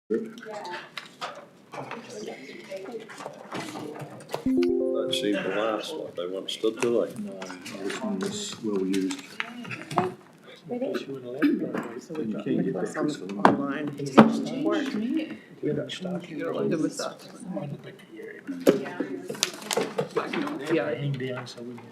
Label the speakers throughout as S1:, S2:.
S1: Don't seem to last like they once did, do they?
S2: No, this one was well used.
S3: Ready?
S2: So we've got Nicholas
S3: online. He's work. Good with stuff. Yeah.
S2: Hang down so we can.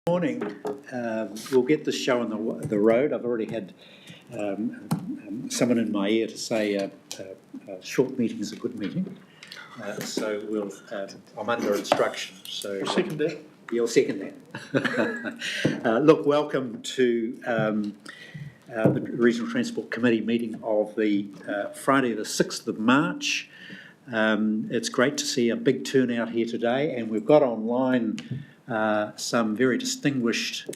S4: Morning. We'll get this show on the road. I've already had someone in my ear to say a short meeting is a good meeting. So we'll. I'm under instruction. So
S2: Second that.
S4: You'll second that. Look, welcome to the Regional Transport Committee meeting of the Friday the 6th of March. It's great to see a big turnout here today, and we've got online some very distinguished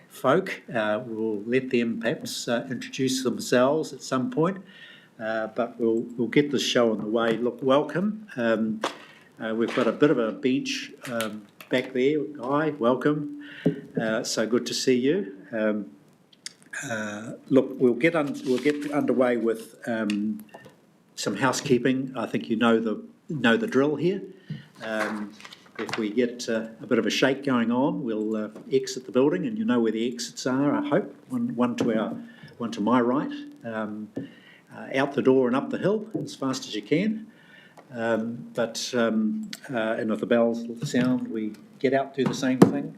S4: folk. We'll let them perhaps introduce themselves at some point, but we'll get this show on the way. Look, welcome. We've got a bit of a bench back there. Guy, welcome. So good to see you. Look, we'll get underway with some housekeeping. I think you know the drill here. If we get a bit of a shake going on, we'll exit the building, and you know where the exits are, I hope. One to my right, out the door and up the hill as fast as you can. And if the bells sound, we get out, do the same thing.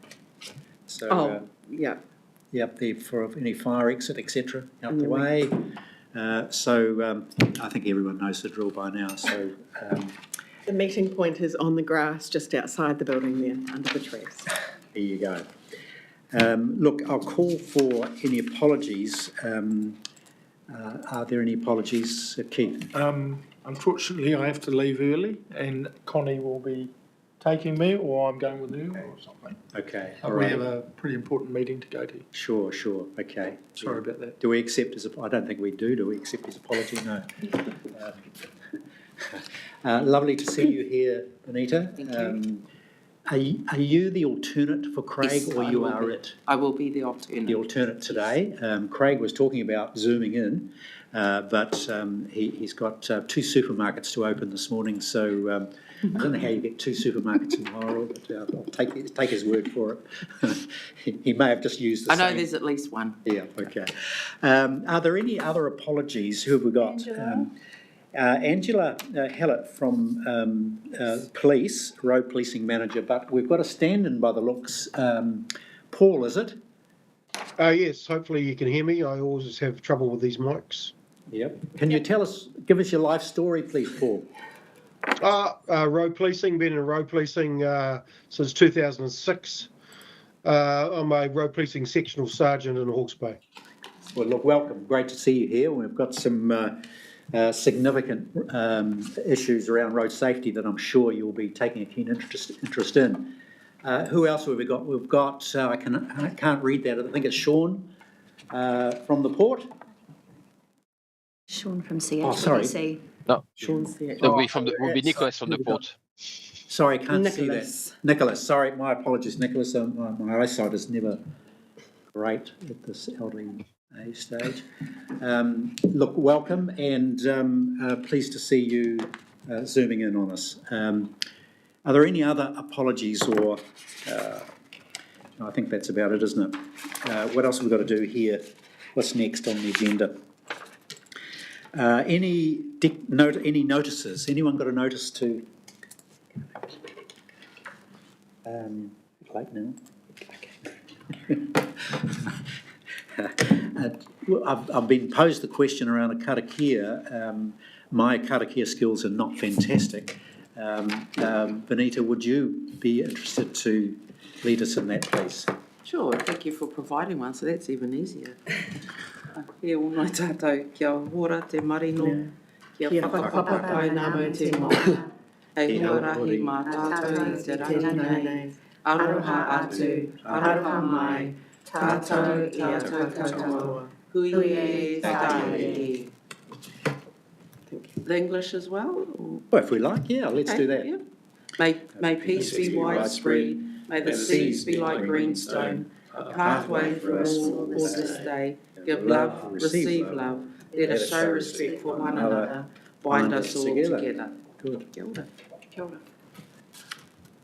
S4: So,
S3: yeah.
S4: Yep, there for any fire exit, etc., out the way. I think everyone knows the drill by now. So.
S3: The meeting point is on the grass just outside the building there, under the trees.
S4: There you go. Look, I'll call for any apologies. Are there any apologies, Keith?
S2: Unfortunately, I have to leave early, and Connie will be taking me, or I'm going with her, or something.
S4: Okay.
S2: We have a pretty important meeting to go to.
S4: Sure. Okay.
S2: Sorry about that.
S4: Do we accept his? I don't think we do. Do we accept his apology? No. Lovely to see you here, Benita.
S5: Thank you.
S4: Are you the alternate for Craig,
S5: Yes,
S4: or you are it?
S5: I will be the alternate.
S4: The alternate today. Craig was talking about zooming in, but he's got 2 supermarkets to open this morning, so I don't know how you get 2 supermarkets in Laurel, but I'll take his word for it. He may have just used the same.
S5: I know there's at least one.
S4: Yeah, okay. Are there any other apologies? Who have we got? Angela Hallett from police, road policing manager, but we've got a stand-in by the looks. Paul, is it?
S6: Yes, hopefully you can hear me. I always have trouble with these mics.
S4: Yep. Can you give us your life story, please, Paul?
S6: Road policing, been in road policing since 2006. I'm a road policing sectional sergeant in Hawke's Bay.
S4: Well, look, welcome. Great to see you here. We've got some significant issues around road safety that I'm sure you'll be taking a keen interest in. Who else have we got? We've got, I can't read that, I think it's Sean from the port.
S7: Sean from CHBC.
S4: Oh, sorry.
S8: No,
S3: Sean's there.
S8: it will be Nicholas from the port.
S4: Sorry, can't
S3: Nicholas.
S4: see that. Nicholas, sorry, my apologies, Nicholas. My eyesight is never great at this elderly age stage. Look, welcome, and pleased to see you zooming in on us. Are there any other apologies, or I think that's about it, isn't it? What else have we got to do here? What's next on the agenda? Any notices? Anyone got a notice to? Late now. I've been posed the question around a Karakia. My Karakia skills are not fantastic. Benita, would you be interested to lead us in that, please?
S5: Sure, thank you for providing one, so that's even easier. He ona tātou kia hora te marino, kia whakapapapai nā mo te moa. Hei horahi mā tātou i te rangi nei, aroha atu, aroha mai, tātou i a tātou. Hui
S7: e
S5: tātou. The English as well? Or-
S4: Well, if we like, yeah, let's do that.
S5: Yeah. May peace be widespread, may the seas be like greenstone, a pathway for all this day. Give love, receive love, let us show respect for one another, bind us all together.
S4: Good.
S5: Kia ora. Kia ora.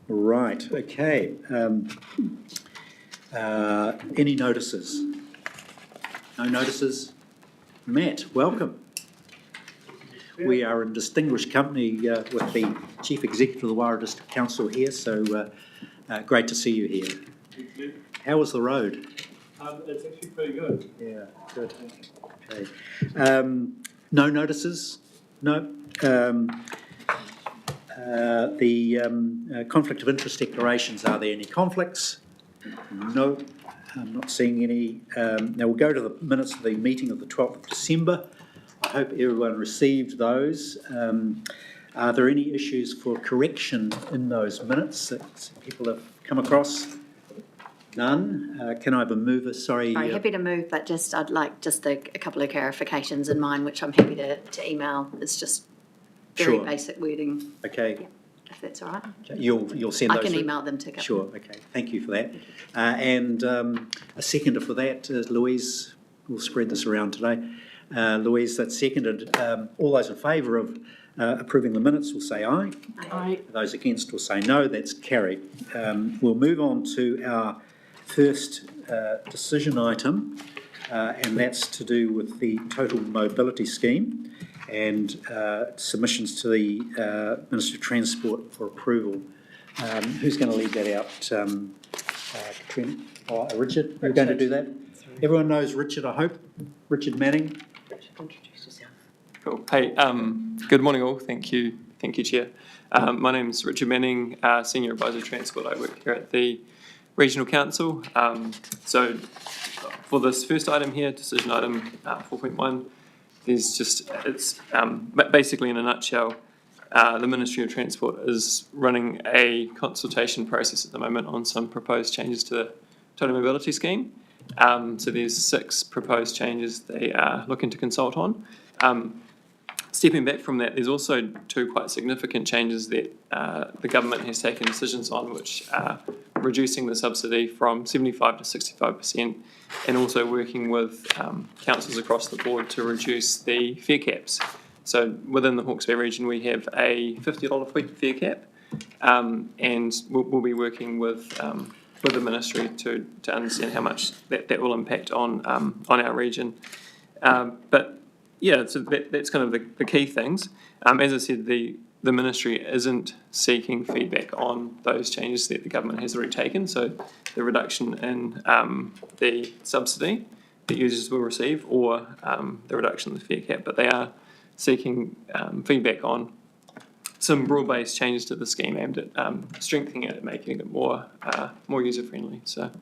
S4: Right, okay. Any notices? No notices? Matt, welcome. We are in distinguished company with the Chief Executive of the Wairau District Council here, so great to see you here. How was the road?
S9: It's actually pretty good.
S4: Yeah, good. Okay. No notices? No. The conflict of interest declarations, are there any conflicts? No, I'm not seeing any. Now we'll go to the minutes of the meeting of the 12th of December. I hope everyone received those. Are there any issues for correction in those minutes that people have come across? None. Can I have a mover? Sorry.
S7: Happy to move, but I'd like a couple of clarifications in mine, which I'm happy to email. It's just very basic wording.
S4: Okay.
S7: Yeah, if that's all right.
S4: You'll send those.
S7: I can email them to.
S4: Sure. Okay. Thank you for that. And a seconder for that is Louise. We'll spread this around today. Louise, that's seconded. All those in favour of approving the minutes will say aye.
S3: Aye.
S4: Those against will say no. That's carried. We'll move on to our first decision item, and that's to do with the total mobility scheme and submissions to the Ministry of Transport for approval. Who's going to lead that out? Katrina? Richard, you're going to do that? Everyone knows Richard, I hope. Richard Manning.
S3: Introduce yourself.
S9: Cool. Hey, good morning all. Thank you, Chair. My name's Richard Manning, Senior Advisor Transport. I work here at the Regional Council. So for this first item here, decision item 4.1, it's basically in a nutshell, the Ministry of Transport is running a consultation process at the moment on some proposed changes to the total mobility scheme. So there's 6 proposed changes they are looking to consult on. Stepping back from that, there's also 2 quite significant changes that the government has taken decisions on, which are reducing the subsidy from 75% to 65%, and also working with councils across the board to reduce the fare caps. So within the Hawke's Bay region, we have a $50 fare cap, and we'll be working with the ministry to understand how much that will impact on our region. But yeah, so that's kind of the key things. As I said, the ministry isn't seeking feedback on those changes that the government has already taken. So the reduction in the subsidy that users will receive, or the reduction in the fare cap, but they are seeking feedback on some broad-based changes to the scheme aimed at strengthening it, making it more user-friendly. So,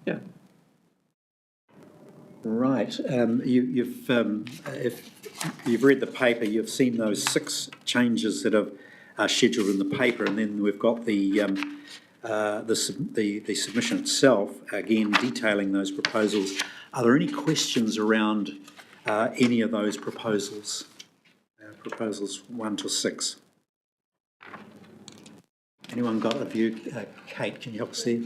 S9: yeah.
S4: Right. If you've read the paper, you've seen those 6 changes that are scheduled in the paper, and then we've got the submission itself, again detailing those proposals. Are there any questions around any of those proposals? Proposals 1 to 6. Anyone got a view? Kate, can you help us there?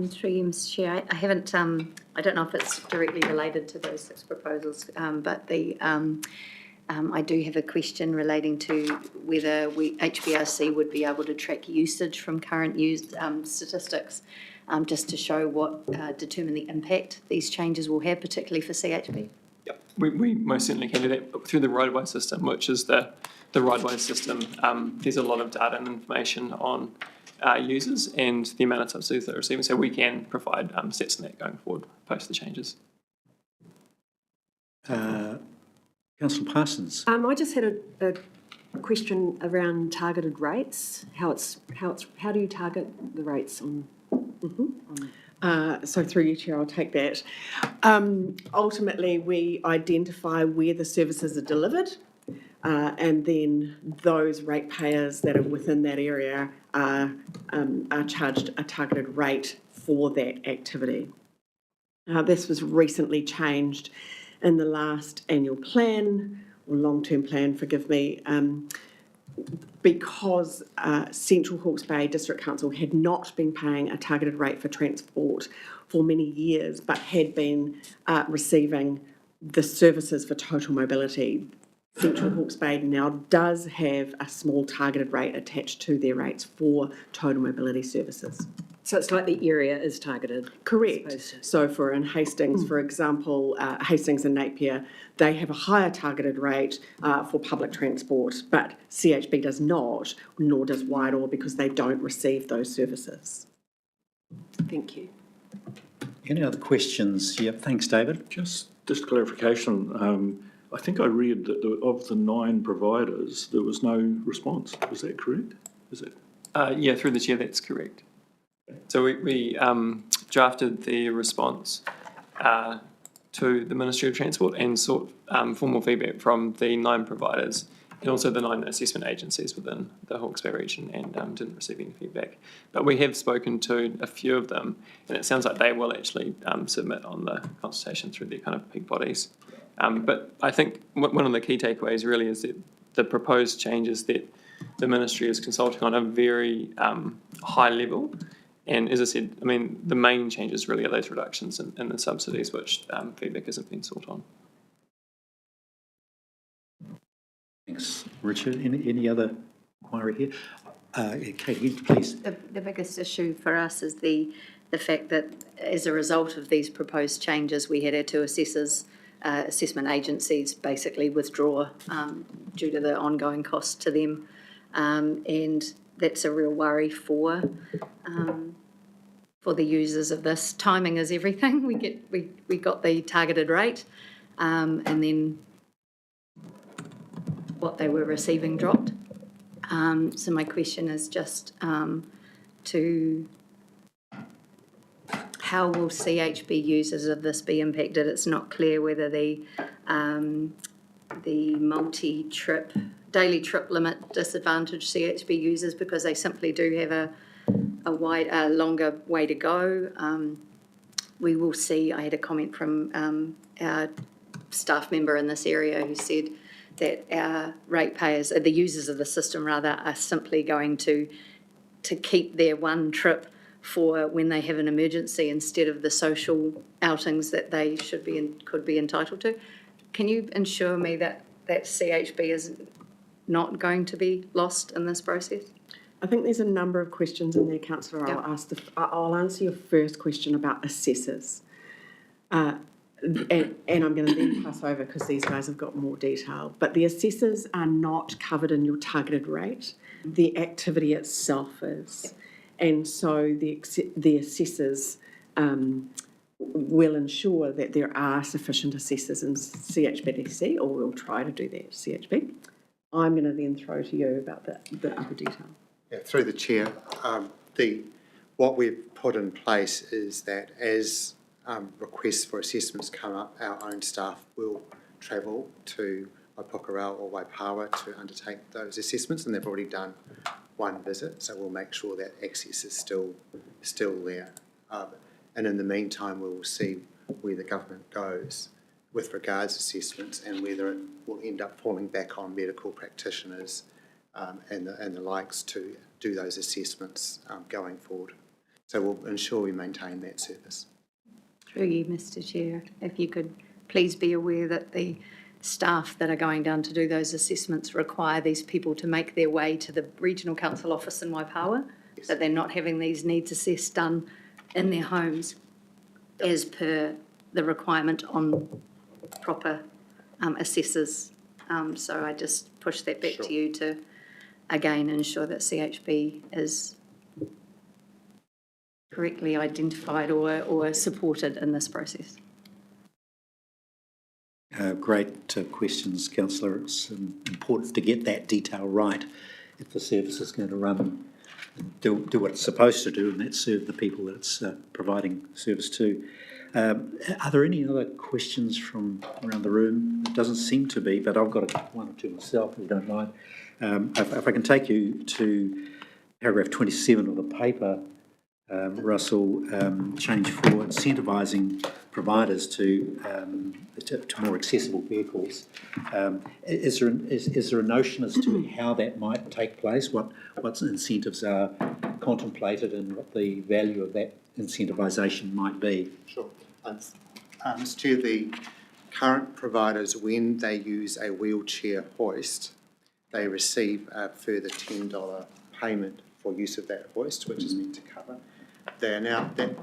S7: Through you, Mr. Chair, I haven't, I don't know if it's directly related to those 6 proposals, but I do have a question relating to whether HBRC would be able to track usage from current used statistics, just to show determine the impact these changes will have, particularly for CHB.
S9: Yep. We most certainly can do that through the roadway system, which is the roadway system. There's a lot of data and information on users and the amount of subsidies they're receiving, so we can provide sets in that going forward post the changes.
S4: Councillor Parsons.
S10: I just had a question around targeted rates. How do you target the rates on?
S3: So through you, Chair, I'll take that. Ultimately, we identify where the services are delivered, and then those ratepayers that are within that area are charged a targeted rate for that activity. This was recently changed In the last annual plan, or long-term plan, forgive me, because Central Hawke's Bay District Council had not been paying a targeted rate for transport for many years, but had been receiving the services for total mobility. Central Hawke's Bay now does have a small targeted rate attached to their rates for total mobility services.
S10: So it's like the area is targeted?
S3: Correct. So for in Hastings, for example, Hastings and Napier, they have a higher targeted rate for public transport, but CHB does not, nor does Whitehall, because they don't receive those services.
S10: Thank you.
S4: Any other questions? Yep, thanks, David.
S11: Just clarification. I think I read that of the 9 providers, there was no response. Was that correct? Is it?
S9: Yeah, through the chair, that's correct. So we drafted the response to the Ministry of Transport and sought formal feedback from the 9 providers and also the 9 assessment agencies within the Hawke's Bay region, and didn't receive any feedback. But we have spoken to a few of them, and it sounds like they will actually submit on the consultation through their kind of peak bodies. But I think one of the key takeaways really is that the proposed changes that the Ministry is consulting on are very high level. And as I said, I mean, the main changes really are those reductions in the subsidies, which feedback hasn't been sought on.
S4: Thanks, Richard. Any other inquiry here? Katie, please.
S7: The biggest issue for us is the fact that as a result of these proposed changes, we had our 2 assessment agencies basically withdraw due to the ongoing cost to them, and that's a real worry for the users of this. Timing is everything. We got the targeted rate, and then what they were receiving dropped. So my question is just to how will CHB users of this be impacted? It's not clear whether the multi-trip, daily trip limit disadvantage CHB users because they simply do have a longer way to go. We will see, I had a comment from our staff member in this area who said that our ratepayers, the users of the system rather, are simply going to keep their one trip for when they have an emergency instead of the social outings that they could be entitled to. Can you ensure me that CHB is not going to be lost in this process?
S3: I think there's a number of questions in there, Councillor.
S7: Yep.
S3: I'll answer your first question about assessors. And I'm going to then pass over because these guys have got more detail. But the assessors are not covered in your targeted rate. The activity itself is. Yep. And so the assessors will ensure that there are sufficient assessors in CHBDC, or we'll try to do that, CHB. I'm going to then throw to you about the other detail.
S12: Yeah, through the chair, what we've put in place is that as requests for assessments come up, our own staff will travel to Waipukurau or Waipawa to undertake those assessments, and they've already done one visit, so we'll make sure that access is still there. And in the meantime, we will see where the government goes with regards to assessments and whether it will end up falling back on medical practitioners and the likes to do those assessments going forward. So we'll ensure we maintain that service.
S7: Through you, Mr. Chair, if you could please be aware that the staff that are going down to do those assessments require these people to make their way to the Regional Council office in Waipawa, yes, that they're not having these needs assessed done in their homes as per the requirement on proper assessors. So I just push that back to you to, again, ensure that CHB is correctly identified or supported in this process.
S4: Great questions, Councillor. It's important to get that detail right if the service is going to run and do what it's supposed to do, and that's serve the people that it's providing service to. Are there any other questions from around the room? It doesn't seem to be, but I've got one or two myself, if you don't mind. If I can take you to paragraph 27 of the paper, Russell, change for incentivising providers to more accessible vehicles. Is there a notion as to how that might take place? What incentives are contemplated and what the value of that incentivisation might be?
S12: Sure. Mr. Chair, the current providers, when they use a wheelchair hoist, they receive a further $10 payment for use of that hoist, which is meant to cover. That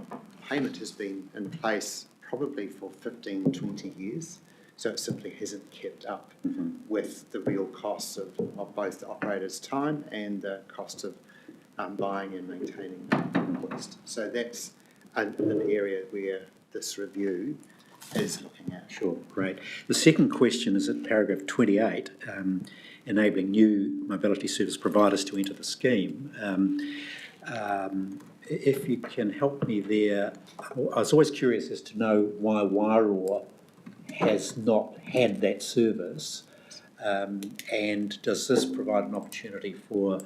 S12: payment has been in place probably for 15, 20 years, so it simply hasn't kept up with the real costs of both the operator's time and the cost of buying and maintaining the hoist. So that's an area where this review is looking at.
S4: Sure, great. The second question is at paragraph 28, enabling new mobility service providers to enter the scheme. If you can help me there, I was always curious as to know why Wairoa has not had that service, and does this provide an opportunity for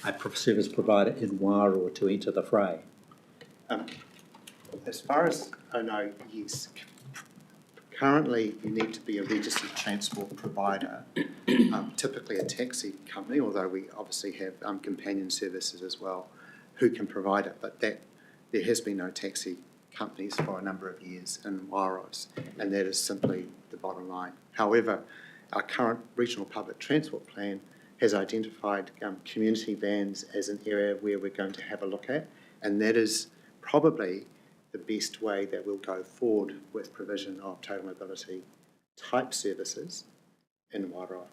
S4: a service provider in Wairoa to enter the fray?
S12: As far as I know, yes. Currently, you need to be a registered transport provider, typically a taxi company, although we obviously have companion services as well, who can provide it, but there has been no taxi companies for a number of years in Wairoa, and that is simply the bottom line. However, our current regional public transport plan has identified community vans as an area where we're going to have a look at, and that is probably the best way that we'll go forward with provision of total mobility type services in Wairoa.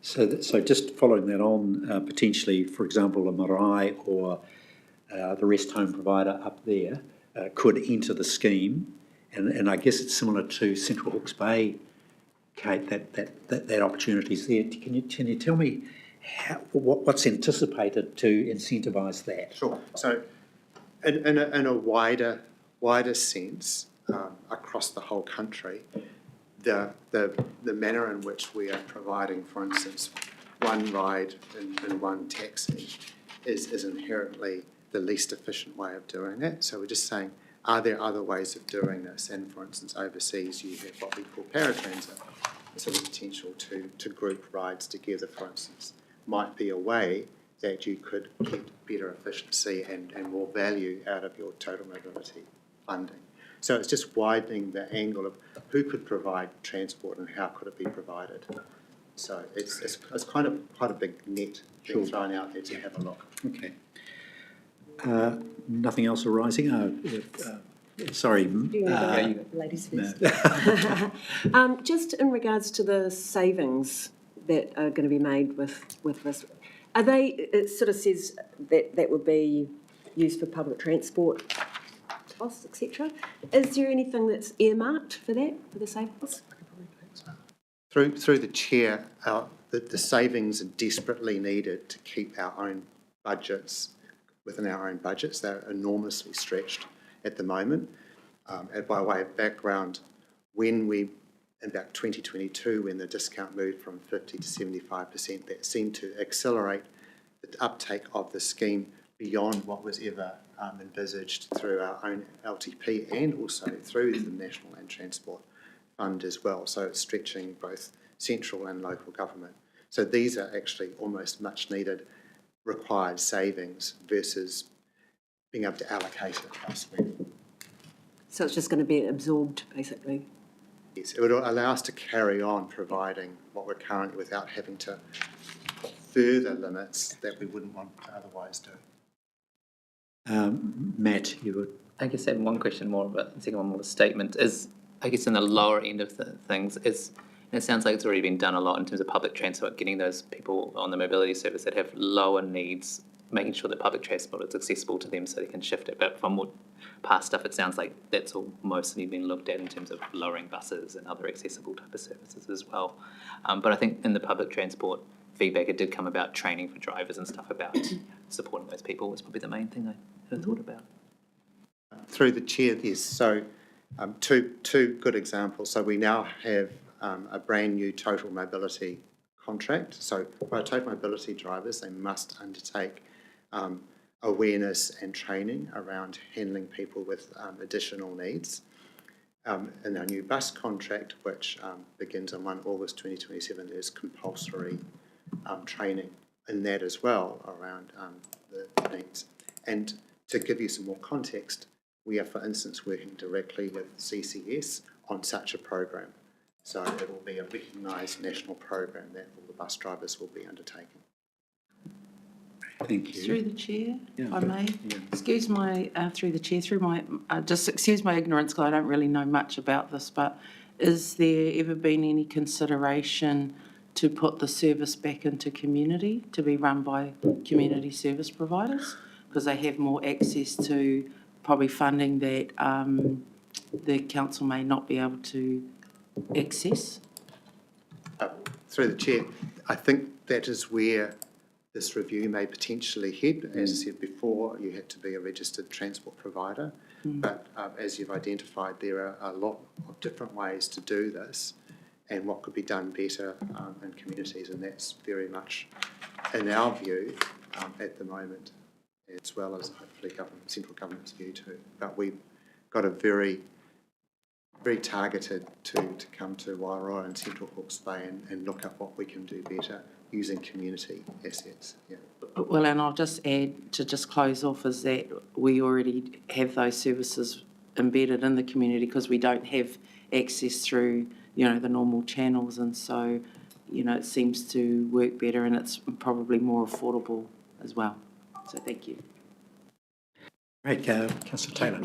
S4: So just following that on, potentially, for example, a marae or the rest home provider up there could enter the scheme, and I guess it's similar to Central Hawke's Bay, Kate, that opportunity is there. Can you tell me what's anticipated to incentivise that?
S12: Sure. So in a wider sense, across the whole country, the manner in which we are providing, for instance, one ride in one taxi is inherently the least efficient way of doing it. So we're just saying, are there other ways of doing this? And for instance, overseas you have what we call paratransit. So the potential to group rides together, for instance, might be a way that you could get better efficiency and more value out of your total mobility funding. So it's just widening the angle of who could provide transport and how could it be provided. So it's kind of quite a big net being thrown out there to have a look.
S4: Okay. Nothing else arising? Sorry.
S10: Ladies first. Just in regards to the savings that are going to be made with this, are they? It sort of says that would be used for public transport costs, etc. Is there anything that's earmarked for that, for the savings?
S12: Through the chair, the savings are desperately needed to keep our own budgets within our own budgets. They're enormously stretched at the moment. And by way of background, in about 2022, when the discount moved from 50 to 75%, that seemed to accelerate the uptake of the scheme beyond what was ever envisaged through our own LTP and also through the National Land Transport Fund as well. So it's stretching both central and local government. So these are actually almost much needed required savings versus being able to allocate it elsewhere.
S10: So it's just going to be absorbed, basically?
S12: Yes, it would allow us to carry on providing what we're currently without having to further limits that we wouldn't want to otherwise do.
S4: Matt, you would?
S13: I guess I have one question more, but the second one more of a statement is, I guess in the lower end of the things is, and it sounds like it's already been done a lot in terms of public transport, getting those people on the mobility service that have lower needs, making sure that public transport is accessible to them so they can shift it. But from what past stuff, it sounds like that's all mostly been looked at in terms of lowering buses and other accessible type of services as well. But I think in the public transport feedback, it did come about training for drivers and stuff about supporting those people was probably the main thing I had thought about.
S12: Through the chair, yes. So two good examples. So we now have a brand new total mobility contract. So for our total mobility drivers, they must undertake a awareness and training around handling people with additional needs. In our new bus contract, which begins on 1 August 2027, there's compulsory training in that as well around the needs. And to give you some more context, we are, for instance, working directly with CCS on such a program. So it will be a recognised national program that all the bus drivers will be undertaking.
S4: Thank you.
S5: Through the chair,
S4: Yeah.
S5: if I may.
S4: Yeah.
S5: Excuse my, through the chair, just excuse my ignorance because I don't really know much about this, but is there ever been any consideration to put the service back into community, to be run by community service providers? Because they have more access to probably funding that the council may not be able to access.
S12: Through the chair, I think that is where this review may potentially head. As I said before, you have to be a registered transport provider, but as you've identified, there are a lot of different ways to do this and what could be done better in communities, and that's very much, in our view, at the moment, as well as hopefully central government's view too. But we've got a very targeted to come to Wairoa and Central Hawke's Bay and look at what we can do better using community assets. Yeah.
S5: Well, and I'll just add, to just close off, is that we already have those services embedded in the community because we don't have access through, the normal channels, and so, it seems to work better and it's probably more affordable as well. So thank you.
S4: Great, Councillor Taylor.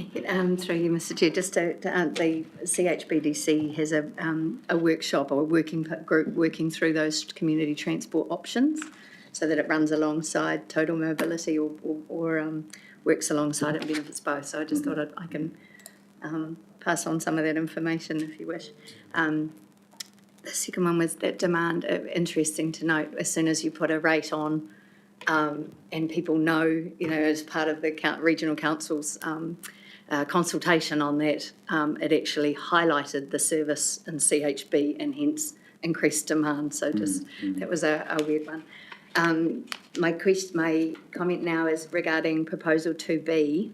S7: Through you, Mr Chair, just the CHBDC has a workshop or a working group working through those community transport options so that it runs alongside total mobility or works alongside it and benefits both. So I just thought I can pass on some of that information if you wish. The second one was that demand. Interesting to note, as soon as you put a rate on, and people know, as part of the regional council's consultation on that, it actually highlighted the service in CHB and hence increased demand. So just that was a weird one. My comment now is regarding proposal 2B.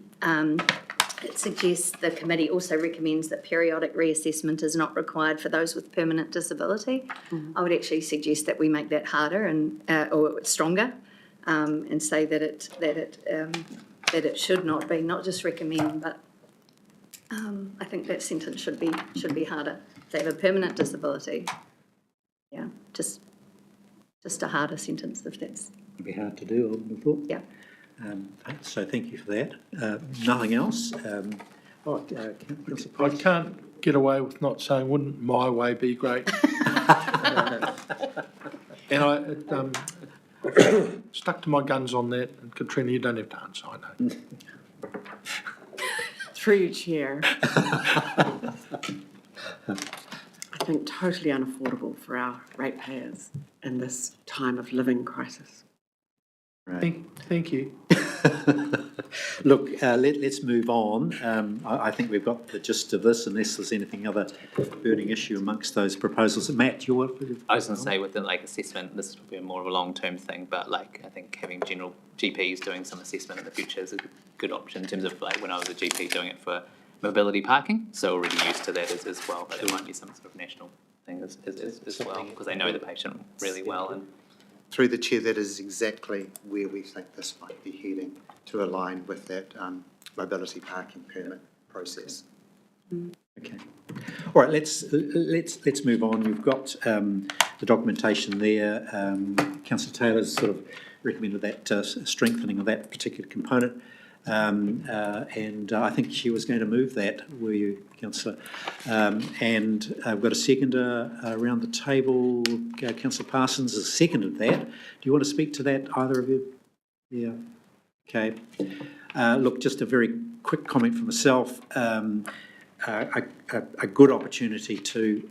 S7: It suggests the committee also recommends that periodic reassessment is not required for those with permanent disability. I would actually suggest that we make that harder or stronger. And say that it should not be, not just recommend, but I think that sentence should be harder. If they have a permanent disability, just a harder sentence if that's.
S4: It'd be hard to do, I would have thought.
S7: Yeah.
S4: So thank you for that. Nothing else.
S2: I can't get away with not saying, wouldn't my way be great? And I stuck to my guns on that, and Katrina, you don't have to answer, I know.
S3: Through you, Chair. I think totally unaffordable for our ratepayers in this time of living crisis.
S4: Right.
S2: Thank you.
S4: Look, let's move on. I think we've got the gist of this, unless there's anything other burning issue amongst those proposals. Matt, you were...
S13: I was going to say, with the assessment, this is probably more of a long-term thing, but I think having general GPs doing some assessment in the future is a good option in terms of when I was a GP doing it for mobility parking, so already used to that as well, but there might be some sort of national thing as well, because they know the patient really well. And
S12: Through the Chair, that is exactly where we think this might be heading, to align with that mobility parking permit process.
S4: Okay. All right, let's move on. You've got the documentation there. Councillor Taylor's sort of recommended that strengthening of that particular component. And I think she was going to move that, were you, Councillor? And I've got a seconder around the table. Councillor Parsons has seconded that. Do you want to speak to that, either of you? Yeah. Okay. Look, just a very quick comment for myself. A good opportunity to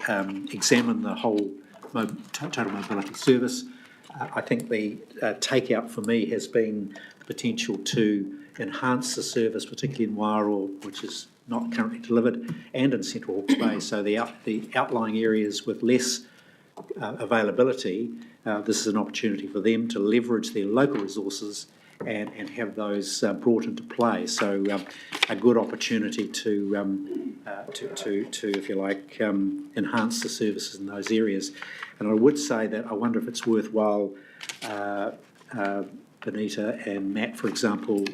S4: examine the whole total mobility service. I think the takeout for me has been the potential to enhance the service, particularly in Wairoa, which is not currently delivered, and in Central Hawke's Bay. So the outlying areas with less availability, this is an opportunity for them to leverage their local resources and have those brought into play. So a good opportunity to if you like, enhance the services in those areas. And I would say that I wonder if it's worthwhile, Benita and Matt, for example,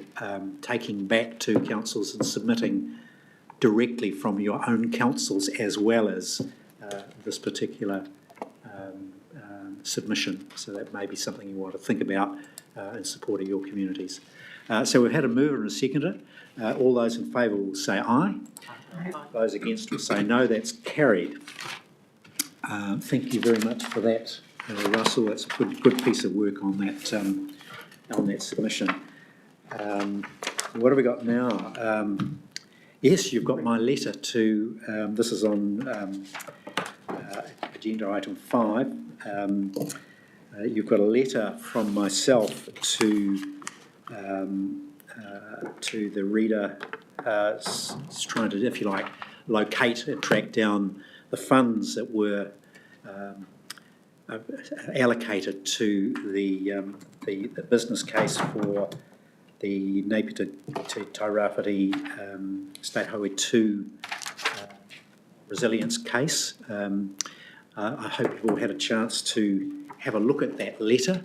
S4: taking back to councils and submitting directly from your own councils as well as this particular submission. So that may be something you want to think about in support of your communities. So we've had a mover and a seconder. All those in favour will say aye. Aye. Those against will say no. That's carried. Thank you very much for that, Russell. That's a good piece of work on that submission. What have we got now? Yes, you've got my letter to, this is on agenda item 5. You've got a letter from myself to the reader, trying to, if you like, locate and track down the funds that were allocated to the business case for the Napier to Tairāwhiti State Highway 2 resilience case. I hope you've all had a chance to have a look at that letter.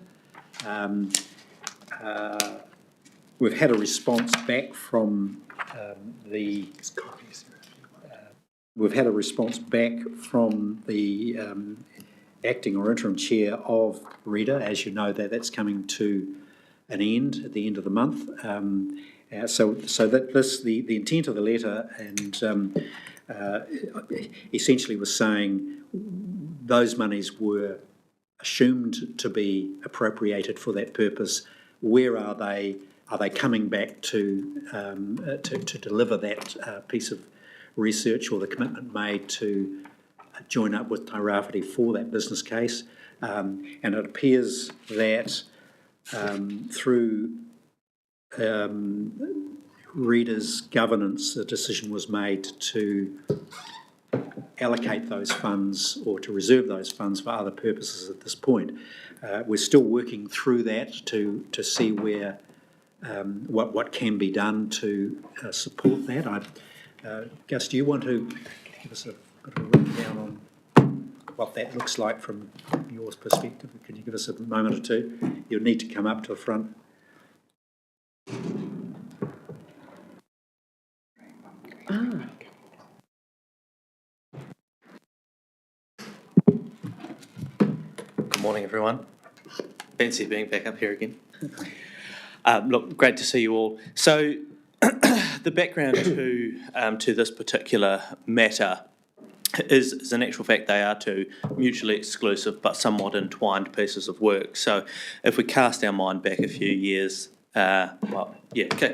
S4: We've had a response back from the acting or interim chair of REDA. As you know, that's coming to an end at the end of the month. So that the intent of the letter and essentially was saying those monies were assumed to be appropriated for that purpose. Where are they? Are they coming back to deliver that piece of research or the commitment made to join up with Tairāwhiti for that business case? And it appears that through REDA's governance, a decision was made to allocate those funds or to reserve those funds for other purposes at this point. We're still working through that to see where what can be done to support that. Gus, do you want to give us a bit of a rundown on what that looks like from your perspective? Can you give us a moment or two? You'll need to come up to the front.
S14: Good morning, everyone. Fancy being back up here again. Look, great to see you all. So, the background to this particular matter is in actual fact they are two mutually exclusive but somewhat entwined pieces of work. So, if we cast our mind back a few years, a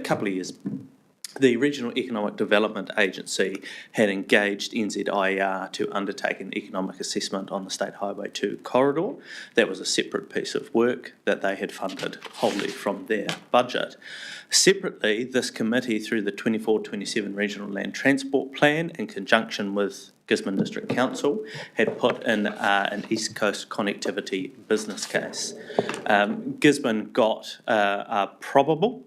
S14: couple of years. The Regional Economic Development Agency had engaged NZIER to undertake an economic assessment on the State Highway 2 corridor. That was a separate piece of work that they had funded wholly from their budget. Separately, this committee, through the 24-27 Regional Land Transport Plan, in conjunction with Gisborne District Council, had put in an East Coast connectivity business case. Gisborne got a probable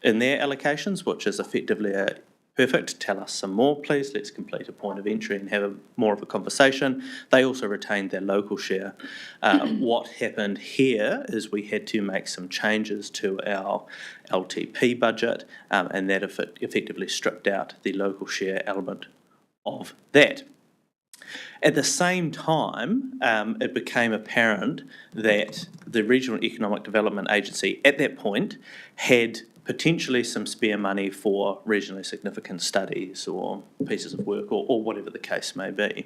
S14: in their allocations, which is effectively a perfect, tell us some more please, let's complete a point of entry and have more of a conversation. They also retained their local share. What happened here is we had to make some changes to our RLTP budget, and that effectively stripped out the local share element of that. At the same time, it became apparent that the Regional Economic Development Agency at that point had potentially some spare money for regionally significant studies or pieces of work or whatever the case may be.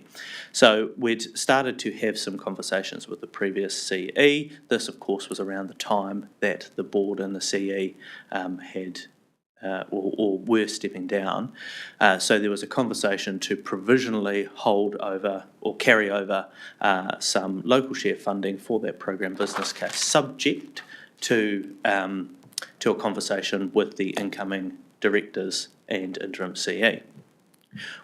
S14: So we'd started to have some conversations with the previous CE. This, of course, was around the time that the board and the CE had or were stepping down. So there was a conversation to provisionally hold over or carry over some local share funding for that program business case, subject to a conversation with the incoming directors and interim CE.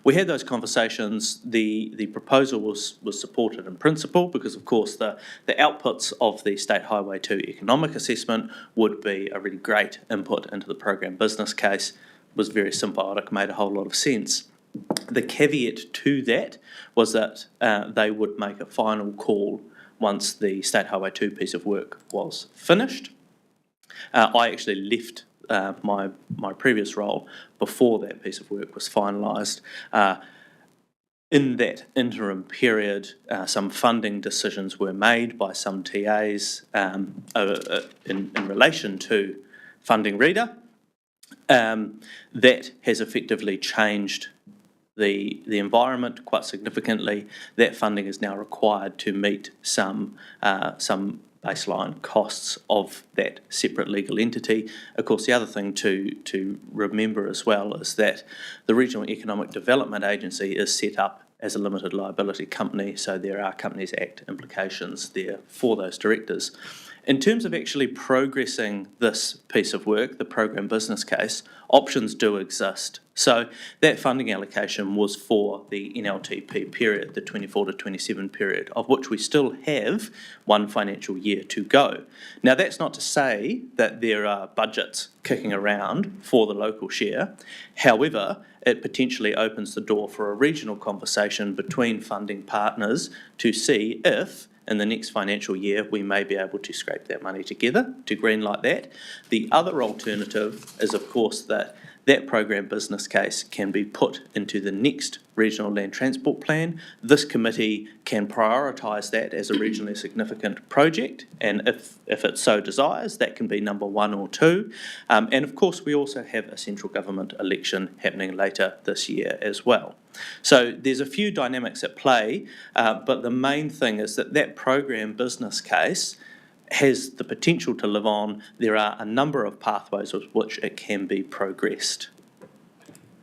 S14: We had those conversations. The proposal was supported in principle because, of course, the outputs of the State Highway 2 economic assessment would be a really great input into the program business case. It was very symbiotic, made a whole lot of sense. The caveat to that was that they would make a final call once the State Highway 2 piece of work was finished. I actually left my previous role before that piece of work was finalised. In that interim period, some funding decisions were made by some TAs in relation to funding REDA. That has effectively changed the environment quite significantly. That funding is now required to meet some baseline costs of that separate legal entity. Of course, the other thing to remember as well is that the Regional Economic Development Agency is set up as a limited liability company, so there are Companies Act implications there for those directors. In terms of actually progressing this piece of work, the program business case, options do exist. So that funding allocation was for the NLTP period, the 24 to 27 period, of which we still have one financial year to go. Now, that's not to say that there are budgets kicking around for the local share. However, it potentially opens the door for a regional conversation between funding partners to see if in the next financial year, we may be able to scrape that money together to greenlight that. The other alternative is, of course, that program business case can be put into the next Regional Land Transport Plan. This committee can prioritise that as a regionally significant project, and if it so desires, that can be number 1 or 2. And of course, we also have a central government election happening later this year as well. So there's a few dynamics at play, but the main thing is that program business case has the potential to live on. There are a number of pathways with which it can be progressed.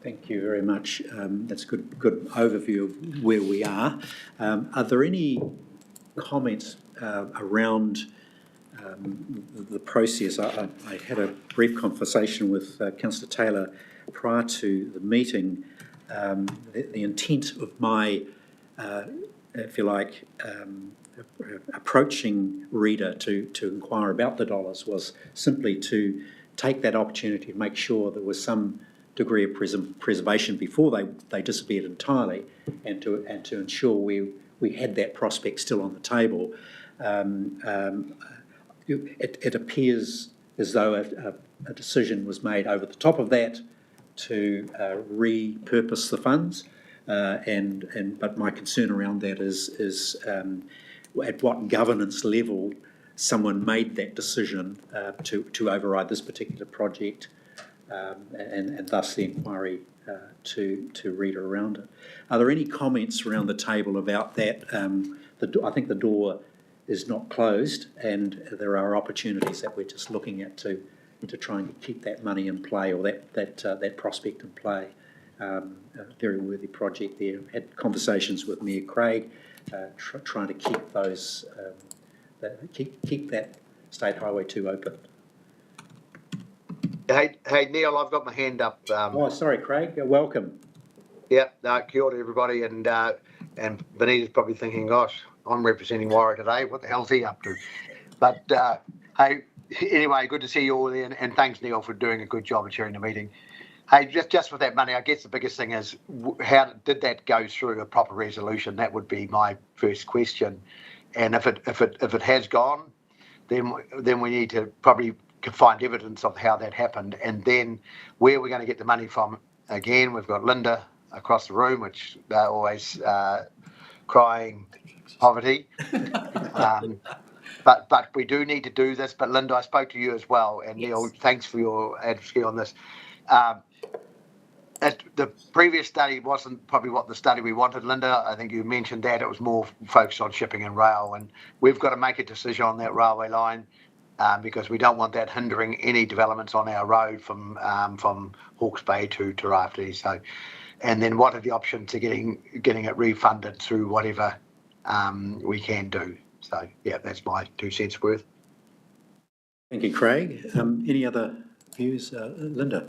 S4: Thank you very much. That's a good overview of where we are. Are there any comments around the process? I had a brief conversation with Councillor Taylor prior to the meeting. The intent of my, if you like, approaching REDA to inquire about the dollars was simply to take that opportunity to make sure there was some degree of preservation before they disappeared entirely, and to ensure we had that prospect still on the table. It appears as though a decision was made over the top of that to repurpose the funds, but my concern around that is at what governance level someone made that decision to override this particular project, and thus the inquiry to REDA around it. Are there any comments around the table about that? I think the door is not closed, and there are opportunities that we're just looking at to try and keep that money in play, or that prospect in play. A very worthy project there. Had conversations with Mayor Craig, trying to keep those keep that State Highway 2 open.
S15: Hey Neil, I've got my hand up.
S4: Oh, sorry, Craig. Welcome.
S15: Yeah, kia ora everybody, and Benita's probably thinking, gosh, I'm representing Warwick today. What the hell's he up to? But hey, anyway, good to see you all there, and thanks Neil for doing a good job of chairing the meeting. Hey, just with that money, I guess the biggest thing is how did that go through a proper resolution? That would be my first question. And if it has gone, then we need to probably find evidence of how that happened, and then where we're going to get the money from. Again, we've got Linda across the room, which they're always crying poverty. But we do need to do this. But Linda, I spoke to you as well, and Neil, thanks for your advocacy on this. The previous study wasn't probably what the study we wanted, Linda. I think you mentioned that it was more focused on shipping and rail, and we've got to make a decision on that railway line because we don't want that hindering any developments on our road from Hawke's Bay to Rautaki. So, and then what are the options to getting it refunded through whatever we can do? So yeah, that's my 2 cents worth.
S4: Thank you, Craig. Any other views, Linda?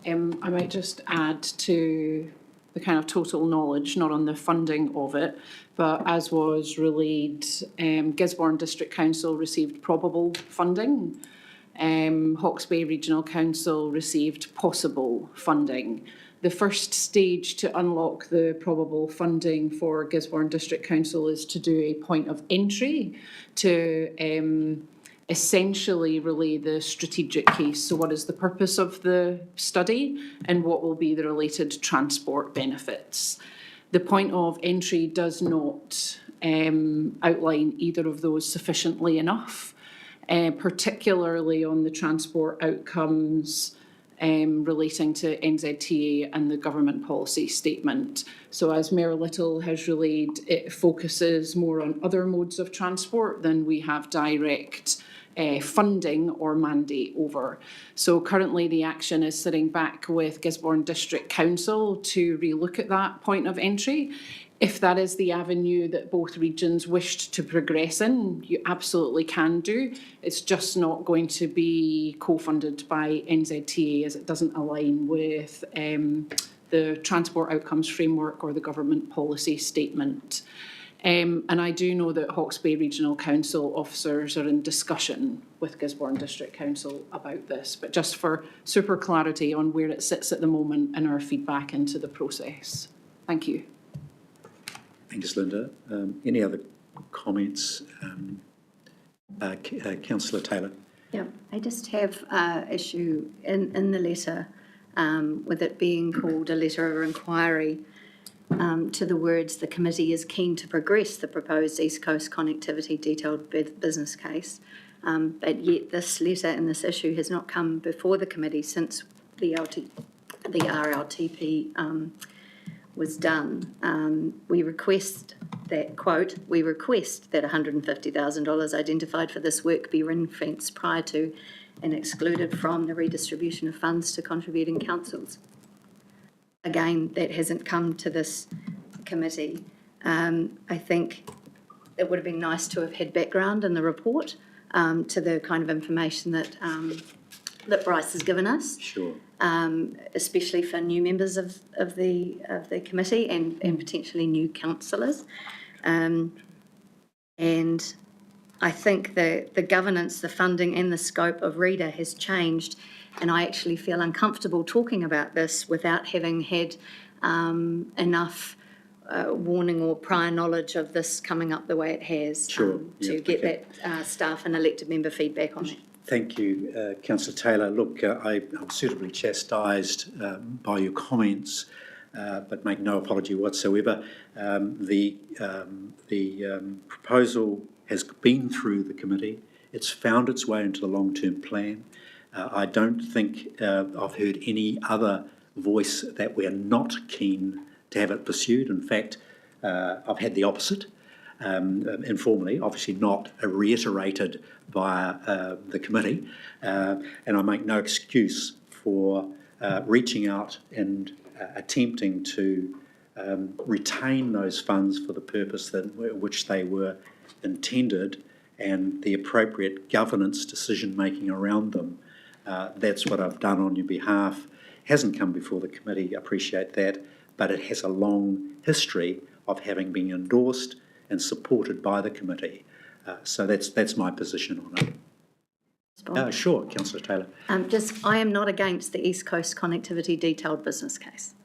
S16: I might just add to the kind of total knowledge, not on the funding of it, but as was relayed, Gisborne District Council received probable funding. Hawke's Bay Regional Council received possible funding. The first stage to unlock the probable funding for Gisborne District Council is to do a point of entry to essentially relay the strategic case. So what is the purpose of the study and what will be the related transport benefits? The point of entry does not outline either of those sufficiently enough, particularly on the transport outcomes relating to NZTA and the government policy statement. So as Mayor Little has relayed, it focuses more on other modes of transport than we have direct funding or mandate over. So currently the action is sitting back with Gisborne District Council to relook at that point of entry. If that is the avenue that both regions wished to progress in, you absolutely can do. It's just not going to be co-funded by NZTA as it doesn't align with the Transport Outcomes Framework or the government policy statement. And I do know that Hawke's Bay Regional Council officers are in discussion with Gisborne District Council about this, but just for super clarity on where it sits at the moment and our feedback into the process. Thank you.
S4: Thanks, Linda. Any other comments? Councillor Taylor.
S7: Yeah, I just have an issue in the letter with it being called a letter of inquiry to the words, the committee is keen to progress the proposed East Coast connectivity detailed business case. But yet this letter and this issue has not come before the committee since the RLTP was done. We request that, quote, we request that $150,000 identified for this work be ring-fenced prior to and excluded from the redistribution of funds to contributing councils. Again, that hasn't come to this committee. I think it would have been nice to have had background in the report to the kind of information that that Bryce has given us. Sure. Especially for new members of the committee and potentially new councillors. And I think the governance, the funding and the scope of REDA has changed, and I actually feel uncomfortable talking about this without having had enough warning or prior knowledge of this coming up the way it has. Sure. To get that staff and elected member feedback on that.
S4: Thank you, Councillor Taylor. Look, I'm suitably chastised by your comments, but make no apology whatsoever. The proposal has been through the committee. It's found its way into the long-term plan. I don't think I've heard any other voice that we're not keen to have it pursued. In fact, I've had the opposite. Informally, obviously not reiterated by the committee, and I make no excuse for reaching out and attempting to retain those funds for the purpose which they were intended and the appropriate governance decision-making around them. That's what I've done on your behalf. Hasn't come before the committee, I appreciate that, but it has a long history of having been endorsed and supported by the committee. So that's my position on it. Sure, Councillor Taylor.
S7: I am not against the East Coast connectivity detailed business case.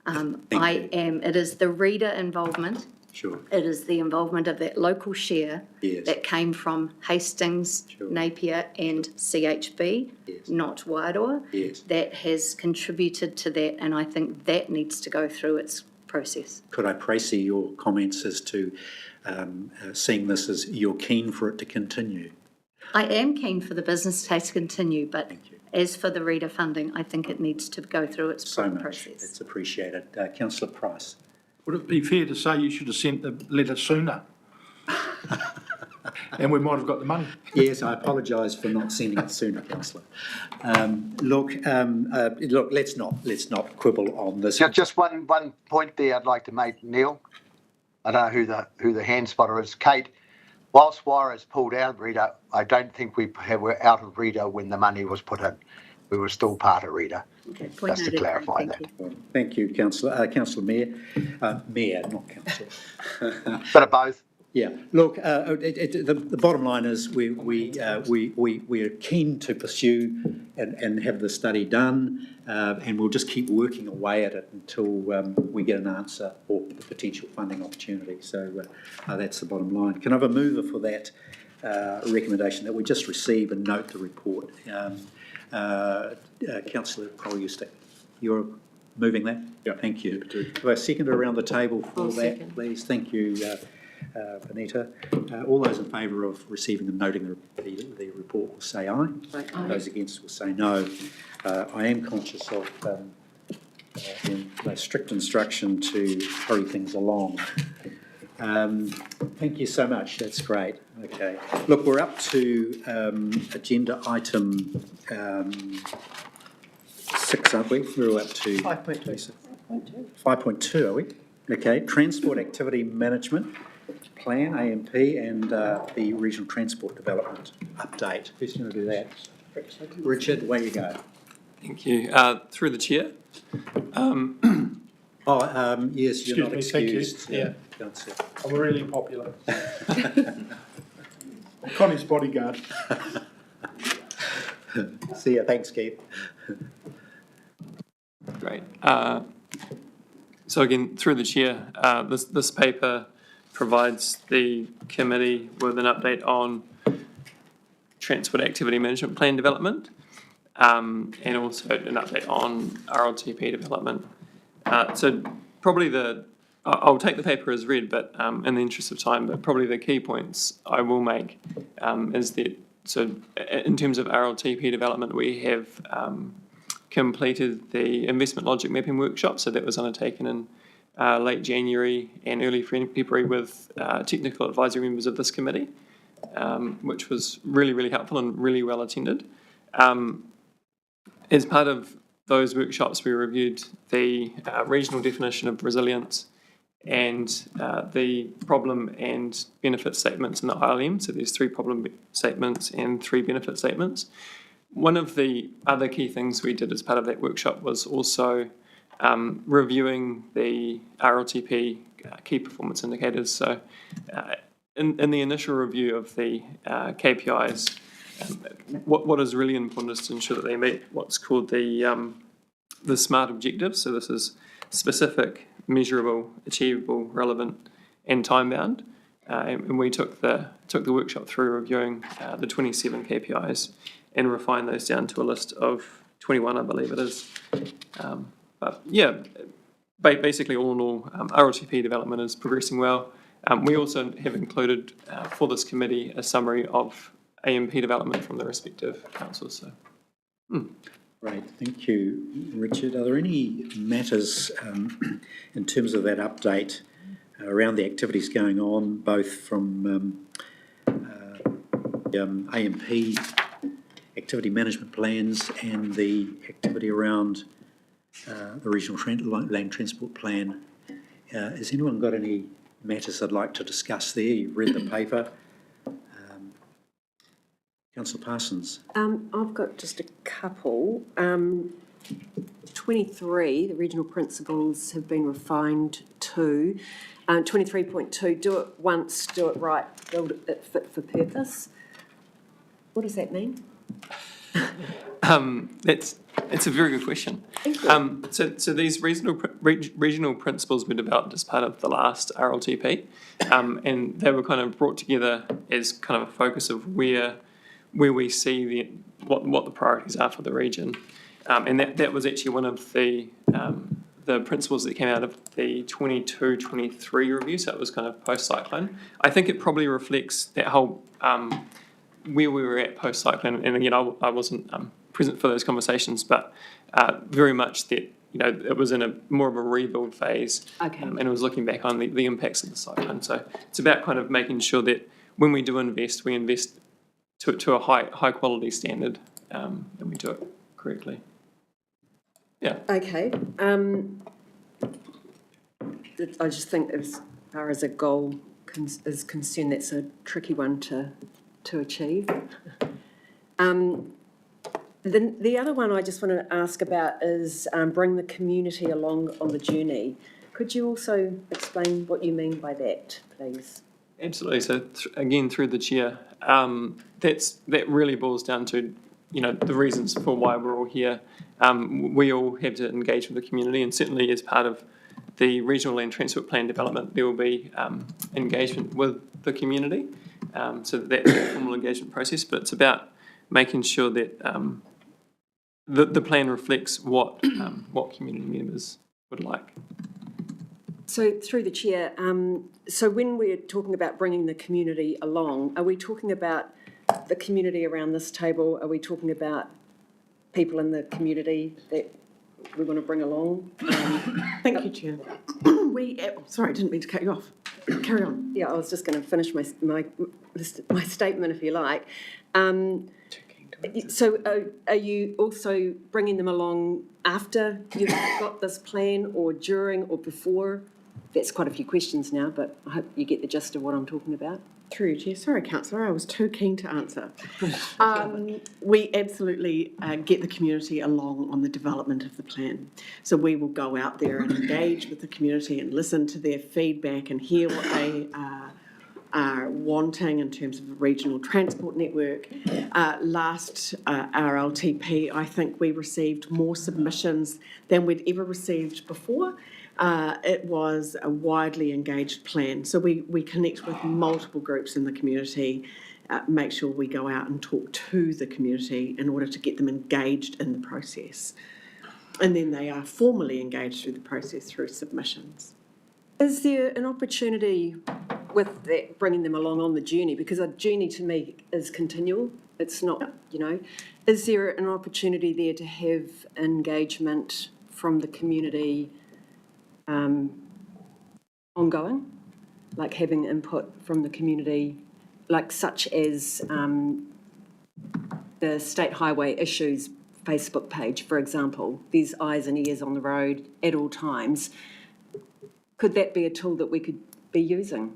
S7: It is the reader involvement. Sure. It is the involvement of that local share that came from Hastings, Napier and CHB, not Wairoa, that has contributed to that, and I think that needs to go through its process.
S4: Could I praise your comments as to seeing this as you're keen for it to continue?
S7: I am keen for the business case to continue, but as for the reader funding, I think it needs to go through its process.
S4: It's appreciated. Councillor Price.
S2: Would it be fair to say you should have sent the letter sooner? And we might have got the money.
S4: Yes, I apologise for not sending it sooner, Councillor. Look, let's not quibble on this.
S15: Just one point there I'd like to make, Neil. I don't know who the hand spotter is. Kate, whilst Wire is pulled out of REDA, I don't think we were out of REDA when the money was put in. we were still part of REDA.
S7: Okay, point
S15: Just to
S7: noted.
S15: clarify
S7: Thank
S15: that.
S7: you.
S4: Thank you, Councillor Mayor. Mayor, not Councillor.
S15: Bit of both.
S4: Yeah, look, the bottom line is we are keen to pursue and have the study done, and we'll just keep working away at it until we get an answer or a potential funding opportunity. So that's the bottom line. Can I have a mover for that recommendation that we just receive and note the report? Councillor Collier, you're moving that?
S11: Yeah.
S4: Thank you. Do I second around the table for
S10: I'll
S4: that,
S10: second.
S4: please? Thank you, Benita. All those in favour of receiving and noting the report will say aye.
S10: Aye.
S4: Those against will say no. I am conscious of the strict instruction to hurry things along. Thank you so much. That's great. Okay. Look, we're up to agenda item 6, aren't we? We're up to
S3: 5.2.
S4: 5.2, are we? Okay. Transport Activity Management Plan, AMP, and the Regional Transport Development Update. Who's going to do that? Richard, away you go.
S9: Thank you. Through the chair.
S4: Yes, you're not
S2: Excuse me, thank you.
S4: excused.
S2: Yeah.
S4: Councillor.
S2: I'm really popular. I'm Connie's bodyguard.
S4: See ya. Thanks, Keith.
S9: Great. So again, through the chair, this paper provides the committee with an update on Transport Activity Management Plan development, and also an update on RLTP development. So probably I'll take the paper as read, but in the interest of time, but probably the key points I will make is that, so in terms of RLTP development, we have completed the investment logic mapping workshop, so that was undertaken in late January and early February with technical advisory members of this committee, which was really, really helpful and really well attended. As part of those workshops, we reviewed the regional definition of resilience and the problem and benefit statements in the ILM. So there's 3 problem statements and 3 benefit statements. One of the other key things we did as part of that workshop was also reviewing the RLTP key performance indicators. So in the initial review of the KPIs, what is really important is to ensure that they meet what's called the SMART objectives. So this is specific, measurable, achievable, relevant, and time-bound. And we took the workshop through reviewing the 27 KPIs and refined those down to a list of 21, I believe it is. But yeah, basically all in all, RLTP development is progressing well. We also have included for this committee a summary of AMP development from the respective councils. So,
S4: Great, thank you, Richard. Are there any matters in terms of that update around the activities going on, both from AMP activity management plans and the activity around the regional land transport plan? Has anyone got any matters they'd like to discuss there? You've read the paper. Councillor Parsons.
S10: I've got just a couple. 23, the regional principles have been refined to 23.2, do it once, do it right, build it fit for purpose. What does that mean?
S9: It's a very good question. So these regional principles were developed as part of the last RLTP, and they were kind of brought together as kind of a focus of where we see what the priorities are for the region, and that was actually one of the principles that came out of the 22-23 review. So it was kind of post-cyclone. I think it probably reflects that whole where we were at post-cyclone, and again, I wasn't present for those conversations, but very much that, you know, it was in a more of a rebuild phase, and it was looking back on the impacts of the cyclone. So it's about kind of making sure that when we do invest, we invest to a high quality standard, and we do it correctly. Yeah.
S10: Okay. I just think as far as a goal is concerned, that's a tricky one to achieve. The The other one I just want to ask about is bring the community along on the journey. Could you also explain what you mean by that, please?
S9: Absolutely. So again, through the chair, that really boils down to, the reasons for why we're all here. We all have to engage with the community, and certainly as part of the regional land transport plan development, there will be engagement with the community. So that's a formal engagement process, but it's about making sure that the plan reflects what community members would like.
S10: So through the chair, so when we're talking about bringing the community along, are we talking about the community around this table? Are we talking about people in the community that we want to bring along?
S3: Thank you, Chair. Sorry, I didn't mean to cut you off. Carry on.
S10: Yeah, I was just going to finish my statement, if you like. So are you also bringing them along after you've got this plan, or during, or before? That's quite a few questions now, but I hope you get the gist of what I'm talking about.
S3: Through you, Chair. Sorry, Councillor, I was too keen to answer. We absolutely get the community along on the development of the plan. So we will go out there and engage with the community and listen to their feedback and hear what they are wanting in terms of a regional transport network. Last RLTP, I think we received more submissions than we'd ever received before. It was a widely engaged plan. So we connect with multiple groups in the community, make sure we go out and talk to the community in order to get them engaged in the process. And then they are formally engaged through the process through submissions.
S10: Is there an opportunity with that, bringing them along on the journey? Because a journey to me is continual. It's not, is there an opportunity there to have engagement from the community ongoing, like having input from the community, like such as the State Highway Issues Facebook page, for example? There's eyes and ears on the road at all times. Could that be a tool that we could be using?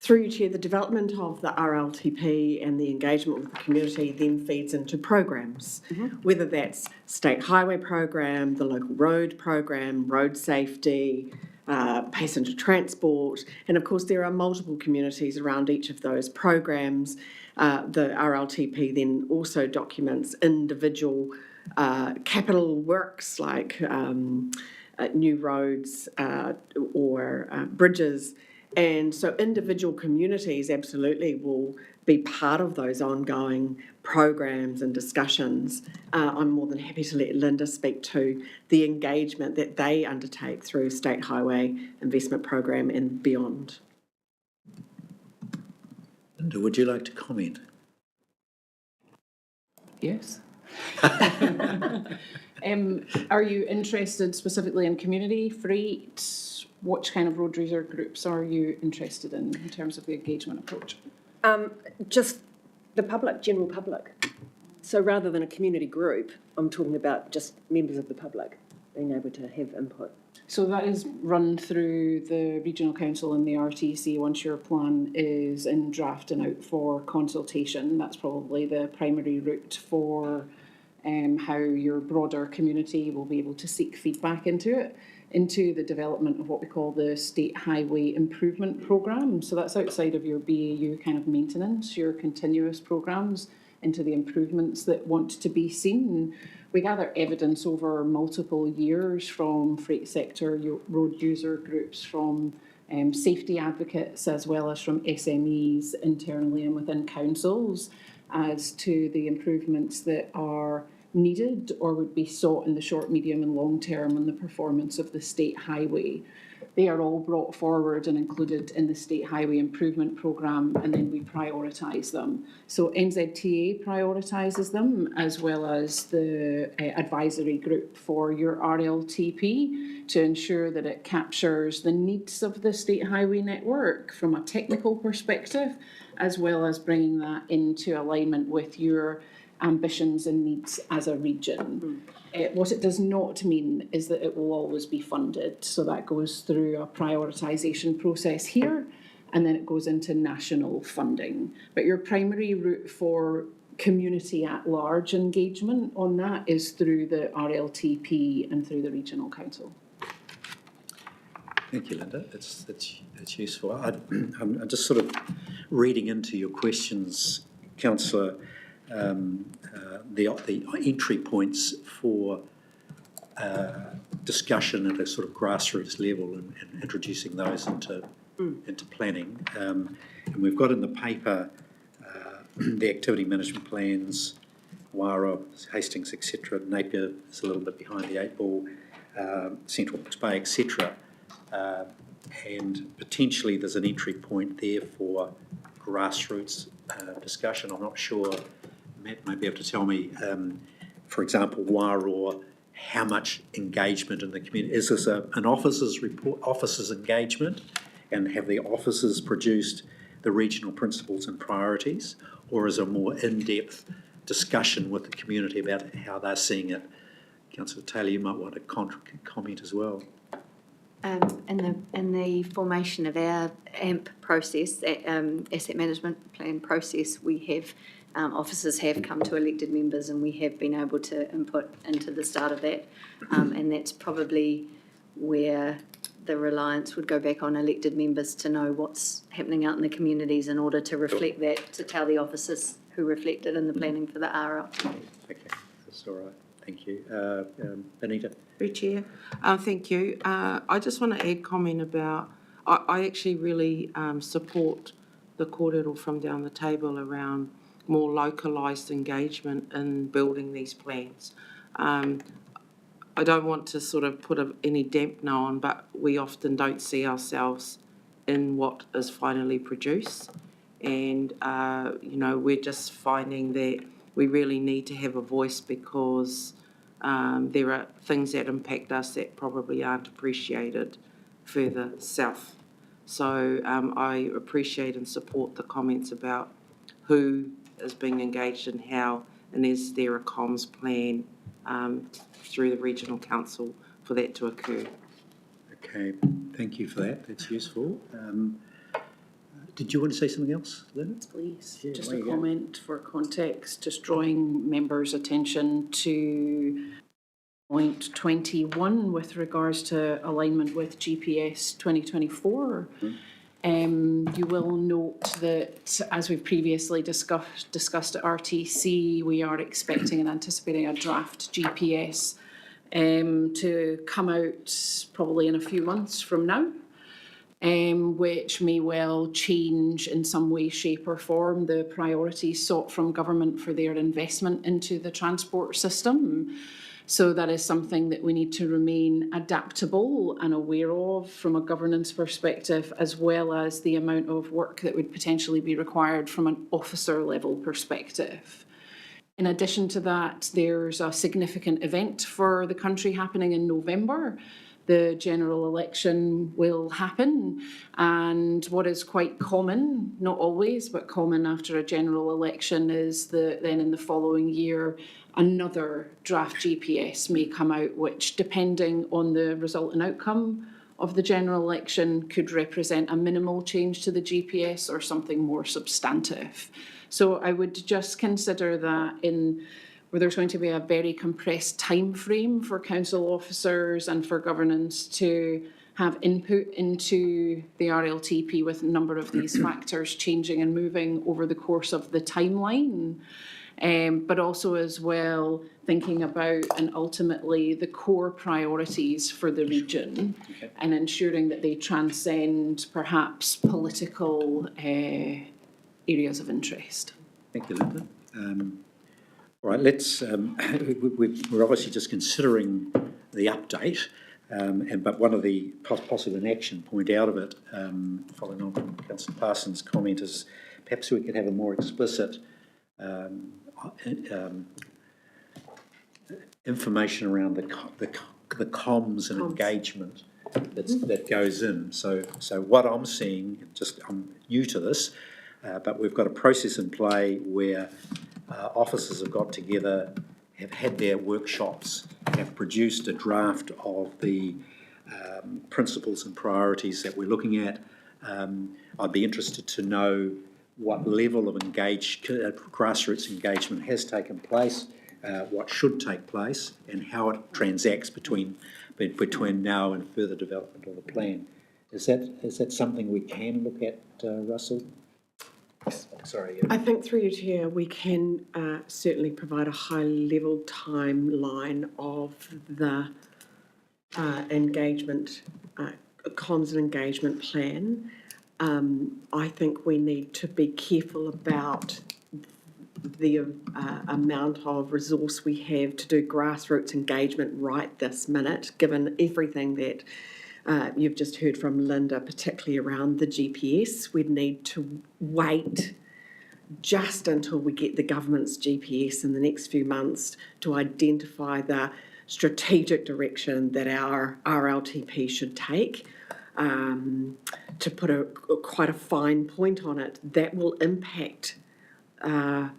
S3: Through you, Chair, the development of the RLTP and the engagement with the community then feeds into programs, whether that's state highway program, the local road program, road safety, passenger transport, and of course there are multiple communities around each of those programs. The RLTP then also documents individual capital works like new roads or bridges. And so individual communities absolutely will be part of those ongoing programs and discussions. I'm more than happy to let Linda speak to the engagement that they undertake through State Highway Investment Program and beyond.
S4: Linda, would you like to comment?
S16: Yes. Are you interested specifically in community freight? What kind of road user groups are you interested in terms of the engagement approach?
S10: Just the public, general public. So rather than a community group, I'm talking about just members of the public being able to have input.
S16: So that is run through the Regional Council and the RTC once your plan is in draft and out for consultation. That's probably the primary route for how your broader community will be able to seek feedback into the development of what we call the State Highway Improvement Programme. So that's outside of your BAU kind of maintenance, your continuous programmes into the improvements that want to be seen. We gather evidence over multiple years from freight sector, road user groups, from safety advocates, as well as from SMEs internally and within councils, as to the improvements that are needed or would be sought in the short, medium and long term on the performance of the state highway. They are all brought forward and included in the State Highway Improvement Programme, and then we prioritise them. So NZTA prioritises them, as well as the advisory group for your RLTP, to ensure that it captures the needs of the state highway network from a technical perspective, as well as bringing that into alignment with your ambitions and needs as a region. What it does not mean is that it will always be funded. So that goes through a prioritisation process here, and then it goes into national funding. But your primary route for community at large engagement on that is through the RLTP and through the Regional Council.
S4: Thank you, Linda. That's useful. I'm just sort of reading into your questions, Councillor, the entry points for discussion at a sort of grassroots level and introducing those into planning. And we've got in the paper the activity management plans, Wara, Hastings, etc. Napier is a little bit behind the eight ball, Central Hawke's Bay, etc. And potentially there's an entry point there for grassroots discussion. I'm not sure, Matt may be able to tell me, for example, Wara, how much engagement in the community. Is this an officers report, officers engagement, and have the officers produced the regional principles and priorities, or is it a more in-depth discussion with the community about how they're seeing it? Councillor Taylor, you might want to comment as well.
S7: In the formation of our AMP process, asset management plan process, we have officers have come to elected members, and we have been able to input into the start of that, and that's probably where the reliance would go back on elected members to know what's happening out in the communities in order to reflect that, to tell the officers who reflected in the planning for the RLTP.
S4: Okay, that's all right. Thank you. Benita?
S5: Chair. Thank you. I just want to add comment about, I actually really support the kōrero from down the table around more localised engagement in building these plans. I don't want to sort of put any dampener on, but we often don't see ourselves in what is finally produced. And, you know, we're just finding that we really need to have a voice because there are things that impact us that probably aren't appreciated further south. So I appreciate and support the comments about who is being engaged and how, and is there a comms plan through the Regional Council for that to occur.
S4: Okay, thank you for that. That's useful. Did you want to say something else, Lynn?
S16: Please.
S4: Yeah,
S16: just a comment for context, just drawing members' attention to point 21 with regards to alignment with GPS 2024. You will note that, as we've previously discussed at RTC, we are expecting and anticipating a draft GPS to come out probably in a few months from now, which may well change in some way, shape or form the priorities sought from government for their investment into the transport system. So that is something that we need to remain adaptable and aware of from a governance perspective, as well as the amount of work that would potentially be required from an officer level perspective. In addition to that, there's a significant event for the country happening in November. The general election will happen, and what is quite common, not always, but common after a general election is that then in the following year another draft GPS may come out, which, depending on the result and outcome of the general election, could represent a minimal change to the GPS or something more substantive. So I would just consider that where there's going to be a very compressed time frame for council officers and for governance to have input into the RLTP, with a number of these factors changing and moving over the course of the timeline. But also as well thinking about and ultimately the core priorities for the region, and ensuring that they transcend perhaps political areas of interest.
S4: Thank you, Linda. All right, let's, we're obviously just considering the update, but one of the possible an action point out of it, following on from Councillor Parsons' comment, is perhaps we could have a more explicit information around the comms and engagement that goes in. So what I'm seeing, I'm new to this, but we've got a process in play where officers have got together, have had their workshops, have produced a draft of the principles and priorities that we're looking at. I'd be interested to know what level of grassroots engagement has taken place, what should take place, and how it transacts between now and further development of the plan. Is that something we can look at, Russell? Sorry.
S3: I think through your chair, we can certainly provide a high-level timeline of the engagement, comms and engagement plan. I think we need to be careful about the amount of resource we have to do grassroots engagement right this minute, given everything that you've just heard from Linda, particularly around the GPS. We'd need to wait just until we get the government's GPS in the next few months to identify the strategic direction that our RLTP should take. To put quite a fine point on it, that will impact the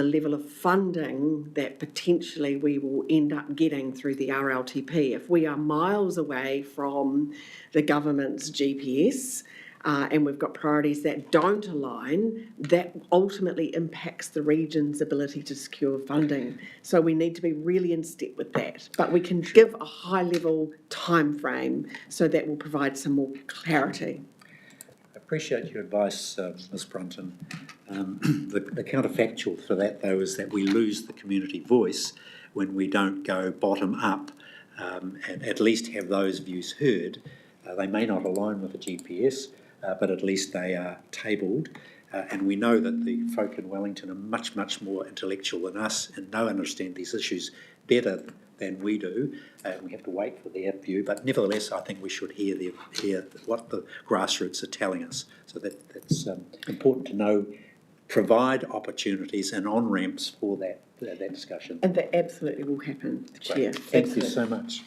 S3: level of funding that potentially we will end up getting through the RLTP. If we are miles away from the government's GPS and we've got priorities that don't align, that ultimately impacts the region's ability to secure funding. So we need to be really in step with that. But we can give a high-level time frame so that will provide some more clarity.
S4: I appreciate your advice, Ms Brunton. The counterfactual for that, though, is that we lose the community voice when we don't go bottom up and at least have those views heard. They may not align with the GPS, but at least they are tabled. And we know that the folk in Wellington are much, much more intellectual than us and understand these issues better than we do. We have to wait for their view, but nevertheless, I think we should hear what the grassroots are telling us. So that's important to know, provide opportunities and on-ramps for that discussion.
S3: And that absolutely will happen, Chair.
S4: Thank you so much.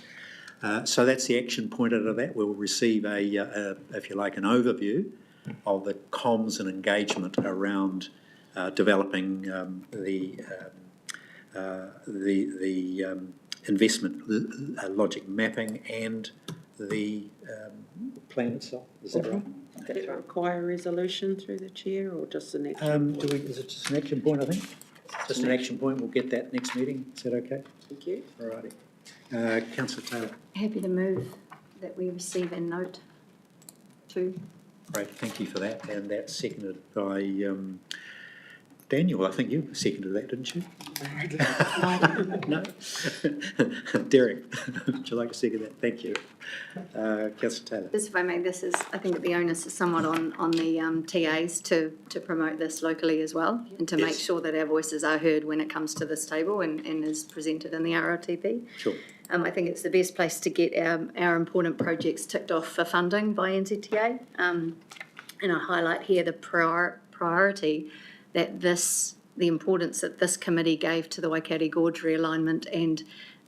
S4: So that's the action point out of that. We'll receive if you like, an overview of the comms and engagement around developing the investment logic mapping and the plan itself. Is that right?
S5: Does it require a resolution through the chair or just an action point?
S4: Is it just an action point, I think? Just an action point. We'll get that next meeting. Is that okay?
S5: Thank you.
S4: All righty. Councillor Taylor.
S7: Happy to move that we receive and note 2.
S4: Great, thank you for that. And that's seconded by Daniel. I think you seconded that, didn't you? No? Derek, would you like to second that? Thank you. Councillor Taylor.
S7: Just if I may, I think that the onus is somewhat on the TAs to promote this locally as well and to make sure that our voices are heard when it comes to this table and is presented in the RLTP.
S4: Sure.
S7: I think it's the best place to get our important projects ticked off for funding by NZTA. And I highlight here the priority that the importance that this committee gave to the Waikato Gorge realignment and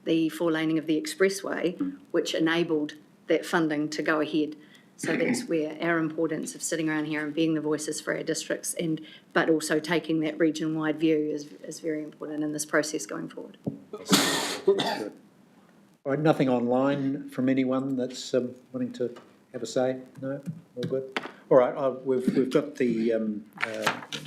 S7: the four-laning of the expressway, which enabled that funding to go ahead. So that's where our importance of sitting around here and being the voices for our districts, but also taking that region-wide view is very important in this process going forward.
S4: Good. All right, nothing online from anyone that's wanting to have a say? No? All good? All right, we've got the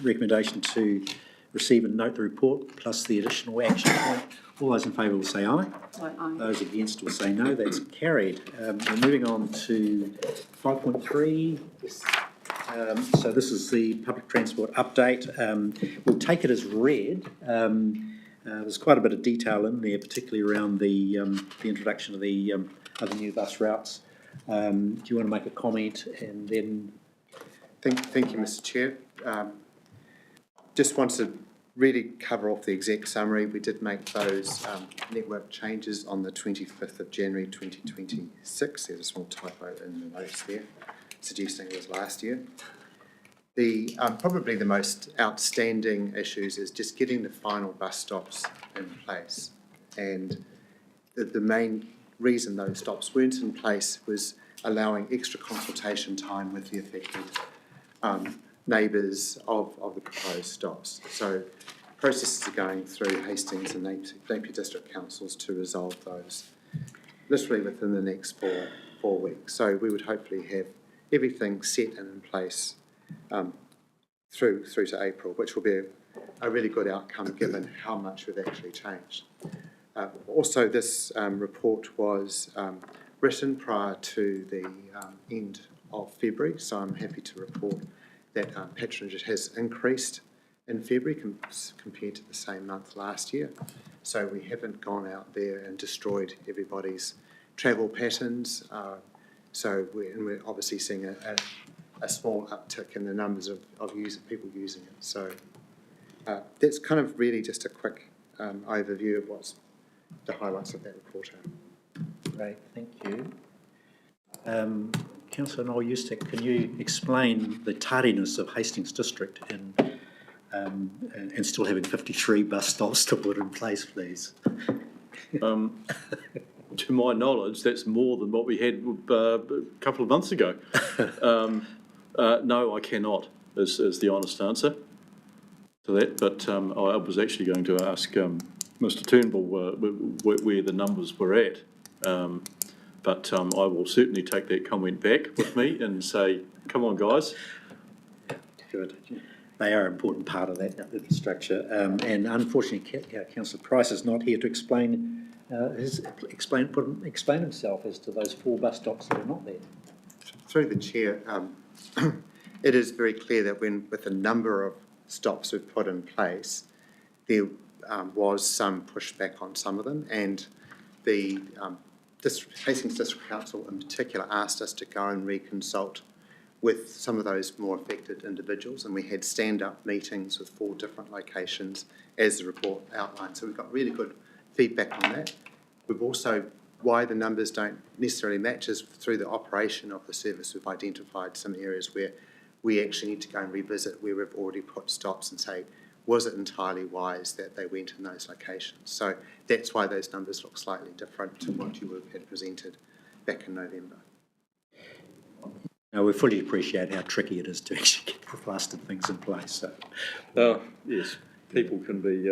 S4: recommendation to receive and note the report plus the additional action point. All those in favour will say aye.
S7: Aye.
S4: Those against will say no. That's carried. We're moving on to 5.3. So this is the public transport update. We'll take it as read. There's quite a bit of detail in there, particularly around the introduction of the new bus routes. Do you want to make a comment and then?
S12: Thank you, Mr. Chair. Just wanted to really cover off the exec summary. We did make those network changes on the 25th of January 2026. There's a small typo in the notes there, suggesting it was last year. The probably the most outstanding issues is just getting the final bus stops in place. And the main reason those stops weren't in place was allowing extra consultation time with the affected neighbours of the proposed stops. So processes are going through Hastings and Napier District Councils to resolve those literally within the next four weeks. So we would hopefully have everything set and in place through to April, which will be a really good outcome given how much we've actually changed. Also, this report was written prior to the end of February, so I'm happy to report that patronage has increased in February compared to the same month last year. So we haven't gone out there and destroyed everybody's travel patterns. So we're obviously seeing a small uptick in the numbers of people using it. So that's kind of really just a quick overview of what's the highlights of that report.
S4: Great, thank you. Councillor Noel Eustek, can you explain the tardiness of Hastings District and still having 53 bus stops to put in place, please?
S11: To my knowledge, that's more than what we had a couple of months ago. No, I cannot, is the honest answer to that. But I was actually going to ask Mr Turnbull where the numbers were at. But I will certainly take that comment back with me and say, come on, guys.
S4: Good. They are an important part of that structure. And unfortunately, Councillor Price is not here to explain himself as to those 4 bus stops that are not there.
S12: Through the chair, it is very clear that with the number of stops we've put in place, there was some pushback on some of them, and the Hastings District Council in particular asked us to go and reconsult with some of those more affected individuals, and we had stand-up meetings with 4 different locations as the report outlined. So we've got really good feedback on that. We've also, why the numbers don't necessarily match is through the operation of the service. We've identified some areas where we actually need to go and revisit where we've already put stops and say, was it entirely wise that they went in those locations? So that's why those numbers look slightly different to what you had presented back in November.
S4: Now, we fully appreciate how tricky it is to actually get the blasted things in place. So.
S11: Yes, people can be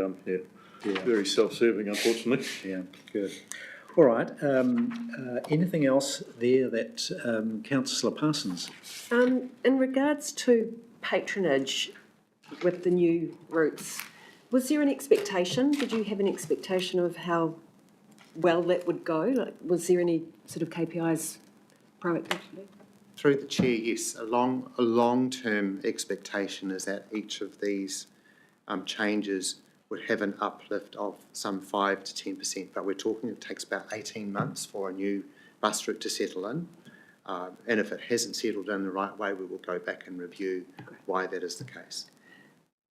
S11: very self-serving, unfortunately.
S4: Yeah, good. All right. Anything else there that Councillor Parsons?
S10: In regards to patronage with the new routes, was there an expectation? Did you have an expectation of how well that would go? Like, was there any sort of KPIs proactively?
S12: Through the chair, yes. A long-term expectation is that each of these changes would have an uplift of some 5 to 10%, but we're talking it takes about 18 months for a new bus route to settle in. And if it hasn't settled in the right way, we will go back and review why that is the case.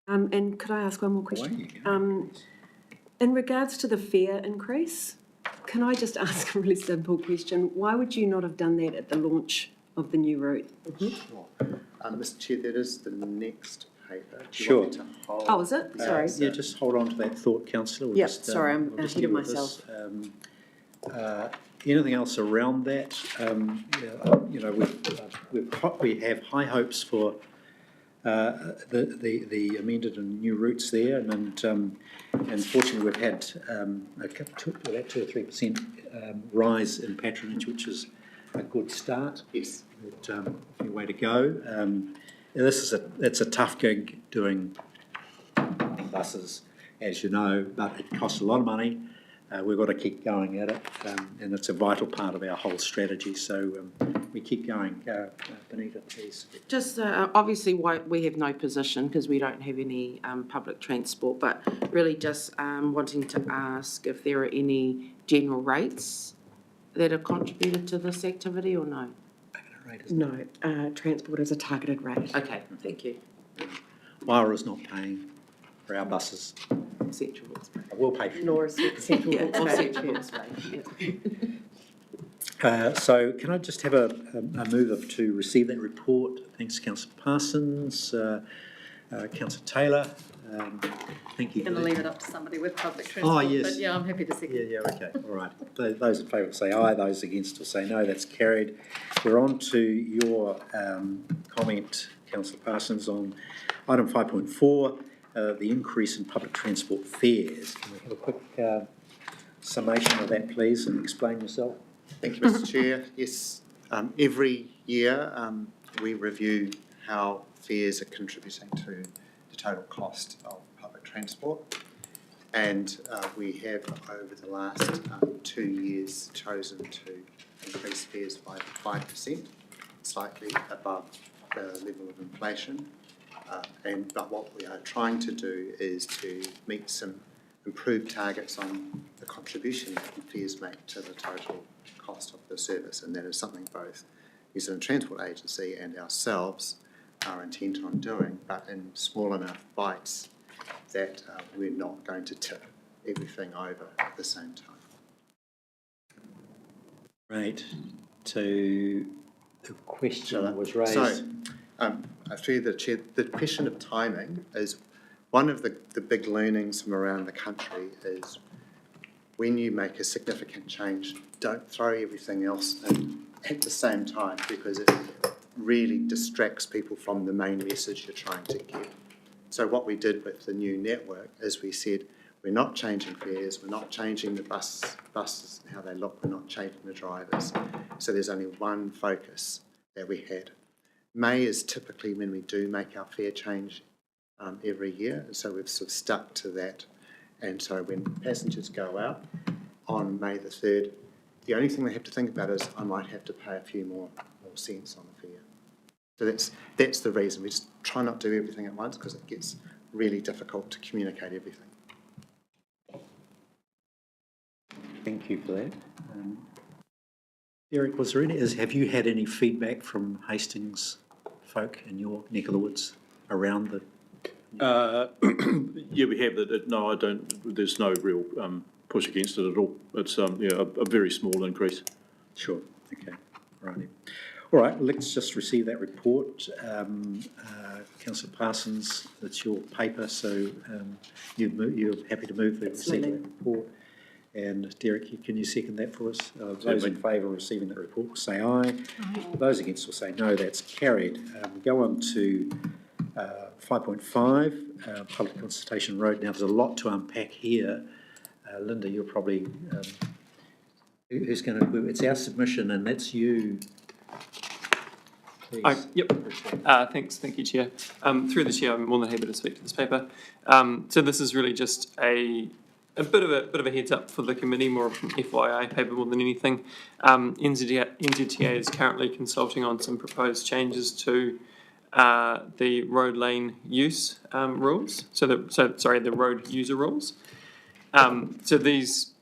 S10: And could I ask one more question? In regards to the fare increase, can I just ask a really simple question? Why would you not have done that at the launch of the new route?
S12: Mr Chair, that is the next paper.
S4: Sure.
S10: Oh, is it? Sorry.
S4: Yeah, just hold on to that thought, Councillor.
S10: Yeah, sorry, I'm ahead of myself.
S4: Anything else around that? You know, we have high hopes for the amended and new routes there, and fortunately we've had about 2 or 3% rise in patronage, which is a good start.
S12: Yes.
S4: But, a way to go. It's a tough gig doing buses, as you know, but it costs a lot of money. We've got to keep going at it, and it's a vital part of our whole strategy. So we keep going. Benita, please.
S5: Just obviously we have no position because we don't have any public transport, but really just wanting to ask if there are any general rates that are contributed to this activity or no?
S10: No, transport is a targeted rate.
S5: Okay, thank you.
S4: Wara is not paying for our buses.
S5: Central
S4: We'll pay for it.
S10: Nor is Central
S4: So can I just have a move to receive that report? Thanks, Councillor Parsons, Councillor Taylor. Thank you.
S7: I'm going to leave it up to somebody with public transport.
S4: Oh, yes.
S7: But yeah, I'm happy to second.
S4: Yeah, okay, all right. Those in favour will say aye, those against will say no, that's carried. We're on to your comment, Councillor Parsons, on item 5.4, the increase in public transport fares. Can we have a quick summation of that, please, and explain yourself?
S12: Thank you, Mr Chair. Yes, every year we review how fares are contributing to the total cost of public transport. And we have, over the last 2 years, chosen to increase fares by 5%, slightly above the level of inflation. But what we are trying to do is to meet some improved targets on the contribution that fares make to the total cost of the service, and that is something both New Zealand Transport Agency and ourselves are intent on doing, but in small enough bites that we're not going to tip everything over at the same time.
S4: Right. So the question was raised.
S12: Through the Chair, the question of timing is one of the big learnings from around the country is when you make a significant change, don't throw everything else in at the same time, because it really distracts people from the main message you're trying to get. So what we did with the new network is we said, we're not changing fares, we're not changing the buses and how they look, we're not changing the drivers. So there's only one focus that we had. May is typically when we do make our fare change every year, so we've sort of stuck to that. And so when passengers go out on May the 3rd, the only thing they have to think about is I might have to pay a few more cents on the fare. So that's the reason. We just try not to do everything at once because it gets really difficult to communicate everything.
S4: Thank you for that. Eric, have you had any feedback from Hastings folk in your neck of the woods around the...
S11: Yeah, we have that. No, I don't. There's no real push against it at all. It's a very small increase.
S4: Sure. Okay. Right. All right. Let's just receive that report. Councillor Parsons, it's your paper, so you're happy to move the receipt of that report. And Derek, can you second that for us? Those in favour of receiving that report will say aye. Those against will say no. That's carried. Go on to 5.5, public consultation road. Now, there's a lot to unpack here. Linda, you're probably, who's going to, it's our submission and that's you. Please.
S9: Yep. Thank you, Chair. Through the Chair, I'm more than happy to speak to this paper. So this is really just a bit of a heads up for the committee, more of an FYI paper more than anything. NZTA is currently consulting on some proposed changes to the road lane use rules. The road user rules. So these,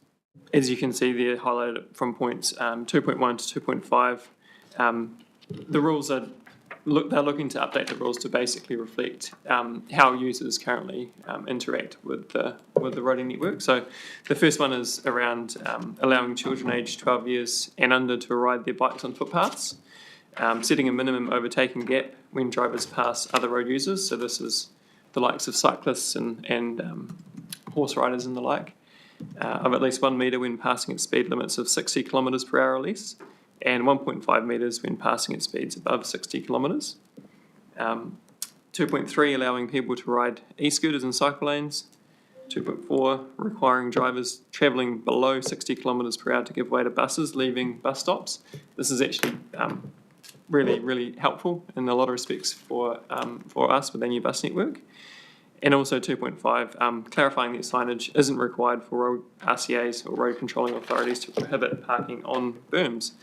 S9: as you can see, they're highlighted from points 2.1 to 2.5. The rules they're looking to update the rules to basically reflect how users currently interact with the roading network. So the first one is around allowing children aged 12 years and under to ride their bikes on footpaths, setting a minimum overtaking gap when drivers pass other road users. So this is the likes of cyclists and horse riders and the like, of at least 1 metre when passing at speed limits of 60 kilometres per hour or less, and 1.5 metres when passing at speeds above 60 kilometres. 2.3, allowing people to ride e-scooters in cycle lanes. 2.4, requiring drivers travelling below 60 kilometres per hour to give way to buses leaving bus stops. This is actually really, really helpful in a lot of respects for us with our new bus network. And also 2.5, clarifying that signage isn't required for road RCAs or road controlling authorities to prohibit parking on berms.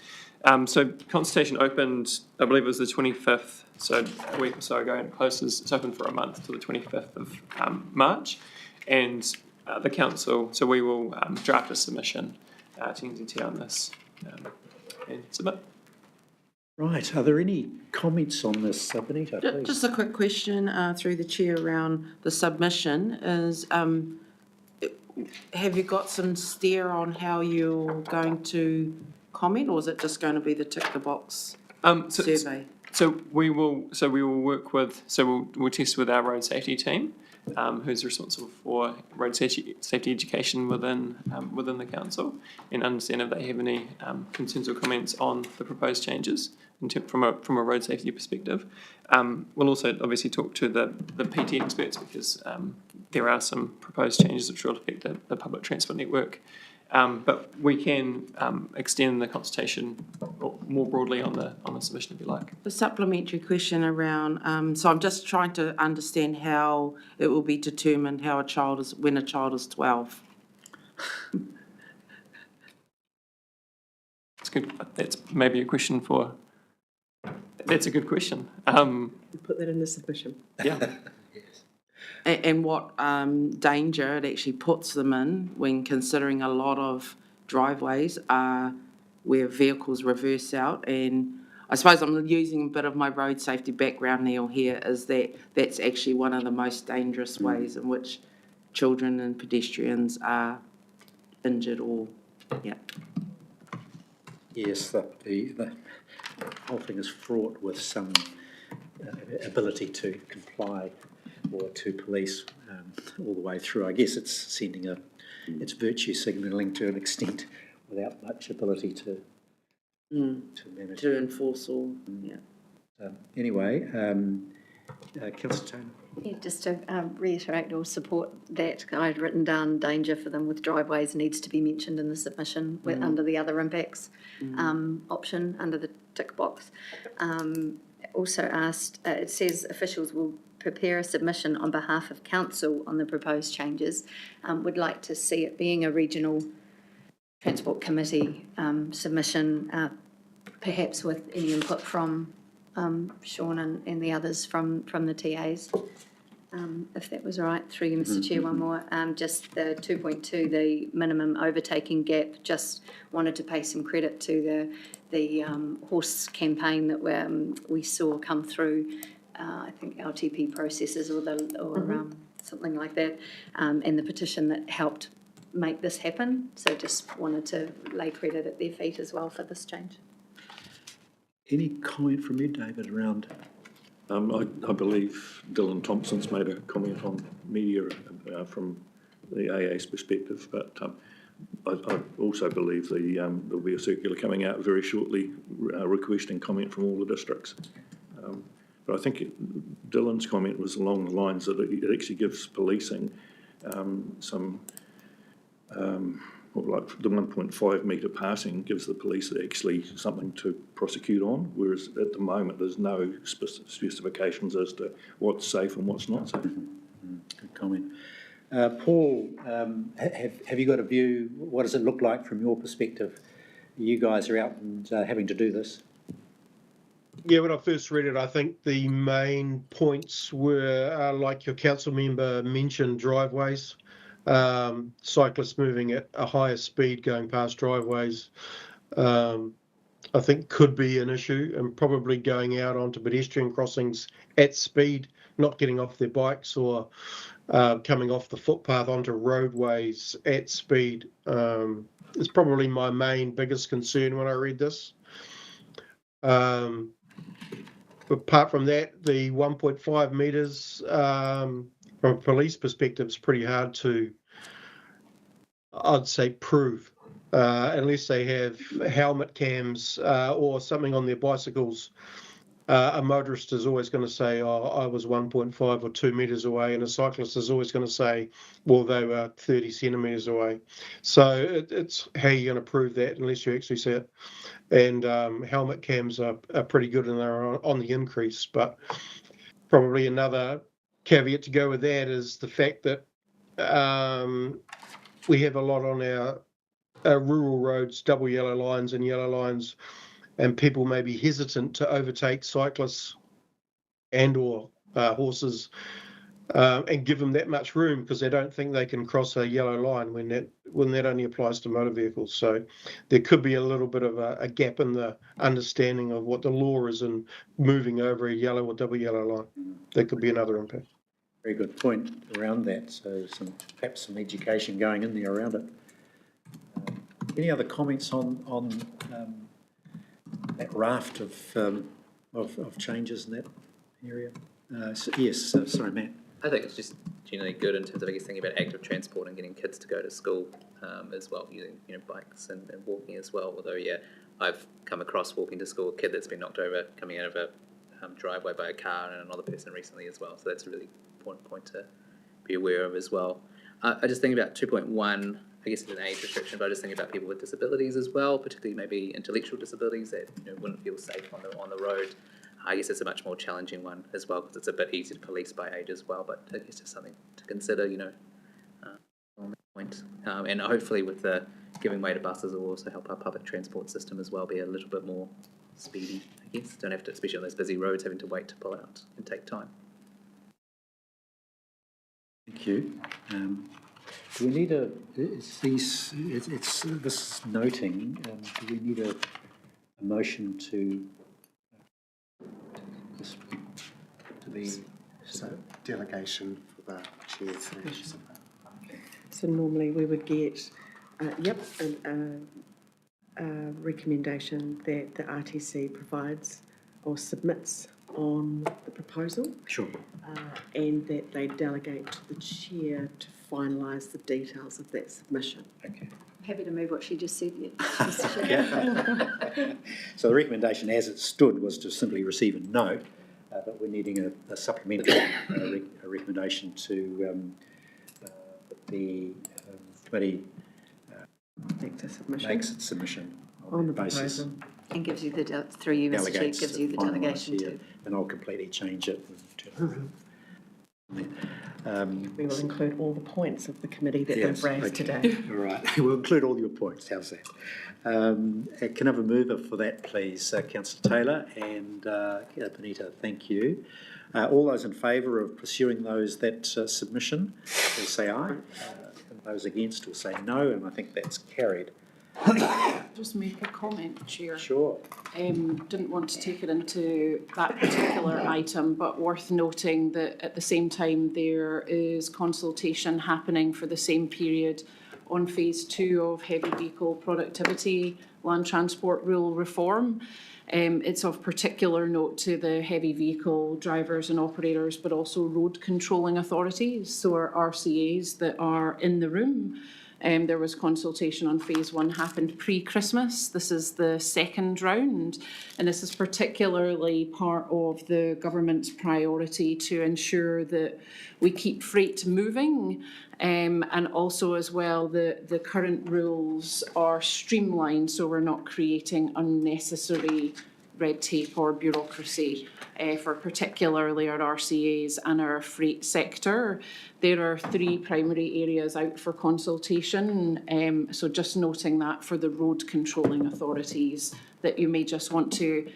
S9: So consultation opened, I believe it was the 25th, so a week or so ago, and it's open for a month till the 25th of March. And the council, so we will draft a submission to NZT on this and submit.
S4: Right, are there any comments on this, Benita, please?
S5: Just a quick question through the chair around the submission is, have you got some steer on how you're going to comment, or is it just going to be the tick the box survey?
S9: So we will work with, we'll test with our road safety team, who's responsible for road safety education within the council, and understand if they have any concerns or comments on the proposed changes from a road safety perspective. We'll also obviously talk to the PT experts, because there are some proposed changes which will affect the public transport network. But we can extend the consultation, or more broadly on the submission if you like.
S5: A supplementary question around, so I'm just trying to understand how it will be determined when a child is 12.
S9: That's good. That's maybe a question for. That's a good question.
S3: Put that in the submission.
S9: Yeah.
S5: And what danger it actually puts them in when considering a lot of driveways are where vehicles reverse out. And I suppose I'm using a bit of my road safety background, Neil, here, is that that's actually one of the most dangerous ways in which children and pedestrians are injured or, yeah.
S4: Yes, the whole thing is fraught with some ability to comply or to police all the way through. I guess it's sending it's virtue signalling to an extent without much ability to manage.
S5: To enforce all, yeah.
S4: Anyway, Councillor Taylor.
S7: Yeah, just to reiterate or support that, I'd written down danger for them with driveways needs to be mentioned in the submission under the other impacts option under the tick box. Also asked, it says officials will prepare a submission on behalf of council on the proposed changes. Would like to see it being a regional transport committee submission, perhaps with any input from Sean and the others from the TAs, if that was right. Through you, Mr. Chair, one more. Just the 2.2, the minimum overtaking gap, just wanted to pay some credit to the horse campaign that we saw come through, I think RLTP processes or something like that, and the petition that helped make this happen. So just wanted to lay credit at their feet as well for this change.
S4: Any comment from you, David, around?
S11: I believe Dylan Thompson's made a comment on media from the AA's perspective, but I also believe there'll be a circular coming out very shortly requesting comment from all the districts. But I think Dylan's comment was along the lines that it actually gives policing some, like the 1.5 metre passing gives the police actually something to prosecute on, whereas at the moment there's no specifications as to what's safe and what's not safe.
S4: Good comment. Paul, have you got a view? What does it look like from your perspective? You guys are out and having to do this.
S6: Yeah, when I first read it, I think the main points were, like your council member mentioned, driveways, cyclists moving at a higher speed going past driveways, I think could be an issue, and probably going out onto pedestrian crossings at speed, not getting off their bikes or coming off the footpath onto roadways at speed is probably my biggest concern when I read this. Apart from that, the 1.5 metres from a police perspective is pretty hard to, I'd say, prove, unless they have helmet cams or something on their bicycles. A motorist is always going to say, oh, I was 1.5 or 2 metres away, and a cyclist is always going to say, well, they were 30 centimetres away. So it's how you're going to prove that unless you actually see it. And helmet cams are pretty good and they're on the increase. But probably another caveat to go with that is the fact that we have a lot on our rural roads, double yellow lines and yellow lines, and people may be hesitant to overtake cyclists and or horses and give them that much room because they don't think they can cross a yellow line when that only applies to motor vehicles. So there could be a little bit of a gap in the understanding of what the law is in moving over a yellow or double yellow line. That could be another impact.
S4: Very good point around that. So perhaps some education going in there around it. Any other comments on that raft of changes in that area? Yes, sorry, Matt.
S13: I think it's just generally good in terms of, I guess, thinking about active transport and getting kids to go to school as well, using bikes and walking as well. Although, yeah, I've come across walking to school a kid that's been knocked over coming out of a driveway by a car and another person recently as well. So that's a really important point to be aware of as well. I just think about 2.1 I guess, an age restriction, but I just think about people with disabilities as well, particularly maybe intellectual disabilities that wouldn't feel safe on the road. I guess it's a much more challenging one as well because it's a bit easier to police by age as well. But I guess just something to consider, on that point. And hopefully, with the giving way to buses, it will also help our public transport system as well be a little bit more speedy. I guess don't have to, especially on those busy roads, having to wait to pull out and take time.
S4: Thank you. Do we need this noting, do we need a motion to be...
S12: So delegation for the chair.
S3: So normally we would get, a recommendation that the RTC provides or submits on the proposal.
S4: Sure.
S3: And that they delegate to the chair to finalise the details of that submission.
S4: Okay.
S7: Happy to move what she just said.
S4: So the recommendation as it stood was to simply receive a note, but we're needing a supplementary a recommendation to the committee makes its submission on the basis.
S3: proposal.
S7: And gives you the, through you, Mr. Chair, gives you the delegation to.
S4: And I'll completely change it.
S3: We will include all the points of the committee that they've raised today.
S4: All right, we'll include all your points. How's that? Can I have a mover for that, please? Councillor Taylor and Benita, thank you. All those in favour of pursuing that submission will say aye. And those against will say no, and I think that's carried.
S16: Just make a comment, Chair.
S4: Sure.
S16: Didn't want to take it into that particular item, but worth noting that at the same time there is consultation happening for the same period on phase 2 of heavy vehicle productivity land transport rule reform. It's of particular note to the heavy vehicle drivers and operators, but also road controlling authorities, so our RCAs that are in the room. There was consultation on phase 1 happened pre-Christmas. This is the second round, and this is particularly part of the government's priority to ensure that we keep freight moving, and also as well the current rules are streamlined so we're not creating unnecessary red tape or bureaucracy for particularly our RCAs and our freight sector. There are 3 primary areas out for consultation, so just noting that for the road controlling authorities, that you may just want to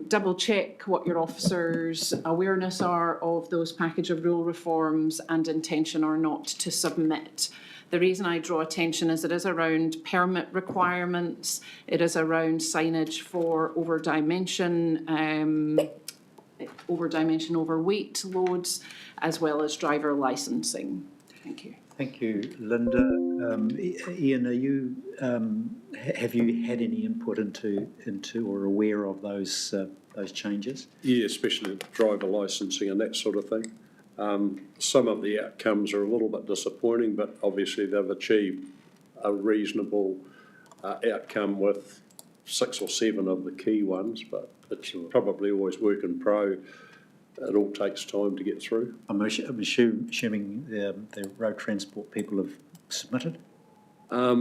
S16: double check what your officers' awareness are of those package of rule reforms and intention or not to submit. The reason I draw attention is it is around permit requirements, it is around signage for over-dimension, overweight loads, as well as driver licensing. Thank you.
S4: Thank you, Linda. Ian, are you have you had any input into or aware of those changes?
S1: Yeah, especially driver licensing and that sort of thing. Some of the outcomes are a little bit disappointing, but obviously they've achieved a reasonable outcome with 6 or 7 of the key ones, but it's probably always work in pro. It all takes time to get through.
S4: I'm assuming the road transport people have submitted?
S1: A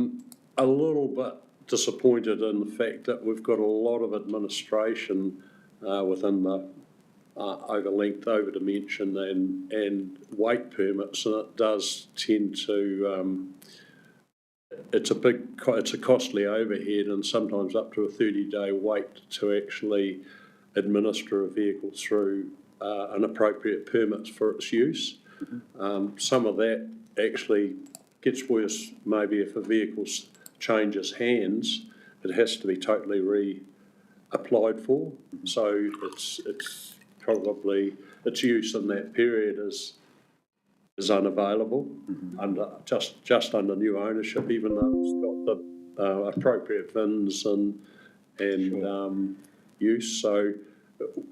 S1: little bit disappointed in the fact that we've got a lot of administration within the over length, over dimension and weight permits, and it does tend to, it's a costly overhead and sometimes up to a 30-day wait to actually administer a vehicle through an appropriate permit for its use. Some of that actually gets worse maybe if a vehicle changes hands, it has to be totally re-applied for. So it's probably its use in that period is unavailable under just under new ownership, even though it's got the appropriate VINs and use. So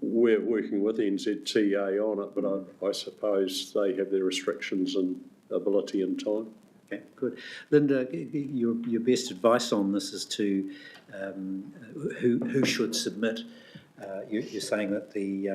S1: we're working with NZTA on it, but I suppose they have their restrictions and ability and time.
S4: Okay, good. Linda, your best advice on this is to who should submit. You're saying that the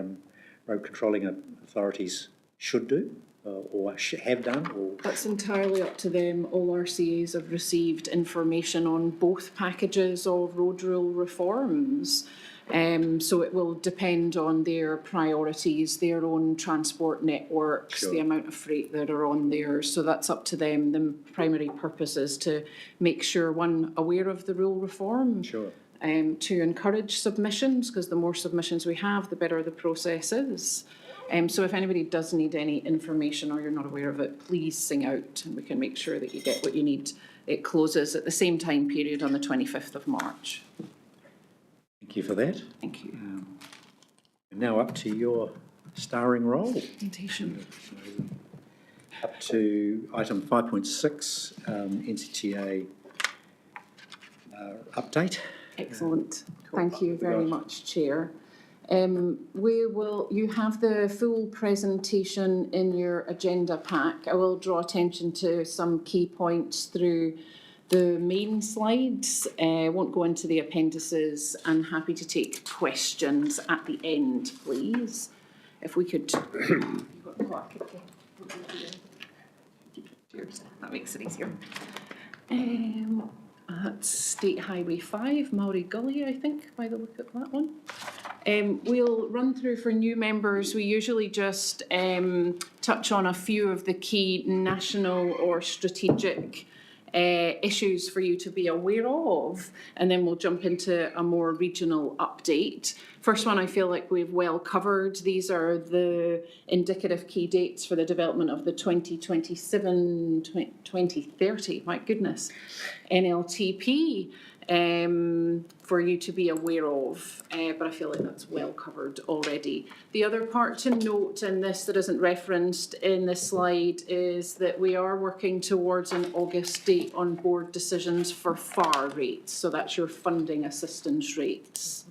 S4: road controlling authorities should do? or have done, or?
S16: That's entirely up to them. All RCAs have received information on both packages of road rule reforms. So it will depend on their priorities, their own transport networks,
S4: Sure.
S16: the amount of freight that are on there. So that's up to them. The primary purpose is to make sure, one, aware of the rule reform.
S4: Sure.
S16: To encourage submissions, because the more submissions we have, the better the process is. So if anybody does need any information or you're not aware of it, please sing out and we can make sure that you get what you need. It closes at the same time period on the 25th of March.
S4: Thank you for that.
S16: Thank you.
S4: Now up to your starring role.
S16: Presentation.
S4: Up to item 5.6, NCTA update.
S16: Excellent. Thank you very much, Chair. You have the full presentation in your agenda pack. I will draw attention to some key points through the main slides. I won't go into the appendices. I'm happy to take questions at the end, please. If we could. That makes it easier. That's State Highway 5, Māori Gully, I think, by the look at that one. We'll run through for new members. We usually just touch on a few of the key national or strategic issues for you to be aware of, and then we'll jump into a more regional update. First one, I feel like we've well covered. These are the indicative key dates for the development of the 2030, my goodness, NLTP. For you to be aware of, but I feel like that's well covered already. The other part to note in this that isn't referenced in this slide is that we are working towards an August date on board decisions for FAR rates, so that's your funding assistance rates,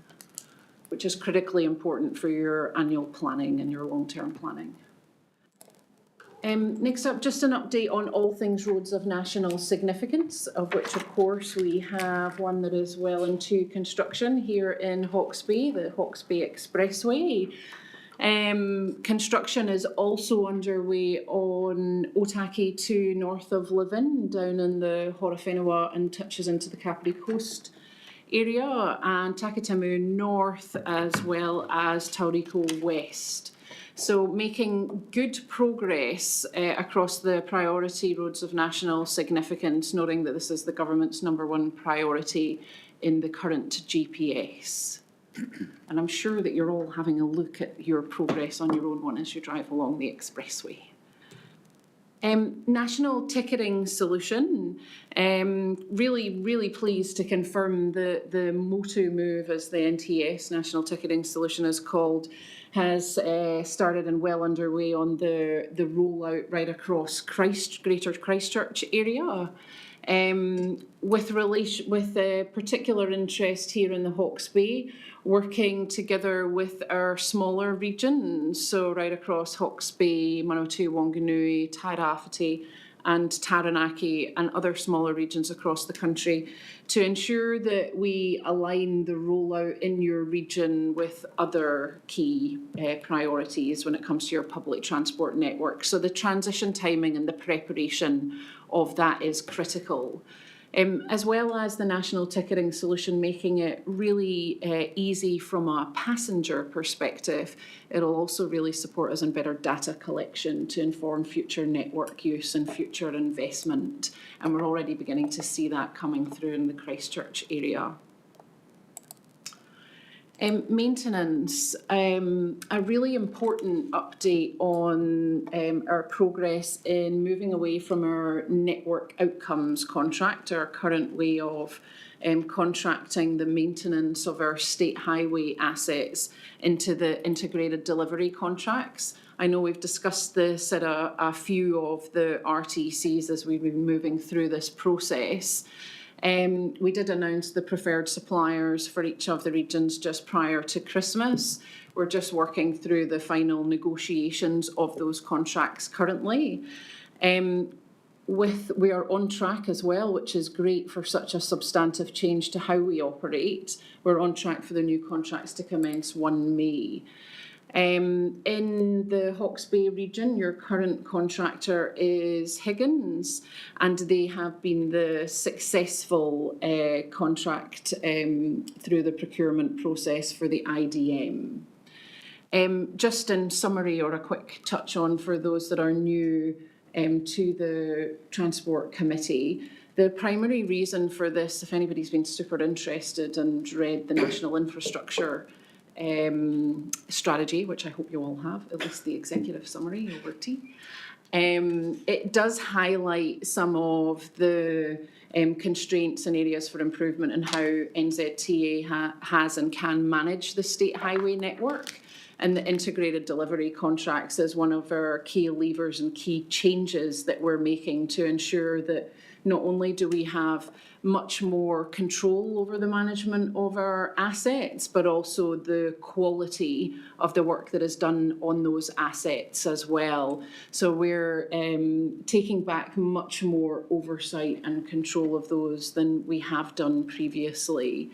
S16: which is critically important for your annual planning and your long-term planning. Next up, just an update on all things roads of national significance, of which, of course, we have one that is well into construction here in Hawkesbury, the Hawkesbury Expressway. Construction is also underway on Rautaki to north of Levin, down in the Horowhenua, and touches into the Kapiti Coast area, and Takitamu north, as well as Tauriko west. So making good progress across the priority roads of national significance, noting that this is the government's #1 priority in the current GPS. And I'm sure that you're all having a look at your progress on your own one as you drive along the expressway. National ticketing solution, really pleased to confirm the MOTO move, as the NTS, National Ticketing Solution is called, has started and well underway on the rollout right across Greater Christchurch area. With particular interest here in the Hawke's Bay, working together with our smaller regions, so right across Hawke's Bay, Manawatu, Wanganui, Tairāwhiti and Taranaki and other smaller regions across the country, to ensure that we align the rollout in your region with other key priorities when it comes to your public transport network. So the transition timing and the preparation of that is critical. As well as the national ticketing solution making it really easy from a passenger perspective, it'll also really support us in better data collection to inform future network use and future investment. And we're already beginning to see that coming through in the Christchurch area. Maintenance, a really important update on our progress in moving away from our network outcomes contract, our current way of contracting the maintenance of our state highway assets into the integrated delivery contracts. I know we've discussed this at a few of the RTCs as we've been moving through this process. We did announce the preferred suppliers for each of the regions just prior to Christmas. We're just working through the final negotiations of those contracts currently. We are on track as well, which is great for such a substantive change to how we operate. We're on track for the new contracts to commence 1 May. In the Hawke's Bay region, your current contractor is Higgins, and they have been the successful contract through the procurement process for the IDM. Just in summary, or a quick touch on for those that are new to the Transport Committee, the primary reason for this, if anybody's been super interested and read the National Infrastructure strategy, which I hope you all have, at least the executive summary over tea, it does highlight some of the constraints and areas for improvement and how NZTA has and can manage the state highway network. And the integrated delivery contracts is one of our key levers and key changes that we're making to ensure that not only do we have much more control over the management of our assets, but also the quality of the work that is done on those assets as well. So we're taking back much more oversight and control of those than we have done previously.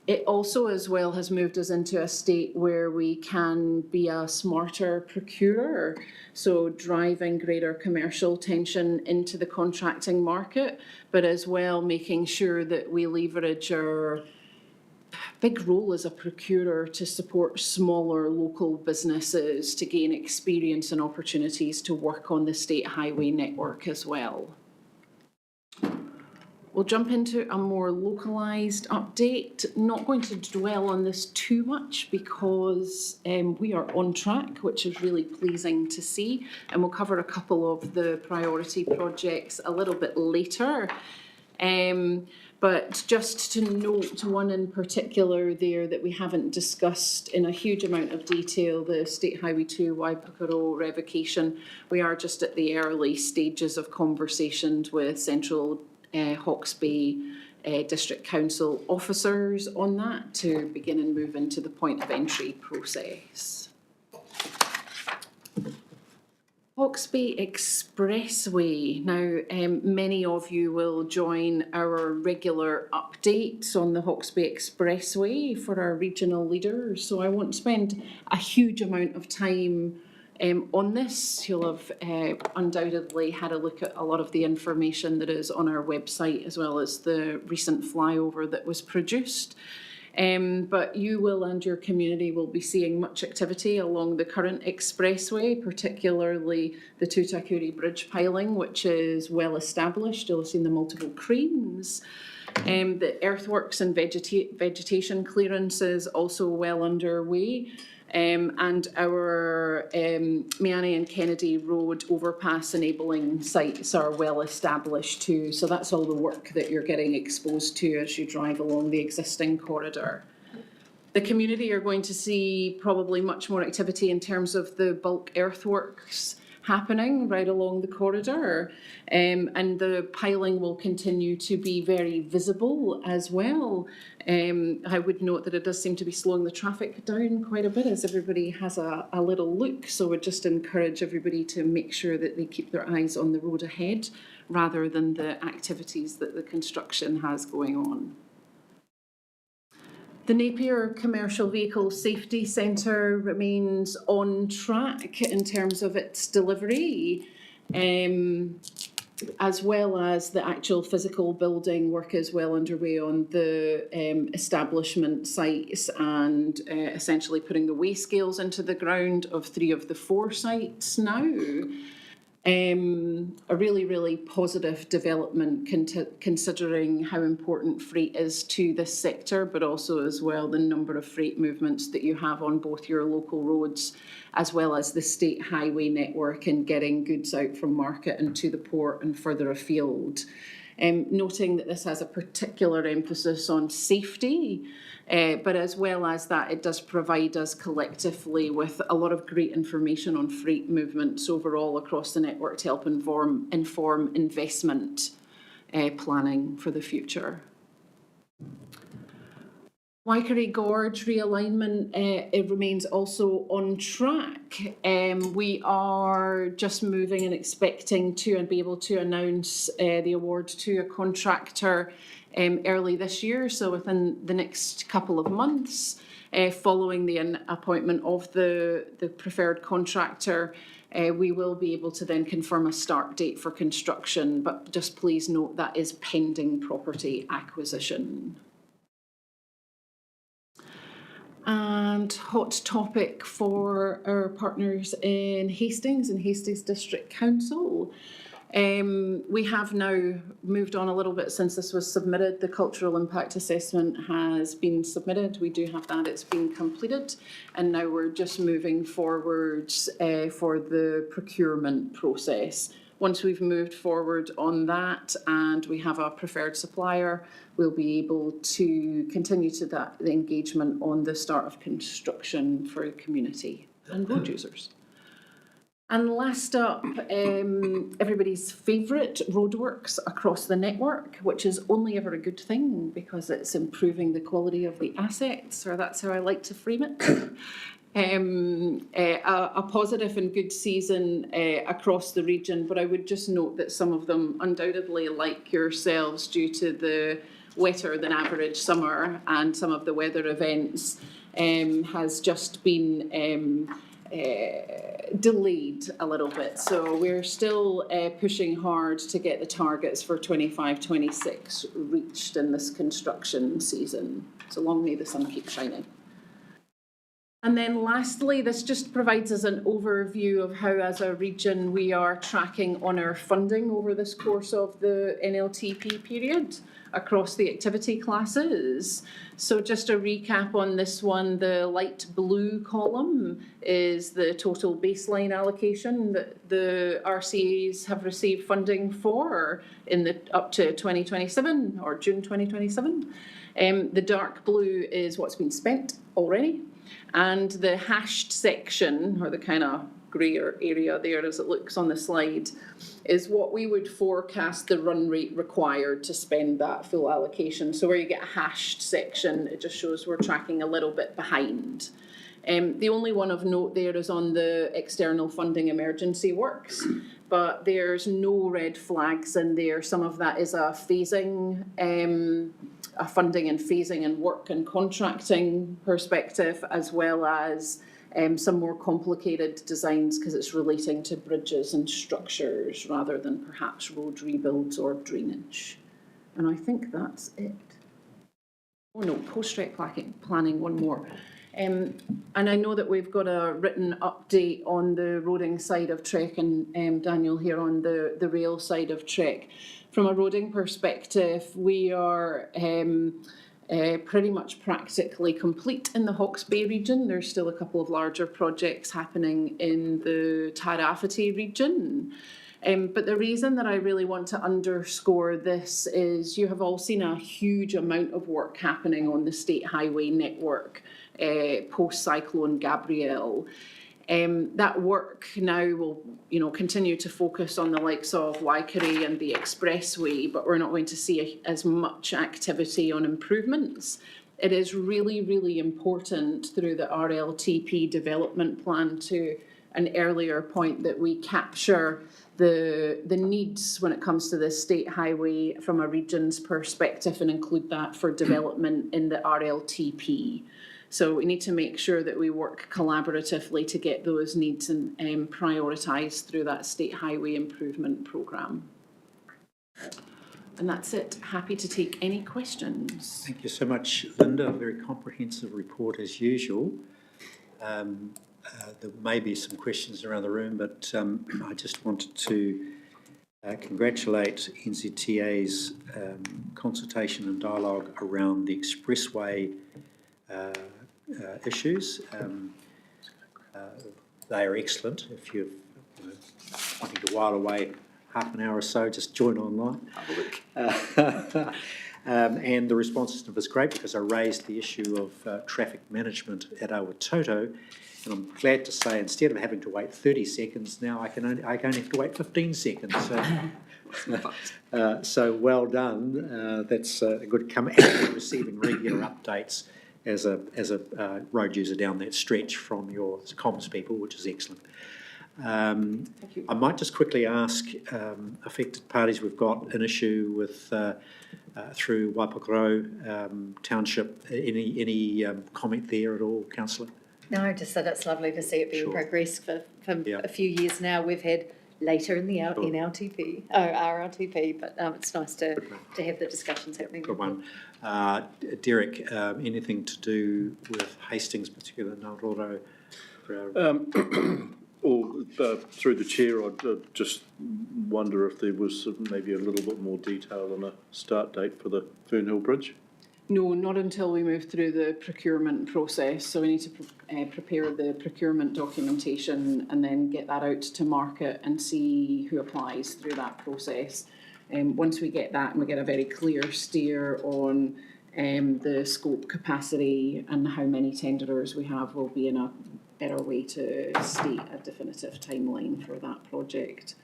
S16: It also as well has moved us into a state where we can be a smarter procurer, so driving greater commercial tension into the contracting market, but as well making sure that we leverage our big role as a procurer to support smaller local businesses to gain experience and opportunities to work on the state highway network as well. We'll jump into a more localised update. Not going to dwell on this too much because we are on track, which is really pleasing to see. And we'll cover a couple of the priority projects a little bit later. But just to note one in particular there that we haven't discussed in a huge amount of detail, the State Highway 2 Waipukaro revocation. We are just at the early stages of conversations with Central Hawke's Bay District Council officers on that to begin and move into the point of entry process. Hawke's Bay Expressway. Now, many of you will join our regular updates on the Hawke's Bay Expressway for our regional leaders, so I won't spend a huge amount of time on this. You'll have undoubtedly had a look at a lot of the information that is on our website, as well as the recent flyover that was produced. But you will and your community will be seeing much activity along the current expressway, particularly the Tūtakuri Bridge piling, which is well established. You'll have seen the multiple cranes. The earthworks and vegetation clearance is also well underway. And our Meani and Kennedy Road overpass enabling sites are well established too. So that's all the work that you're getting exposed to as you drive along the existing corridor. The community are going to see probably much more activity in terms of the bulk earthworks happening right along the corridor, and the piling will continue to be very visible as well. I would note that it does seem to be slowing the traffic down quite a bit as everybody has a little look, so we'd just encourage everybody to make sure that they keep their eyes on the road ahead rather than the activities that the construction has going on. The Napier Commercial Vehicle Safety Centre remains on track in terms of its delivery, as well as the actual physical building work is well underway on the establishment sites and essentially putting the weigh scales into the ground of 3 of the 4 sites now. A really, really positive development considering how important freight is to this sector, but also as well the number of freight movements that you have on both your local roads as well as the state highway network and getting goods out from market and to the port and further afield. Noting that this has a particular emphasis on safety, but as well as that, it does provide us collectively with a lot of great information on freight movements overall across the network to help inform investment planning for the future. Waikari Gorge realignment, it remains also on track. We are just moving and expecting to and be able to announce the award to a contractor early this year, so within the next couple of months. following the appointment of the preferred contractor, we will be able to then confirm a start date for construction, but just please note that is pending property acquisition. And hot topic for our partners in Hastings and Hastings District Council. We have now moved on a little bit since this was submitted. The cultural impact assessment has been submitted. We do have that, it's been completed. And now we're just moving forwards for the procurement process. Once we've moved forward on that and we have a preferred supplier, we'll be able to continue to the engagement on the start of construction for community and road users. And last up, everybody's favourite roadworks across the network, which is only ever a good thing because it's improving the quality of the assets, or that's how I like to frame it. A positive and good season across the region, but I would just note that some of them, undoubtedly like yourselves, due to the wetter than average summer and some of the weather events, has just been delayed a little bit. So we're still pushing hard to get the targets for 25-26 reached in this construction season. So long may the sun keep shining. And then lastly, this just provides us an overview of how, as a region, we are tracking on our funding over this course of the NLTP period across the activity classes. So just a recap on this one, the light blue column is the total baseline allocation that the RCAs have received funding for in the up to 2027 or June 2027. The dark blue is what's been spent already. And the hashed section, or the kind of greyer area there as it looks on the slide, is what we would forecast the run rate required to spend that full allocation. So where you get a hashed section, it just shows we're tracking a little bit behind. The only one of note there is on the external funding emergency works, but there's no red flags in there. Some of that is a phasing, a funding and phasing and work and contracting perspective, as well as some more complicated designs because it's relating to bridges and structures rather than perhaps road rebuilds or drainage. And I think that's it. Oh no, post-rec planning, one more. And I know that we've got a written update on the roading side of Trek and Daniel here on the rail side of Trek. From a roading perspective, we are pretty much practically complete in the Hawke's Bay region. There's still a couple of larger projects happening in the Tairāwhiti region. But the reason that I really want to underscore this is you have all seen a huge amount of work happening on the state highway network post-Cyclone Gabrielle. That work now will, continue to focus on the likes of Waikare and the expressway, but we're not going to see as much activity on improvements. It is really, really important through the RLTP development plan, to an earlier point, that we capture the needs when it comes to the state highway from a region's perspective and include that for development in the RLTP. So we need to make sure that we work collaboratively to get those needs and prioritised through that state highway improvement programme. And that's it. Happy to take any questions.
S4: Thank you so much, Linda. A very comprehensive report as usual. There may be some questions around the room, but I just wanted to congratulate NZTA's consultation and dialogue around the expressway issues. They are excellent. If you're wanting to while away half an hour or so, just join online. And the response was great because I raised the issue of traffic management at Tātou, and I'm glad to say instead of having to wait 30 seconds, now I only have to wait 15 seconds. So well done. That's a good come. And receiving regular updates as a road user down that stretch from your comms people, which is excellent.
S16: Thank you.
S4: I might just quickly ask affected parties. We've got an issue with through Waipakarau Township. Any comment there at all, councillor?
S7: No, just that it's lovely to see it being progressed for a few years now. We've had later in the RLTP, but it's nice to have the discussions happening.
S4: Good one. Derek, anything to do with Hastings, particularly Ngā Roro?
S11: Through the chair, I'd just wonder if there was maybe a little bit more detail on a start date for the Fernhill Bridge.
S16: No, not until we move through the procurement process. So we need to prepare the procurement documentation and then get that out to market and see who applies through that process. Once we get that and we get a very clear steer on the scope, capacity and how many tenderers we have, we'll be in a better way to state a definitive timeline for that project.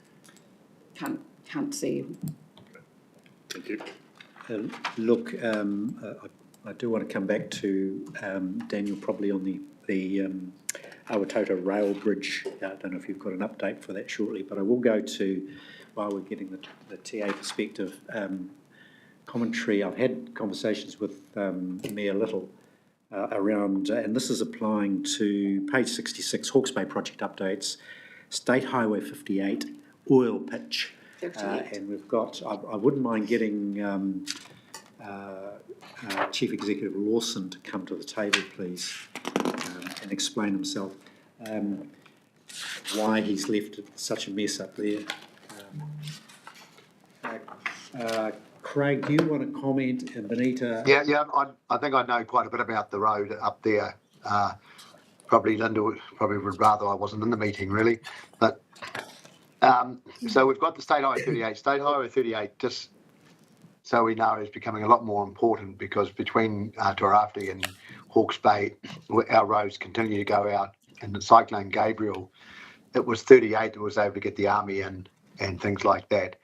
S16: Can't say.
S11: Thank you.
S4: Look, I do want to come back to Daniel, probably on the Awatoto Rail Bridge. I don't know if you've got an update for that shortly, but I will go to, while we're getting the TA perspective, commentary. I've had conversations with Mayor Little around, and this is applying to page 66, Hawke's Bay project updates, State Highway 58, oil pitch. And we've got, I wouldn't mind getting Chief Executive Lawson to come to the table, please, and explain himself why he's left such a mess up there. Craig, do you want to comment, and Benita?
S15: Yeah, I think I know quite a bit about the road up there. Probably Linda would rather I wasn't in the meeting, really. But so we've got the State Highway 38. State Highway 38, just so we know, is becoming a lot more important because between Taurafti and Hawke's Bay, our roads continue to go out. And the Cyclone Gabriel, it was 38 that was able to get the army in and things like that.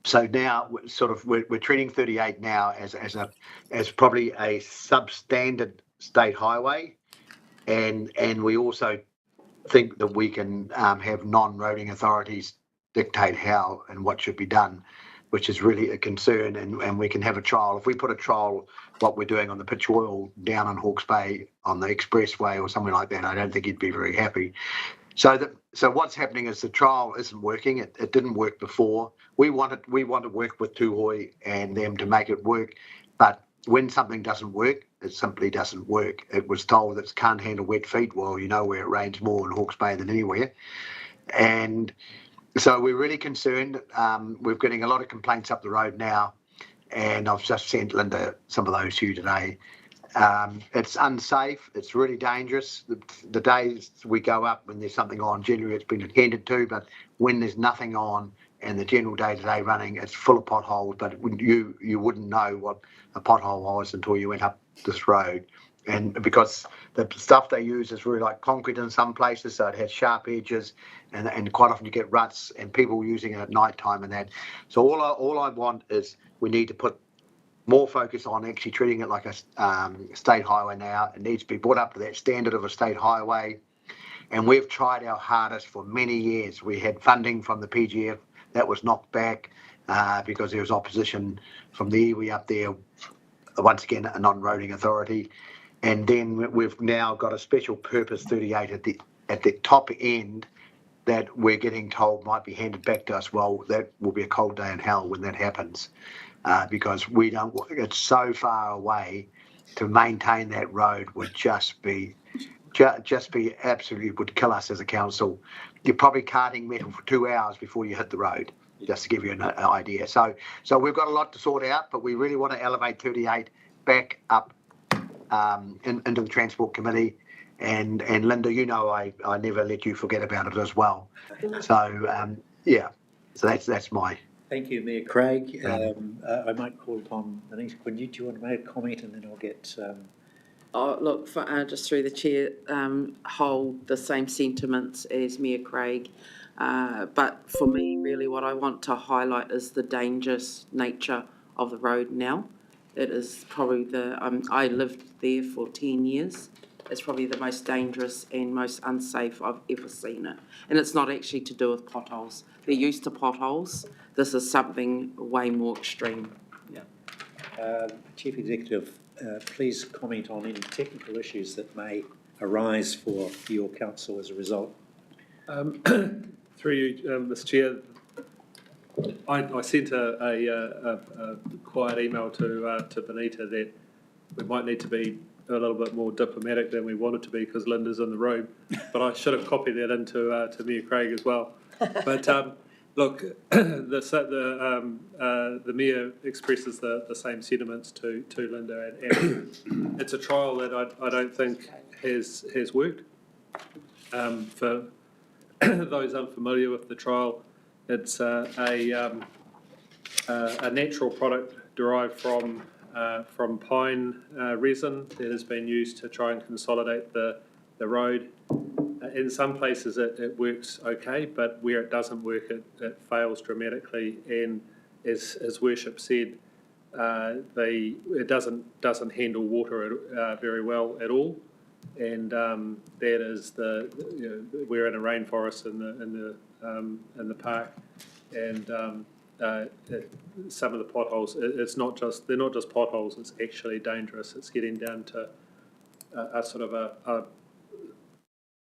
S15: So now we're treating 38 now as probably a substandard state highway, and we also think that we can have non-roading authorities dictate how and what should be done, which is really a concern, and we can have a trial. If we put a trial, what we're doing on the pitch oil down on Hawke's Bay on the expressway or something like that, I don't think he'd be very happy. So what's happening is the trial isn't working. It didn't work before. We want to work with Tūhoe and them to make it work, but when something doesn't work, it simply doesn't work. It was told that it can't handle wet feet. Well, you know where it rains more in Hawke's Bay than anywhere. And so we're really concerned. We're getting a lot of complaints up the road now, and I've just sent Linda some of those to you today. It's unsafe. It's really dangerous. The days we go up when there's something on, generally it's been attended to, but when there's nothing on and the general day-to-day running, it's full of potholes, but you wouldn't know what a pothole was until you went up this road. And because the stuff they use is really like concrete in some places, so it has sharp edges, and quite often you get ruts and people using it at night time and that. So all I want is we need to put more focus on actually treating it like a state highway now. It needs to be brought up to that standard of a state highway. And we've tried our hardest for many years. We had funding from the PGF that was knocked back because there was opposition from the iwi up there, once again a non-roading authority. And then we've now got a special purpose 38 at the top end that we're getting told might be handed back to us. Well, that will be a cold day in hell when that happens. Because it's so far away. To maintain that road would just be absolutely, would kill us as a council. You're probably carting metal for 2 hours before you hit the road, just to give you an idea. So we've got a lot to sort out, but we really want to elevate 38 back up into the Transport Committee. And Linda, you know I never let you forget about it as well. So yeah, so that's my.
S4: Thank you, Mayor Craig. I might call upon Denise. Do you want to make a comment, and then I'll get...
S5: Look, just through the chair, hold the same sentiments as Mayor Craig. But for me, really, what I want to highlight is the dangerous nature of the road now. It is probably I lived there for 10 years, it's probably the most dangerous and most unsafe I've ever seen it. And it's not actually to do with potholes. They're used to potholes. This is something way more extreme.
S4: Chief Executive, please comment on any technical issues that may arise for your council as a result.
S17: Through you, Mr. Chair, I sent a quiet email to Benita that we might need to be a little bit more diplomatic than we wanted to be because Linda's in the room, but I should have copied that into to Mayor Craig as well. But look, the Mayor expresses the same sentiments to Linda, and it's a trial that I don't think has worked. For those unfamiliar with the trial, it's a natural product derived from pine resin that has been used to try and consolidate the road. In some places it works okay, but where it doesn't work, it fails dramatically. And as Worship said, it doesn't handle water very well at all. And that is we're in a rainforest in the park, and some of the potholes. They're not just potholes. It's actually dangerous. It's getting down to a sort of a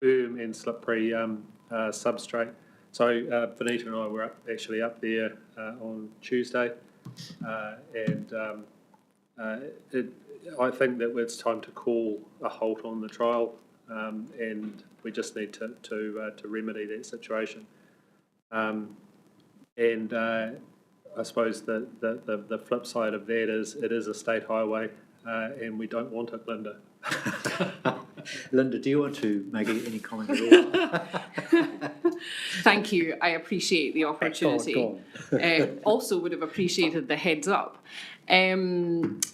S17: firm and slippery substrate. So Benita and I were actually up there on Tuesday, and I think that it's time to call a halt on the trial, and we just need to remedy that situation. And I suppose the flip side of that is it is a state highway, and we don't want it, Linda.
S4: Linda, do you want to make any comment at all?
S16: Thank you. I appreciate the opportunity.
S4: Go on.
S16: Also would have appreciated the heads up. Yeah,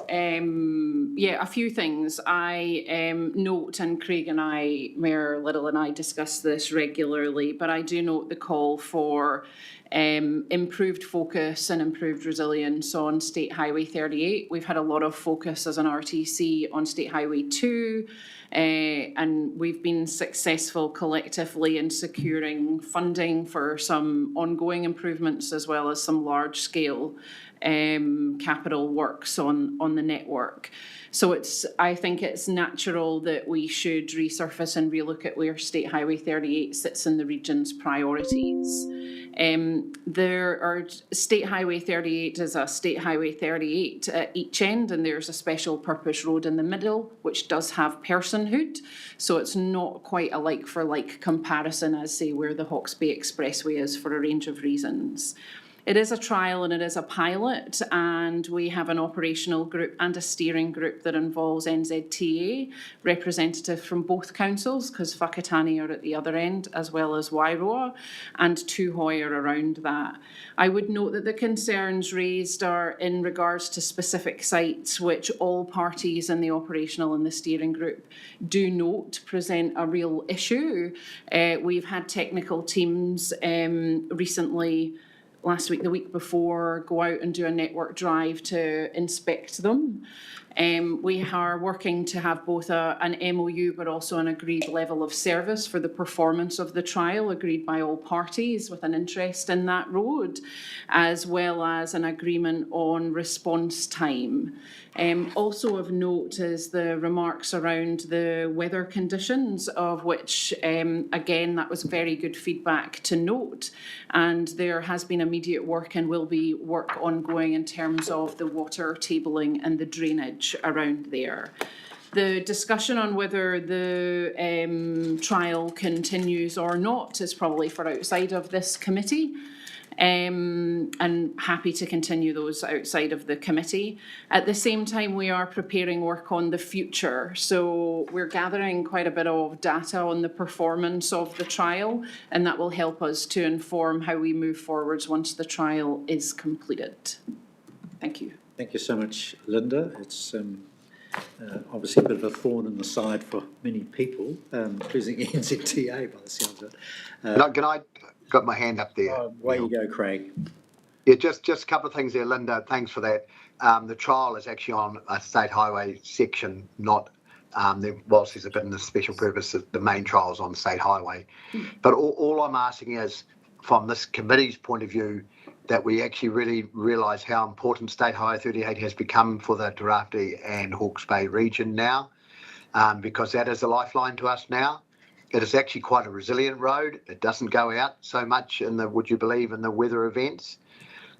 S16: a few things. I note, and Craig and I, Mayor Little and I discuss this regularly, but I do note the call for improved focus and improved resilience on State Highway 38. We've had a lot of focus as an RTC on State Highway 2, and we've been successful collectively in securing funding for some ongoing improvements as well as some large-scale capital works on the network. So I think it's natural that we should resurface and relook at where State Highway 38 sits in the region's priorities. State Highway 38 is a State Highway 38 at each end, and there's a special purpose road in the middle, which does have personhood. So it's not quite a like-for-like comparison as, say, where the Hawke's Bay Expressway is for a range of reasons. It is a trial and it is a pilot, and we have an operational group and a steering group that involves NZTA, representative from both councils, because Whakatane are at the other end, as well as Wairoa, and Tūhoe are around that. I would note that the concerns raised are in regards to specific sites, which all parties in the operational and the steering group do note present a real issue. We've had technical teams recently, last week, the week before, go out and do a network drive to inspect them. We are working to have both an MOU but also an agreed level of service for the performance of the trial, agreed by all parties with an interest in that road, as well as an agreement on response time. Also of note is the remarks around the weather conditions, of which, again, that was very good feedback to note. And there has been immediate work and will be work ongoing in terms of the water tabling and the drainage around there. The discussion on whether the trial continues or not is probably for outside of this committee. And happy to continue those outside of the committee. At the same time, we are preparing work on the future. So we're gathering quite a bit of data on the performance of the trial, and that will help us to inform how we move forwards once the trial is completed. Thank you.
S4: Thank you so much, Linda. It's obviously a bit of a thorn in the side for many people, including NZTA by the sounds of it.
S15: Can I got my hand up there?
S4: Away you go, Craig.
S15: Yeah, just a couple of things there, Linda. Thanks for that. The trial is actually on a state highway section, not whilst there's a bit in the special purpose, the main trial's on State Highway. But all I'm asking is, from this committee's point of view, that we actually really realise how important State Highway 38 has become for the Tarafti and Hawke's Bay region now, because that is a lifeline to us now. It is actually quite a resilient road. It doesn't go out so much in the, would you believe, in the weather events.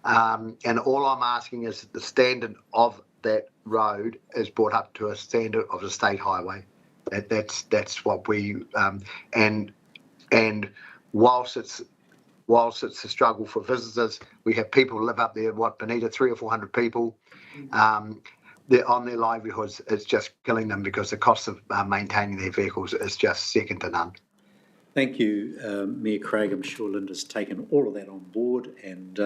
S15: And all I'm asking is that the standard of that road is brought up to a standard of the state highway. That's what we and whilst it's a struggle for visitors, we have people who live up there. Bonita, 300 or 400 people. They're on their livelihoods. It's just killing them because the cost of maintaining their vehicles is just second to none.
S4: Thank you, Mayor Craig. I'm sure Linda's taken all of that on board, and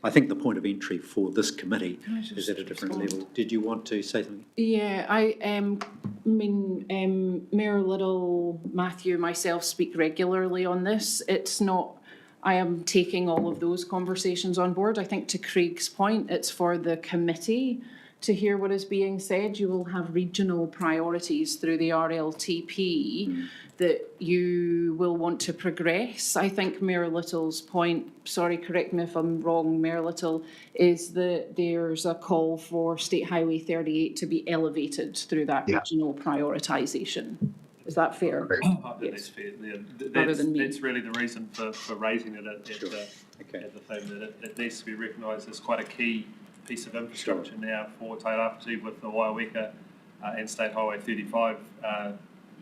S4: I think the point of entry for this committee is at a different level. Did you want to say something?
S16: Yeah, I mean, Mayor Little, Matthew, myself speak regularly on this. It's not, I am taking all of those conversations on board. I think to Craig's point, it's for the committee to hear what is being said. You will have regional priorities through the RLTP that you will want to progress. I think Mayor Little's point, sorry, correct me if I'm wrong, Mayor Little, is that there's a call for State Highway 38 to be elevated through that regional prioritisation. Is that fair?
S17: That's fair. That's really the reason for raising it at the thing, that it needs to be recognised as quite a key piece of infrastructure now for Tairāwhiti, with the Waiweka and State Highway 35,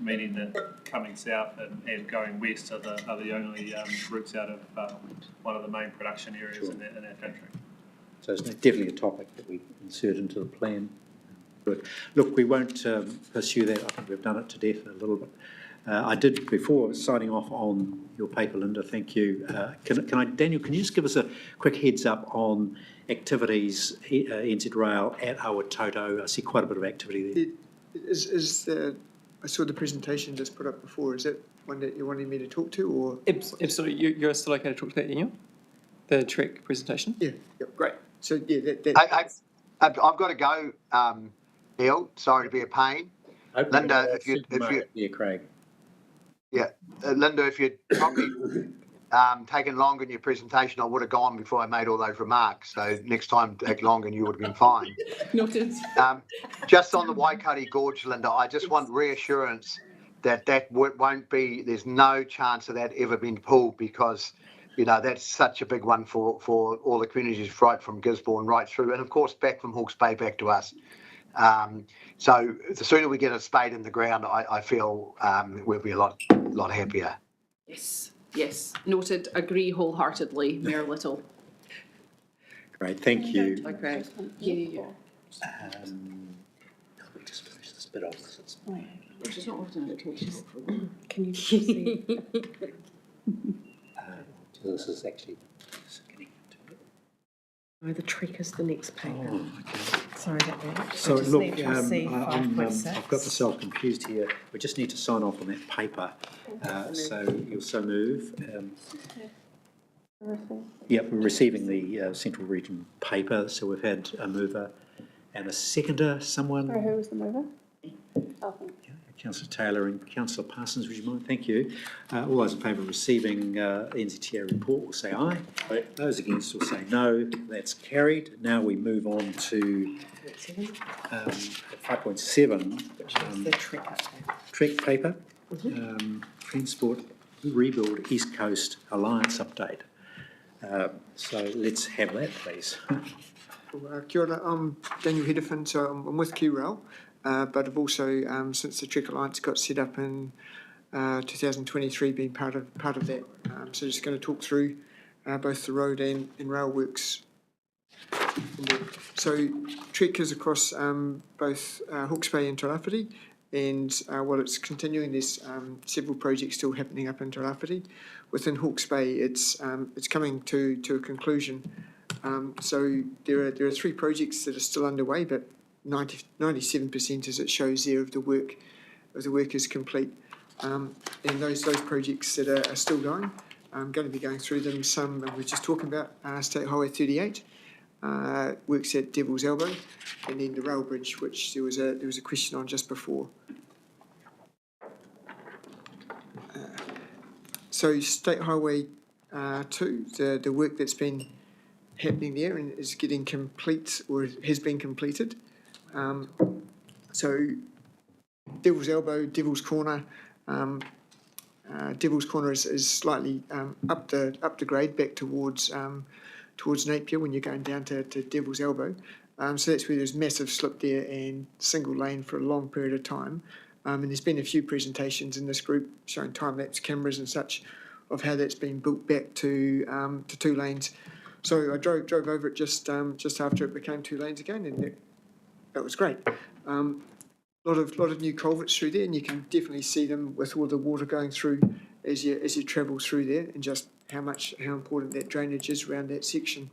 S17: meaning that coming south and going west are the only routes out of one of the main production areas in our country.
S4: So it's definitely a topic that we insert into the plan. Good. Look, we won't pursue that. I think we've done it to death a little bit. I did, before signing off on your paper, Linda, thank you. Daniel, can you just give us a quick heads up on activities, NZ Rail at Tātou? I see quite a bit of activity there.
S18: I saw the presentation just put up before. Is it one that you wanted me to talk to, or?
S9: Absolutely. You're still okay to talk to that, Daniel? The Trek presentation?
S18: Yeah. Yep. Great. So, yeah,
S15: I've got to go, Neil. Sorry to be a pain. Linda, if you
S4: yeah, Craig.
S15: Yeah, Linda, if you'd probably taken longer in your presentation, I would have gone before I made all those remarks. So next time, take longer and you would have been fine.
S16: Noted.
S15: Just on the Waikari Gorge, Linda, I just want reassurance that won't be, there's no chance of that ever being pulled, because, you know, that's such a big one for all the communities right from Gisborne right through, and of course back from Hawke's Bay back to us. So the sooner we get a spade in the ground, I feel we'll be a lot happier.
S16: Yes, noted. Agree wholeheartedly, Mayor Little.
S4: Great, thank you.
S16: Okay. Yeah.
S4: We just finish this bit off.
S10: She's not often at all. Can you see?
S4: This is actually.
S3: Oh, the Trek is the next paper.
S4: Oh, okay.
S3: Sorry about that.
S4: So look, I've
S3: 5.6.
S4: got myself confused here. We just need to sign off on that paper. So you'll so move. Yep, we're receiving the Central Region paper. So we've had a mover and a seconder. Someone.
S19: Sorry, who was the mover? Oh,
S4: Councillor Taylor and Councillor Parsons, would you mind? Thank you. All those in favour of receiving the NZTA report will say aye. Aye. Those against will say no. That's carried. Now we move on to 5.7.
S3: The
S4: Trek paper. Transport Rebuild East Coast Alliance update. So let's have that, please.
S18: Kia ora, I'm Daniel Hedefin, so I'm with QRail. But I've also, since the Trek Alliance got set up in 2023, been part of that. So just going to talk through both the road and rail works. So Trek is across both Hawke's Bay and Tairāwhiti, and while it's continuing, there's several projects still happening up in Tairāwhiti. Within Hawke's Bay, it's coming to a conclusion. So there are 3 projects that are still underway, but 97%, as it shows there, of the work is complete, and those projects that are still going, I'm going to be going through them. Some we're just talking about State Highway 38, works at Devil's Elbow, and then the rail bridge, which there was a question on just before. So State Highway 2, the work that's been happening there and is getting complete or has been completed. So Devil's Elbow, Devil's Corner. Devil's Corner is slightly up the grade back towards Napier when you're going down to Devil's Elbow. So that's where there's massive slip there and single lane for a long period of time. And there's been a few presentations in this group showing time-lapse cameras and such of how that's been built back to 2 lanes. So I drove over it just after it became 2 lanes again, and that was great. Lot of new culverts through there, and you can definitely see them with all the water going through as you travel through there, and just how important that drainage is around that section.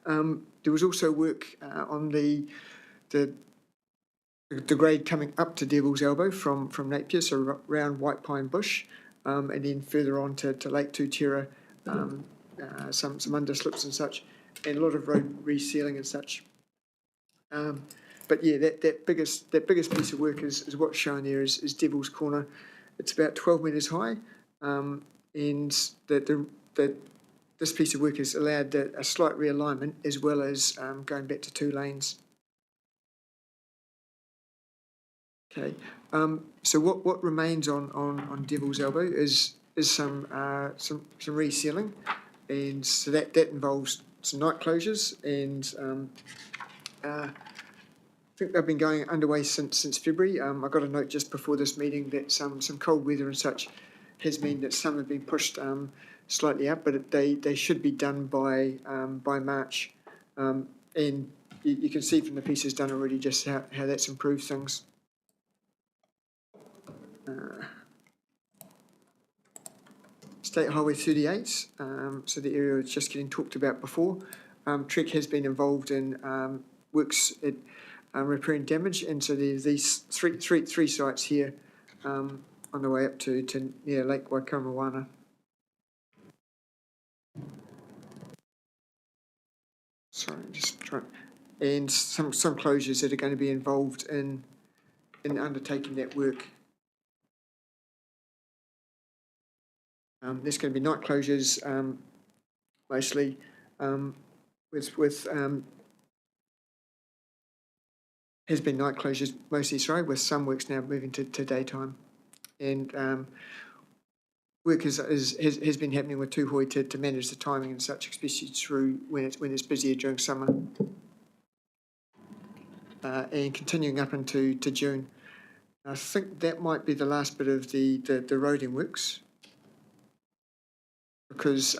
S18: There was also work on the grade coming up to Devil's Elbow from Napier, so around White Pine Bush, and then further on to Lake Tūtera, some underslips and such, and a lot of road resealing and such. But yeah, that biggest piece of work is what's shown there is Devil's Corner. It's about 12 metres high, and this piece of work has allowed a slight realignment as well as going back to 2 lanes. Okay, so what remains on Devil's Elbow is some resealing, and so that involves some night closures, and I think they've been going underway since February. I got a note just before this meeting that some cold weather and such has meant that some have been pushed slightly up, but they should be done by March, and you can see from the pieces done already just how that's improved things. State Highway 38, so the area was just getting talked about before. Trek has been involved in works at repairing damage, and so there's these three sites here on the way up to near Lake Waikaremoana. Sorry, just trying, and some closures that are going to be involved in undertaking that work. There's going to be night closures mostly, with has been night closures mostly, sorry, with some works now moving to daytime, and work has been happening with Tūhoi to manage the timing and such, especially through when it's busier during summer, and continuing up into June. I think that might be the last bit of the roading works, because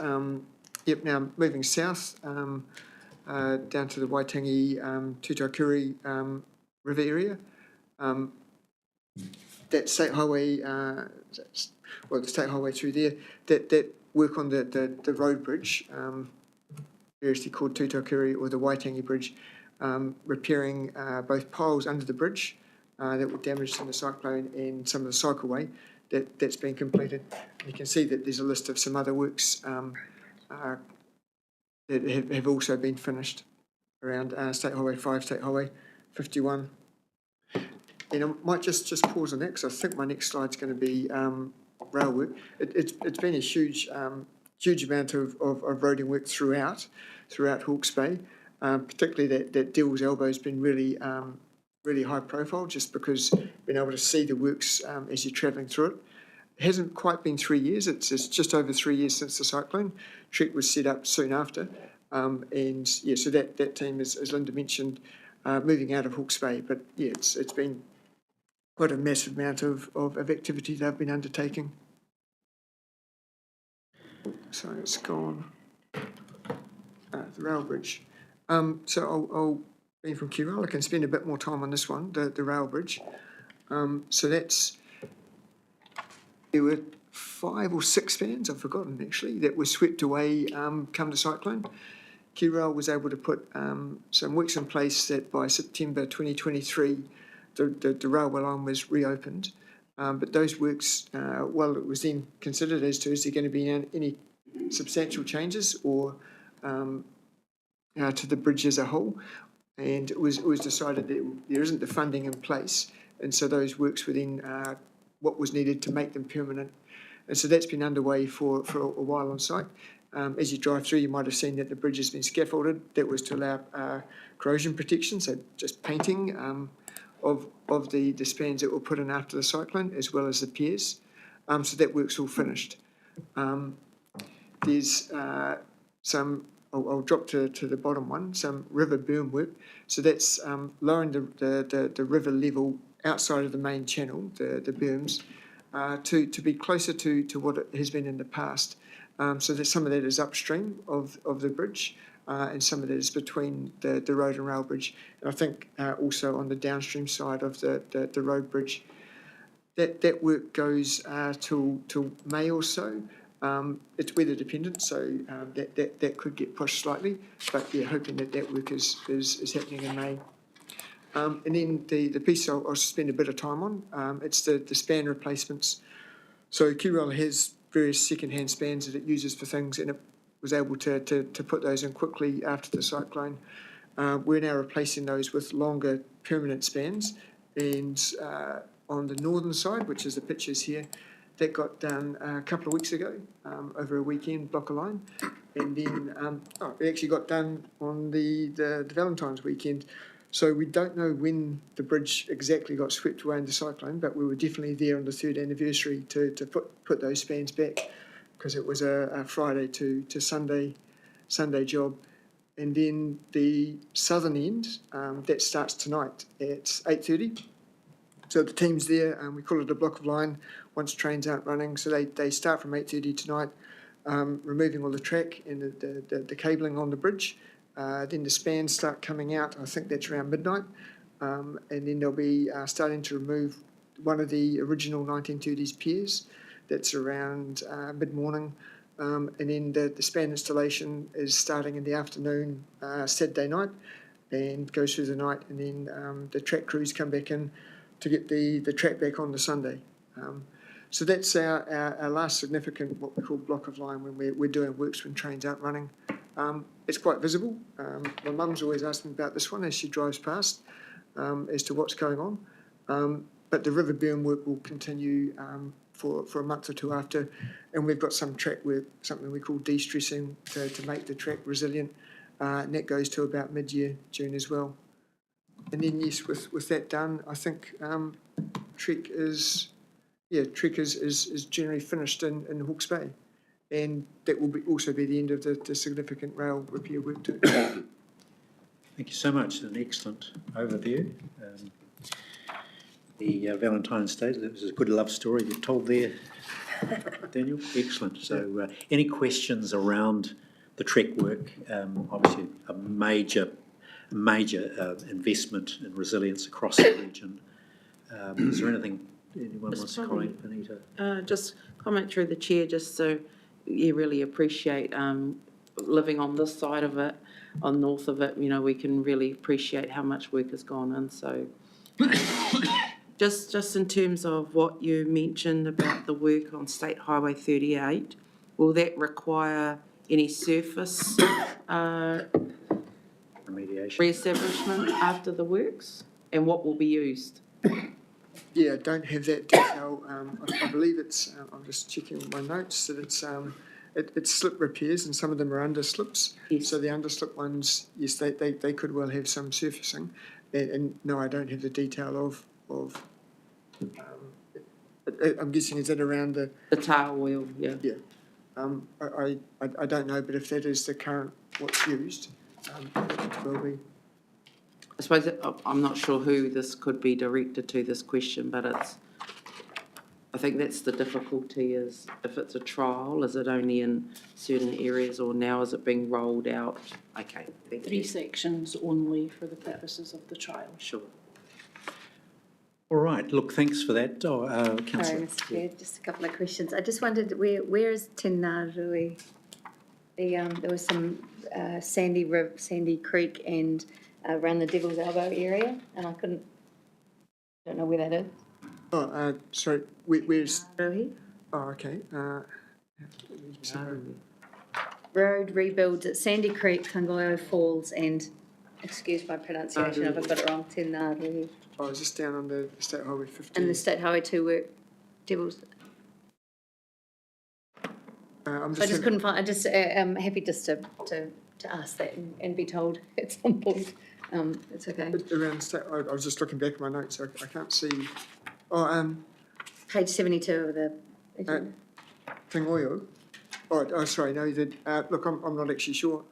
S18: yep, now moving south down to the Waitangi Tūtakuri river area, that state highway, the state highway through there, that work on the road bridge, variously called Tūtakuri or the Waitangi Bridge, repairing both piles under the bridge that were damaged in the cyclone and some of the cycleway that's been completed. You can see that there's a list of some other works that have also been finished around State Highway 5, State Highway 51. And I might just pause on that, because I think my next slide's going to be rail work. It's been a huge amount of roading work throughout Hawke's Bay, particularly that Devil's Elbow has been really high profile, just because being able to see the works as you're travelling through it. It hasn't quite been 3 years. It's just over 3 years since the cyclone. Trek was set up soon after, and yeah, so that team, as Linda mentioned, moving out of Hawke's Bay. But yeah, it's been quite a massive amount of activity they've been undertaking. So it's gone. The rail bridge. So I'll being from Kirail, I can spend a bit more time on this one, the rail bridge. So there were 5 or 6 spans, I've forgotten actually, that were swept away come the cyclone. Kirail was able to put some works in place that by September 2023, the railway line was reopened. But those works, well, it was then considered as to is there going to be any substantial changes or to the bridge as a whole, and it was decided that there isn't the funding in place, and so those works were then what was needed to make them permanent. And so that's been underway for a while on site. As you drive through, you might have seen that the bridge has been scaffolded. That was to allow corrosion protection, so just painting of the spans that were put in after the cyclone, as well as the piers. So that work's all finished. There's some, I'll drop to the bottom one, some river berm work. So that's lowering the river level outside of the main channel, the berms, to be closer to what it has been in the past. So that some of that is upstream of the bridge, and some of that is between the road and rail bridge. And I think also on the downstream side of the road bridge. That work goes till May or so. It's weather dependent, so that could get pushed slightly. But yeah, hoping that work is happening in May. And then the piece I'll spend a bit of time on. It's the span replacements. So QRail has various second-hand spans that it uses for things, and it was able to put those in quickly after the cyclone. We're now replacing those with longer permanent spans, and on the northern side, which is the pictures here, that got done a couple of weeks ago, over a weekend, block a line. And then it actually got done on the Valentine's weekend. So we don't know when the bridge exactly got swept away in the cyclone, but we were definitely there on the 3rd anniversary to put those spans back, because it was a Friday to Sunday job. And then the southern end, that starts tonight at 8:30. So the team's there, and we call it a block of line once trains aren't running. So they start from 8:30 tonight, removing all the track and the cabling on the bridge. Then the spans start coming out. I think that's around midnight. And then they'll be starting to remove one of the original 1930s piers. That's around mid-morning. And then the span installation is starting in the afternoon, Saturday night, and goes through the night. And then the track crews come back in to get the track back on the Sunday. So that's our last significant, what we call block of line, when we're doing works when trains aren't running. It's quite visible. My mum's always asked me about this one as she drives past, as to what's going on. But the river berm work will continue for a month or two after, and we've got some track work, something we call de-stressing, to make the track resilient, and that goes to about mid-year, June as well. And then yes, with that done, I think Trek is generally finished in Hawke's Bay, and that will also be the end of the significant rail repair work too.
S4: Thank you so much. An excellent overview. The Valentine's Day, that was a good love story you told there, Daniel. Excellent. So any questions around the Trek work? Obviously a major investment in resilience across the region. Is there anything anyone wants to comment, Benita?
S5: Just comment through the chair, just so you really appreciate living on this side of it, on north of it. You know, we can really appreciate how much work has gone in. So just in terms of what you mentioned about the work on State Highway 38, will that require any surface
S4: remediation,
S5: re-establishment after the works, and what will be used?
S18: Yeah, I don't have that detail. I believe it's, I'm just checking my notes, that it's slip repairs, and some of them are under slips.
S5: Yes.
S18: So the underslip ones, yes, they could well have some surfacing. And no, I don't have the detail of I'm guessing, is that around the
S5: tail wheel? Yeah.
S18: Yeah. I don't know, but if that is the current what's used, it will be.
S5: I suppose I'm not sure who this could be directed to, this question, but I think that's the difficulty, is if it's a trial, is it only in certain areas, or now is it being rolled out? Okay, thank you.
S16: 3 sections only for the purposes of the trial.
S5: Sure.
S4: All right, look, thanks for that.
S7: Sorry,
S4: Councillor.
S7: Mr Chair, just a couple of questions. I just wondered, where is Tinarui? There was some sandy creek and around the Devil's Elbow area, and I don't know where that is.
S18: Oh, sorry, where's...
S7: Rohi?
S18: Oh, okay.
S7: Road rebuilds at Sandy Creek, Kangaloo Falls, and, excuse my pronunciation if I got it wrong, Tinarui.
S18: Oh, is this down on the State Highway 15?
S7: And the State Highway 2 work, Devil's...
S18: I'm
S7: I
S18: just,
S7: just couldn't find, I'm happy just to ask that and be told at some point. It's okay.
S18: around, I was just looking back at my notes, I can't see,
S7: Page 72 of the agenda.
S18: Tingoio. Oh, sorry, no, look, I'm not actually sure.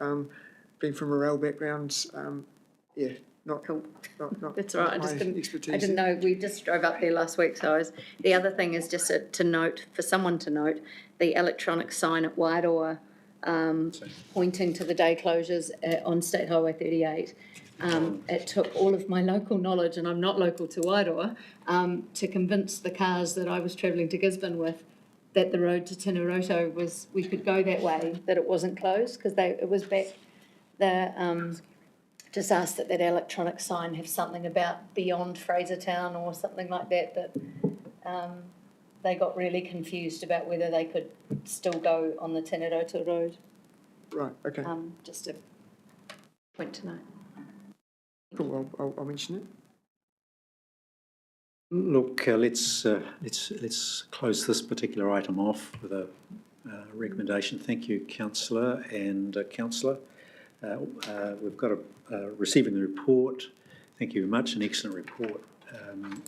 S18: Being from a rail background, yeah, not
S7: cool.
S18: Not
S7: That's all right.
S18: my
S7: I
S18: expertise.
S7: didn't know. We just drove up there last week, so the other thing is just to note, for someone to note, the electronic sign at Wairoa, pointing to the day closures on State Highway 38. It took all of my local knowledge, and I'm not local to Wairoa, to convince the cars that I was travelling to Gisborne with that the road to Teritorial we could go that way, that it wasn't closed, because it was back just asked that electronic sign have something about beyond Frasertown or something like that, they got really confused about whether they could still go on the Teritorial road.
S18: Right, okay.
S7: Just a point to note.
S18: Cool, I'll mention it.
S4: Look, let's close this particular item off with a recommendation. Thank you, Councillor and Councillor. We've got receiving the report. Thank you very much. An excellent report.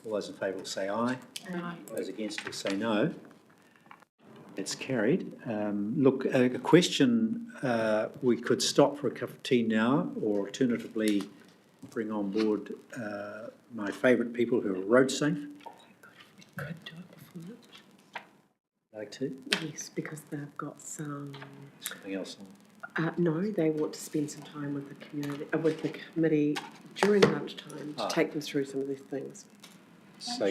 S4: All those in favour will say aye.
S7: Aye.
S4: Those against will say no. It's carried. Look, a question, we could stop for a cup of tea now, or alternatively bring on board my favourite people who are RoadSafe.
S3: Could do it before lunch.
S4: Like to?
S3: Yes, because they've got something
S4: else on.
S3: No, they want to spend some time with the community, with the committee during lunchtime to take them through some of these things.
S4: So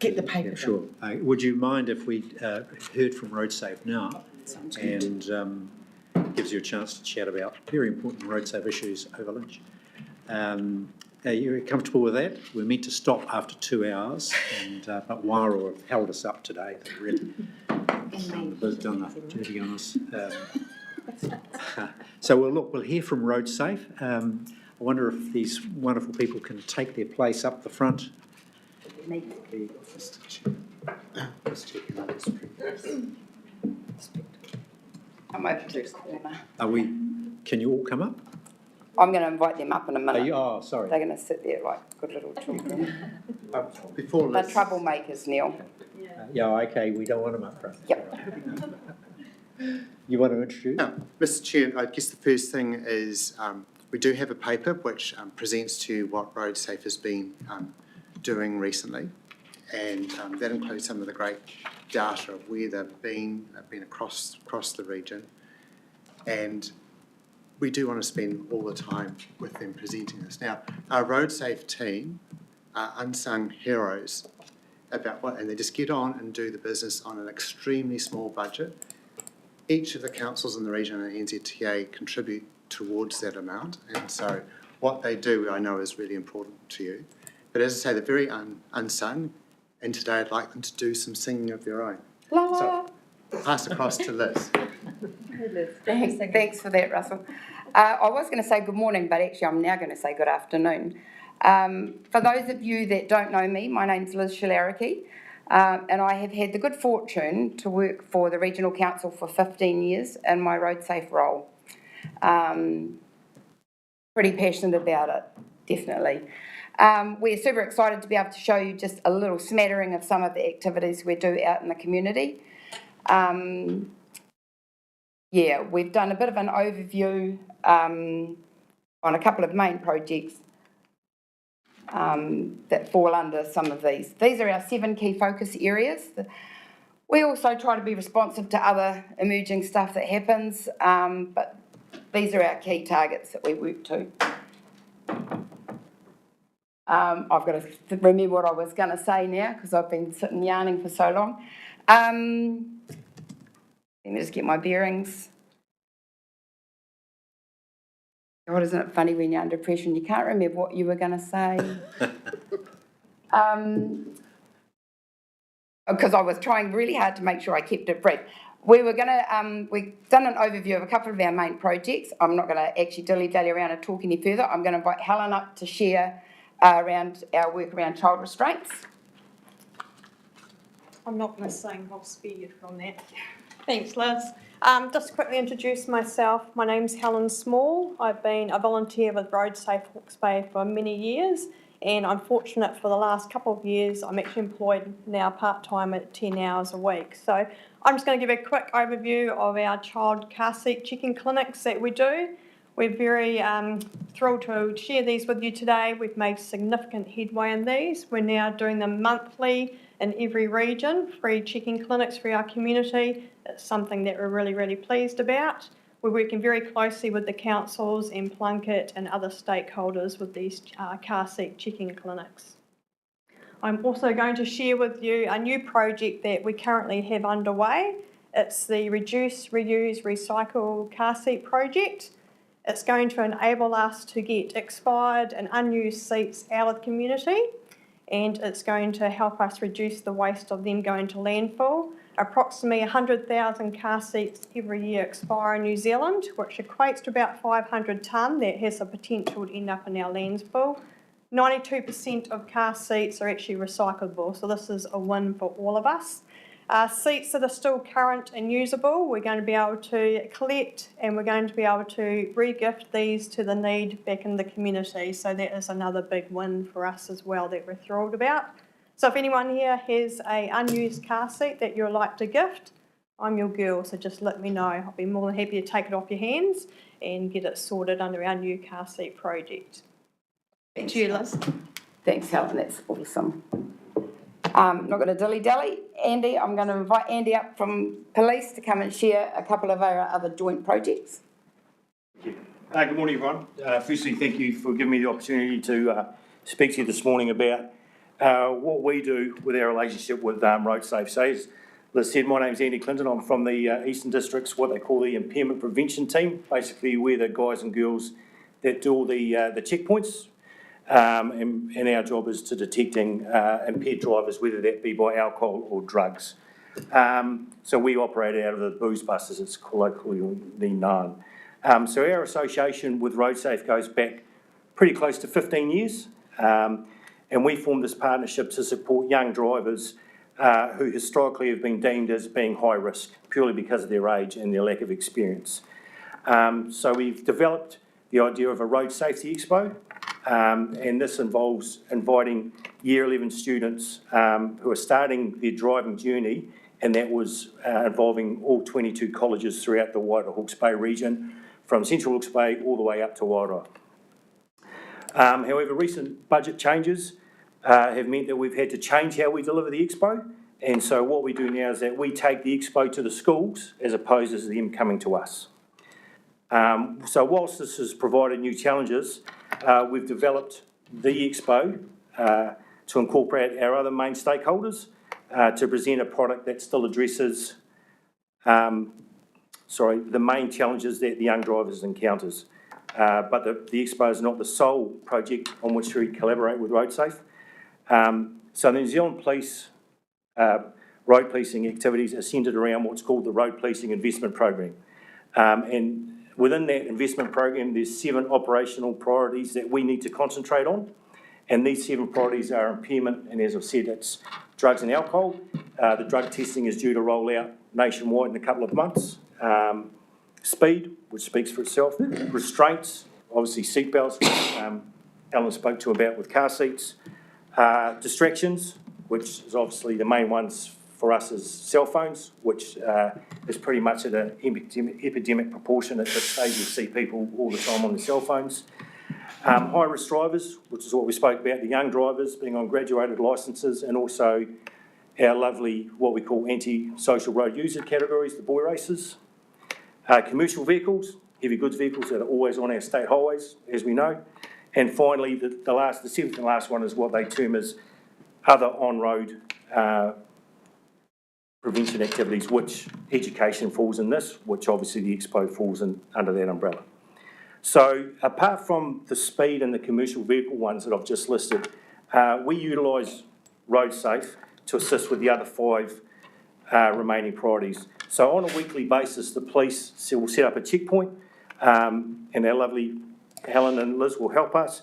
S3: Get the paper.
S4: Yeah, sure. Would you mind if we heard from RoadSafe now?
S3: Sounds
S4: good. And gives you a chance to chat about very important RoadSafe issues over lunch. Are you comfortable with that? We're meant to stop after 2 hours, but Wairo have held us up today. They've really done the dirty on us. So we'll hear from RoadSafe. I wonder if these wonderful people can take their place up the front.
S20: Come over to the corner.
S4: Can you all come up?
S20: I'm going to invite them up in a minute.
S4: Oh, sorry.
S20: They're going to sit there like good little children.
S12: Before
S20: They're troublemakers, Neil.
S4: Yeah, okay, we don't want them up front.
S20: Yep.
S4: You want to introduce?
S12: Mr. Chair, I guess the first thing is we do have a paper which presents to you what RoadSafe has been doing recently, and that includes some of the great data of where they've been across the region, and we do want to spend all the time with them presenting this. Now, our RoadSafe team are unsung heroes and they just get on and do the business on an extremely small budget. Each of the councils in the region and NZTA contribute towards that amount, and so what they do I know is really important to you. But as I say, they're very unsung, and today I'd like them to do some singing of their own. So, pass across to Liz.
S20: Thanks for that, Russell. I was going to say good morning, but actually I'm now going to say good afternoon. For those of you that don't know me, my name's Liz Shalariki, and I have had the good fortune to work for the Regional Council for 15 years in my RoadSafe role. Pretty passionate about it, definitely. We're super excited to be able to show you just a little smattering of some of the activities we do out in the community. Yeah, we've done a bit of an overview on a couple of main projects that fall under some of these. These are our 7 key focus areas. We also try to be responsive to other emerging stuff that happens, but these are our key targets that we work to. I've got to remember what I was going to say now because I've been sitting yarning for so long. Let me just get my bearings. God, isn't it funny when you're under pressure and you can't remember what you were going to say? Because I was trying really hard to make sure I kept it brief. We've done an overview of a couple of our main projects. I'm not going to actually dilly-dally around and talk any further. I'm going to invite Helen up to share around our work around child restraints.
S21: I'm not going to say I'll spare you from that.
S19: Thanks, Liz. Just to quickly introduce myself, my name's Helen Small. I've been a volunteer with RoadSafe Hawke's Bay for many years, and I'm fortunate for the last couple of years I'm actually employed now part-time at 10 hours a week. So I'm just going to give a quick overview of our child car seat checking clinics that we do. We're very thrilled to share these with you today. We've made significant headway in these. We're now doing them monthly in every region, free checking clinics for our community. It's something that we're really, really pleased about. We're working very closely with the councils and Plunkett and other stakeholders with these car seat checking clinics. I'm also going to share with you a new project that we currently have underway. It's the Reduce, Reuse, Recycle car seat project. It's going to enable us to get expired and unused seats out of the community, and it's going to help us reduce the waste of them going to landfill. Approximately 100,000 car seats every year expire in New Zealand, which equates to about 500 tonne that has the potential to end up in our landfill. 92% of car seats are actually recyclable, so this is a win for all of us. Seats that are still current and usable, we're going to be able to collect, and we're going to be able to re-gift these to the need back in the community. So that is another big win for us as well that we're thrilled about. So if anyone here has an unused car seat that you'd like to gift, I'm your girl, so just let me know. I'll be more than happy to take it off your hands and get it sorted under our new car seat project. Back to you, Liz.
S20: Thanks, Helen, that's awesome. Not going to dilly-dally. Andy, I'm going to invite Andy up from police to come and share a couple of our other joint projects.
S21: Good morning, everyone. Firstly, thank you for giving me the opportunity to speak to you this morning about what we do with our relationship with RoadSafe. So as Liz said, my name's Andy Clinton. I'm from the Eastern District's what they call the Impairment Prevention Team. Basically, we're the guys and girls that do all the checkpoints. And our job is to detecting impaired drivers, whether that be by alcohol or drugs. So we operate out of the booze bus, as it's colloquially known. So our association with RoadSafe goes back pretty close to 15 years. And we formed this partnership to support young drivers who historically have been deemed as being high risk, purely because of their age and their lack of experience. So we've developed the idea of a road safety expo. And this involves inviting Year 11 students who are starting their driving journey, and that was involving all 22 colleges throughout the wider Hawke's Bay region, from Central Hawke's Bay all the way up to Wairoa. However, recent budget changes have meant that we've had to change how we deliver the expo, and so what we do now is that we take the expo to the schools as opposed to them coming to us. So whilst this has provided new challenges, we've developed the expo to incorporate our other main stakeholders to present a product that still addresses the main challenges that the young drivers encounters. But the expo is not the sole project on which we collaborate with RoadSafe. So the New Zealand Police road policing activities are centred around what's called the Road Policing Investment Program. And within that investment program, there's 7 operational priorities that we need to concentrate on. And these 7 priorities are impairment, and as I've said, it's drugs and alcohol. The drug testing is due to roll out nationwide in a couple of months. Speed, which speaks for itself. Restraints, obviously seatbelts, Alan spoke to about with car seats. Distractions, which is obviously the main ones for us is cell phones, which is pretty much at an epidemic proportion. At this stage, you see people all the time on their cell phones. High-risk drivers, which is what we spoke about, the young drivers being on graduated licences, and also our lovely, what we call anti-social road user categories, the boy racers. Commercial vehicles, heavy goods vehicles that are always on our state highways, as we know. And finally, the 7th and last one is what they term as other on-road prevention activities, which education falls in this, which obviously the expo falls under that umbrella. So apart from the speed and the commercial vehicle ones that I've just listed, we utilise RoadSafe to assist with the other 5 remaining priorities. So on a weekly basis, the police will set up a checkpoint, and our lovely Helen and Liz will help us,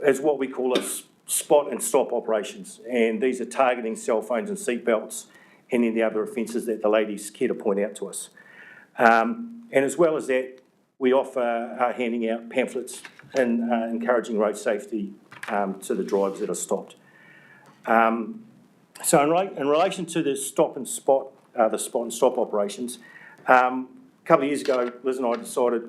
S21: as what we call a spot and stop operations. And these are targeting cell phones and seat belts any of the other offences that the ladies care to point out to us. And as well as that, we offer handing out pamphlets and encouraging road safety to the drivers that are stopped. So in relation to the stop and spot operations, a couple of years ago, Liz and I decided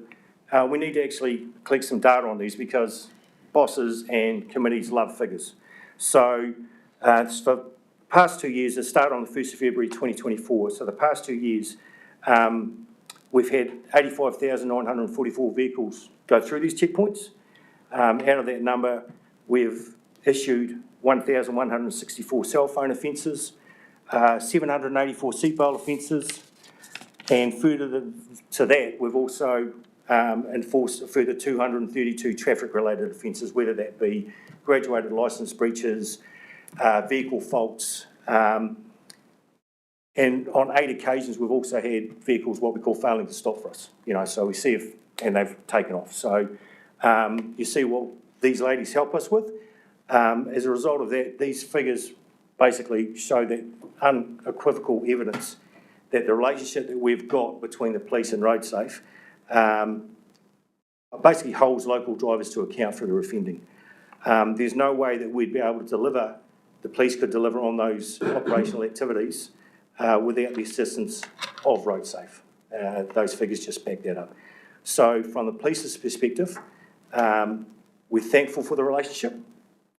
S21: we need to actually collect some data on these because bosses and committees love figures. So for the past 2 years, it started on the 1st of February 2024, so the past 2 years, we've had 85,944 vehicles go through these checkpoints. Out of that number, we've issued 1,164 cell phone offences, 784 seatbelt offences, and further to that, we've also enforced a further 232 traffic-related offences, whether that be graduated licence breaches, vehicle faults, and on 8 occasions, we've also had vehicles, what we call failing to stop for us, so we see if, and they've taken off. So you see what these ladies help us with. As a result of that, these figures basically show that unequivocal evidence that the relationship that we've got between the police and RoadSafe basically holds local drivers to account for their offending. There's no way that we'd be able to deliver, the police could deliver on those operational activities without the assistance of RoadSafe. Those figures just back that up. So from the police's perspective, we're thankful for the relationship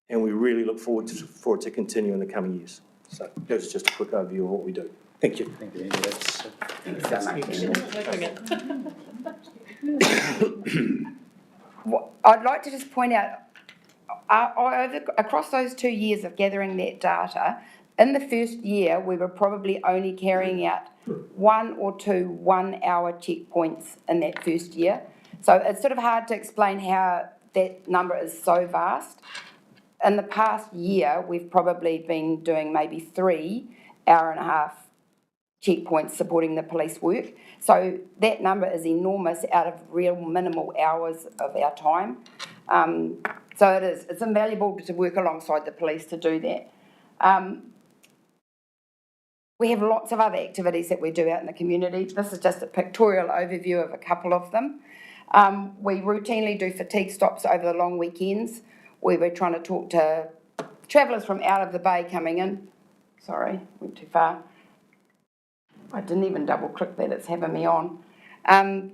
S21: and we really look forward for it to continue in the coming years. So that was just a quick overview of what we do. Thank you.
S4: Thank you, Andy.
S20: I'd like to just point out, across those 2 years of gathering that data, in the first year, we were probably only carrying out 1 or 2 one-hour checkpoints in that first year. So it's sort of hard to explain how that number is so vast. In the past year, we've probably been doing maybe 3 hour-and-a-half checkpoints supporting the police work. So that number is enormous out of real minimal hours of our time. So it's invaluable to work alongside the police to do that. We have lots of other activities that we do out in the community. This is just a pictorial overview of a couple of them. We routinely do fatigue stops over the long weekends. We were trying to talk to travellers from out of the bay coming in. Sorry, went too far. I didn't even double click that, it's having me on.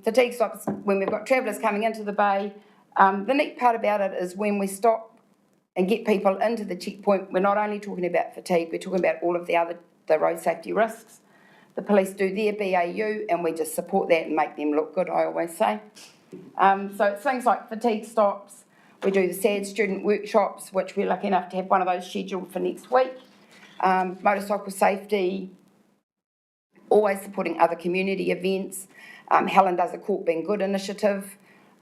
S20: Fatigue stops when we've got travellers coming into the bay. The neat part about it is when we stop and get people into the checkpoint, we're not only talking about fatigue, we're talking about all of the road safety risks. The police do their BAU and we just support that and make them look good, I always say. So it's things like fatigue stops. We do the SAD student workshops, which we're lucky enough to have one of those scheduled for next week. Motorcycle safety, always supporting other community events. Helen does a Court Being Good initiative.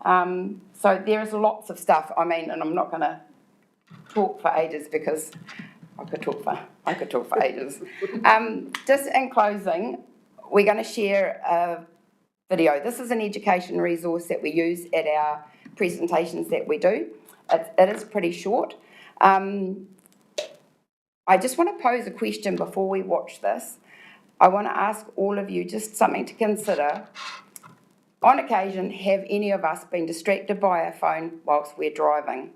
S20: So there is lots of stuff, and I'm not going to talk for ages because I could talk for ages. Just in closing, we're going to share a video. This is an education resource that we use at our presentations that we do. It is pretty short. I just want to pose a question before we watch this. I want to ask all of you just something to consider. On occasion, have any of us been distracted by our phone whilst we're driving?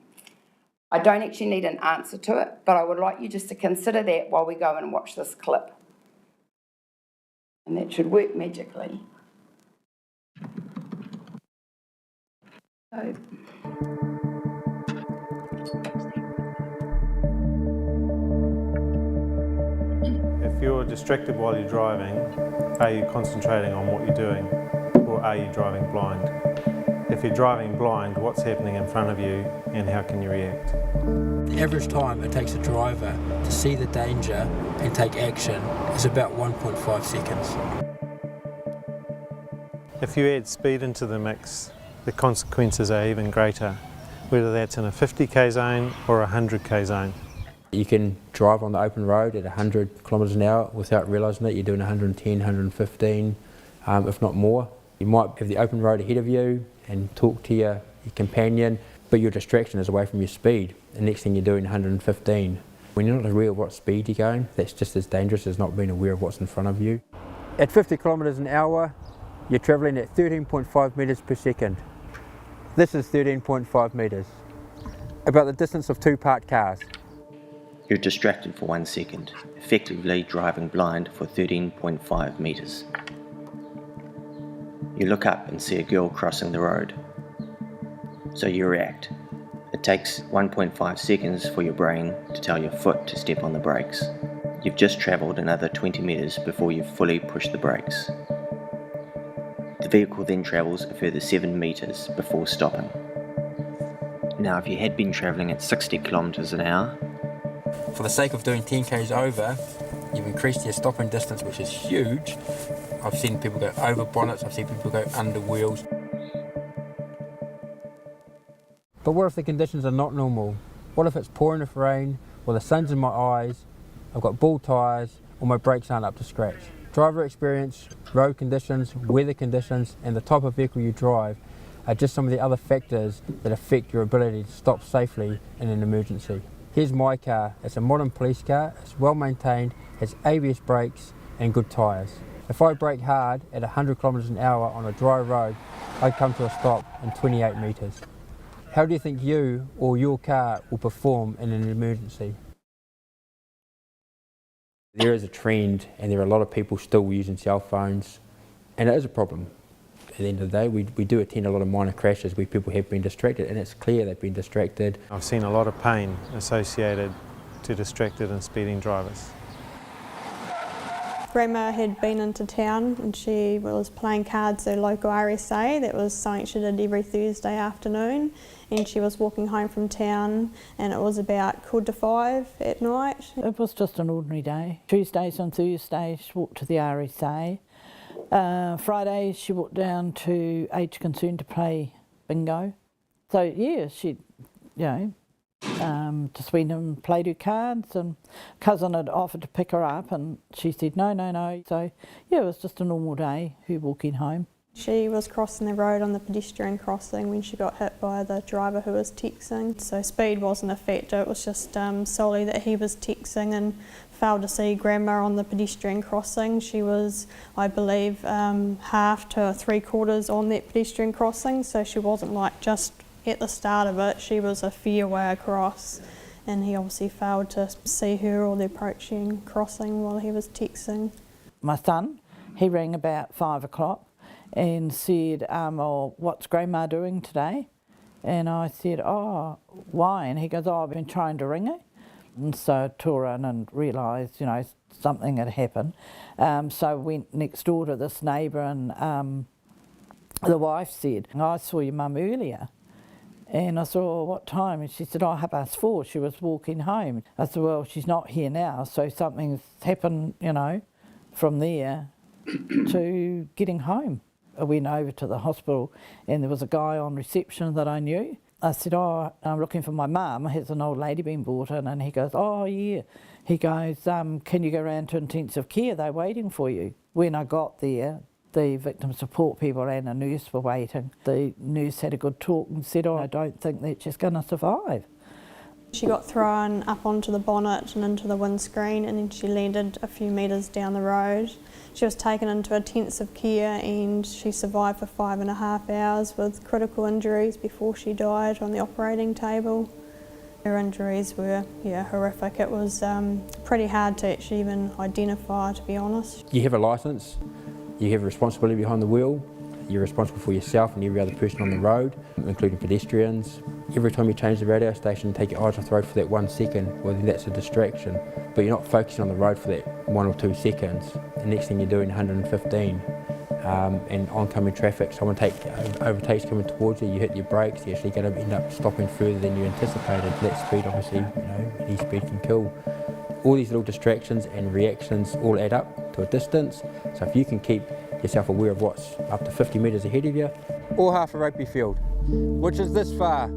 S20: I don't actually need an answer to it, but I would like you just to consider that while we go and watch this clip. And that should work magically. So.
S8: If you're distracted while you're driving, are you concentrating on what you're doing, or are you driving blind? If you're driving blind, what's happening in front of you and how can you react?
S22: The average time it takes a driver to see the danger and take action is about 1.5 seconds.
S8: If you add speed into the mix, the consequences are even greater, whether that's in a 50k zone or a 100k zone.
S22: You can drive on the open road at 100 kilometres an hour without realising it. You're doing 110, 115, if not more. You might have the open road ahead of you and talk to your companion, but your distraction is away from your speed. The next thing you're doing 115. When you're not aware of what speed you're going, that's just as dangerous as not being aware of what's in front of you. At 50 kilometres an hour, you're travelling at 13.5 metres per second. This is 13.5 metres, about the distance of 2 parked cars.
S2: You're distracted for 1 second, effectively driving blind for 13.5 metres. You look up and see a girl crossing the road. So you react. It takes 1.5 seconds for your brain to tell your foot to step on the brakes. You've just travelled another 20 metres before you've fully pushed the brakes. The vehicle then travels a further 7 metres before stopping. Now if you had been travelling at 60 kilometres an hour,
S22: for the sake of doing 10 k's over, you've increased your stopping distance, which is huge. I've seen people go over bonnets, I've seen people go under wheels. But what if the conditions are not normal? What if it's pouring with rain, or the sun's in my eyes, I've got bald tyres, or my brakes aren't up to scratch? Driver experience, road conditions, weather conditions, and the type of vehicle you drive are just some of the other factors that affect your ability to stop safely in an emergency. Here's my car. It's a modern police car, it's well maintained, has ABS brakes and good tyres. If I brake hard at 100 kilometres an hour on a dry road, I'd come to a stop in 28 metres. How do you think you or your car will perform in an emergency? There is a trend and there are a lot of people still using cell phones, and it is a problem. At the end of the day, we do attend a lot of minor crashes where people have been distracted, and it's clear they've been distracted.
S8: I've seen a lot of pain associated to distracted and speeding drivers.
S19: Grandma had been into town and she was playing cards at a local RSA. That was something she did every Thursday afternoon, and she was walking home from town and it was about 4:45 at night.
S14: It was just an ordinary day. Tuesdays and Thursdays she walked to the RSA. Fridays she walked down to Age Concern to play bingo. So yeah, she, just went and played her cards, and cousin had offered to pick her up and she said no. So yeah, it was just a normal day, her walking home.
S19: She was crossing the road on the pedestrian crossing when she got hit by the driver who was texting. So speed wasn't a factor, it was just solely that he was texting and failed to see Grandma on the pedestrian crossing. She was, I believe, half to 3/4 on that pedestrian crossing, so she wasn't like just at the start of it, she was a fair way across, and he obviously failed to see her or the approaching crossing while he was texting.
S14: My son, he rang about 5 o'clock and said, what's Grandma doing today? And I said, oh, why? And he goes, oh, I've been trying to ring her. And so I tore in and realised, something had happened. So I went next door to this neighbour, and the wife said, I saw your mum earlier. And I said, oh, what time? And she said, oh, 4:30, she was walking home. I said, well, she's not here now, so something's happened, from there to getting home. I went over to the hospital and there was a guy on reception that I knew. I said, oh, I'm looking for my mum. Has an old lady been brought in? And he goes, oh, yeah. He goes, can you go round to intensive care? They're waiting for you. When I got there, the victim support people and a nurse were waiting. The nurse had a good talk and said, oh, I don't think that she's going to survive.
S19: She got thrown up onto the bonnet and into the windscreen, and then she landed a few metres down the road. She was taken into intensive care and she survived for 5.5 hours with critical injuries before she died on the operating table. Her injuries were, horrific. It was pretty hard to actually even identify, to be honest.
S22: You have a licence, you have a responsibility behind the wheel, you're responsible for yourself and every other person on the road, including pedestrians. Every time you change the radio station, take your eyes off the road for that 1 second, well then that's a distraction. But you're not focusing on the road for that 1 or 2 seconds. The next thing you're doing 115 and oncoming traffic, someone overtakes coming towards you, you hit your brakes, you're actually going to end up stopping further than you anticipated. That speed obviously, any speed can kill. All these little distractions and reactions all add up to a distance. So if you can keep yourself aware of what's up to 50 metres ahead of you, or half a rugby field, which is this far.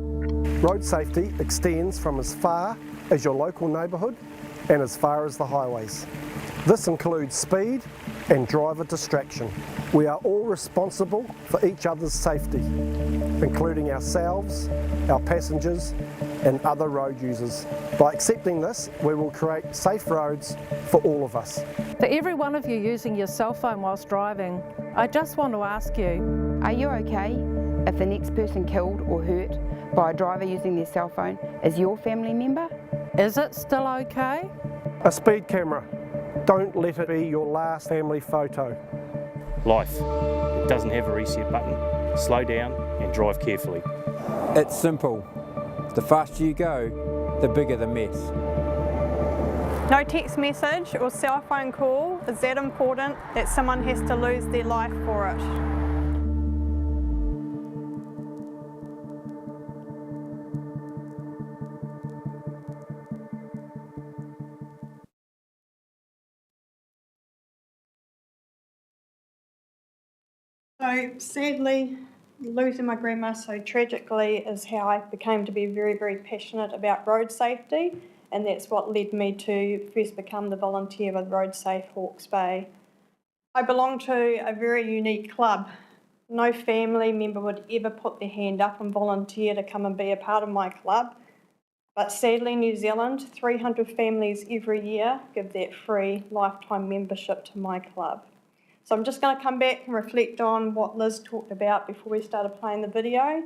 S23: Road safety extends from as far as your local neighbourhood and as far as the highways. This includes speed and driver distraction. We are all responsible for each other's safety, including ourselves, our passengers and other road users. By accepting this, we will create safe roads for all of us.
S1: For every one of you using your cell phone whilst driving, I just want to ask you,
S20: Are you okay if the next person killed or hurt by a driver using their cell phone is your family member?
S1: is it still okay?
S23: A speed camera. Don't let it be your last family photo.
S6: Life. It doesn't have a reset button. Slow down and drive carefully.
S22: It's simple. The faster you go, the bigger the mess.
S19: No text message or cell phone call is that important that someone has to lose their life for it. So sadly, losing my grandma so tragically is how I became to be very, very passionate about road safety, and that's what led me to first become the volunteer with RoadSafe Hawke's Bay. I belong to a very unique club. No family member would ever put their hand up and volunteer to come and be a part of my club, but sadly New Zealand, 300 families every year give that free lifetime membership to my club. So I'm just going to come back and reflect on what Liz talked about before we started playing the video.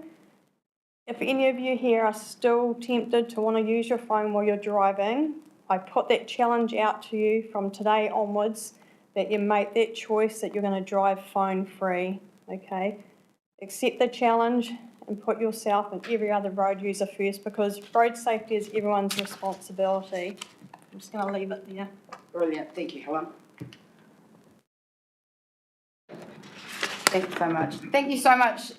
S19: If any of you here are still tempted to want to use your phone while you're driving, I put that challenge out to you from today onwards that you make that choice that you're going to drive phone free, okay? Accept the challenge and put yourself and every other road user first, because road safety is everyone's responsibility. I'm just going to leave it there.
S20: Brilliant, thank you, Helen. Thanks so much. Thank you so much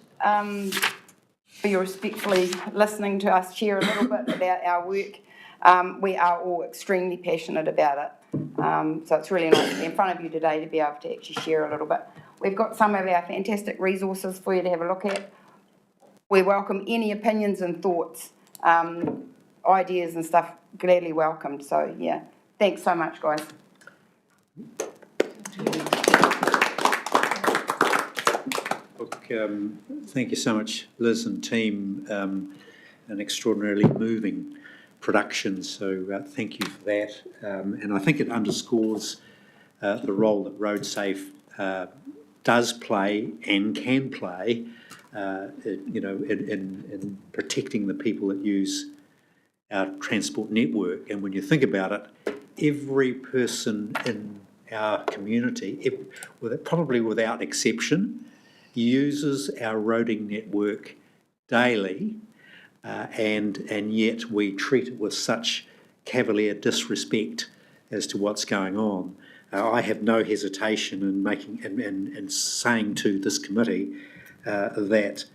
S20: for your respectfully listening to us share a little bit about our work. We are all extremely passionate about it. So it's really nice to be in front of you today to be able to actually share a little bit. We've got some of our fantastic resources for you to have a look at. We welcome any opinions and thoughts, ideas and stuff, gladly welcomed. So yeah, thanks so much, guys.
S4: Look, thank you so much, Liz and team. An extraordinarily moving production, so thank you for that. And I think it underscores the role that RoadSafe does play and can play, in protecting the people that use our transport network. And when you think about it, every person in our community, probably without exception, uses our roading network daily, and yet we treat it with such cavalier disrespect as to what's going on. I have no hesitation in making and saying to this committee that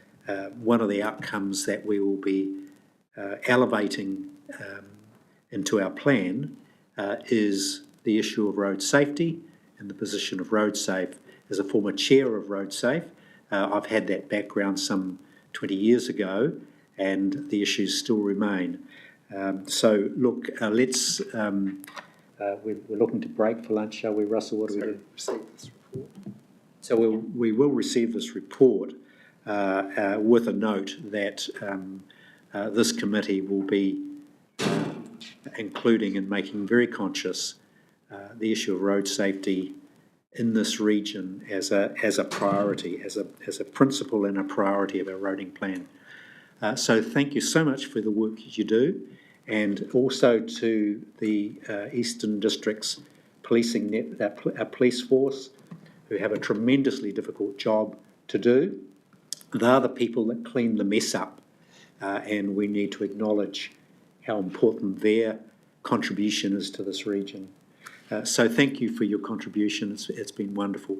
S4: one of the outcomes that we will be elevating into our plan is the issue of road safety and the position of RoadSafe. As a former chair of RoadSafe, I've had that background some 20 years ago, and the issues still remain. So look, let's, we're looking to break for lunch, shall we, Russell? What do we do?
S12: Receive this report.
S4: So we will receive this report with a note that this committee will be including and making very conscious the issue of road safety in this region as a priority, as a principle and a priority of our roading plan. So thank you so much for the work that you do, and also to the Eastern District's policing police force, who have a tremendously difficult job to do. They are the people that clean the mess up, and we need to acknowledge how important their contribution is to this region. So thank you for your contribution. It's been wonderful.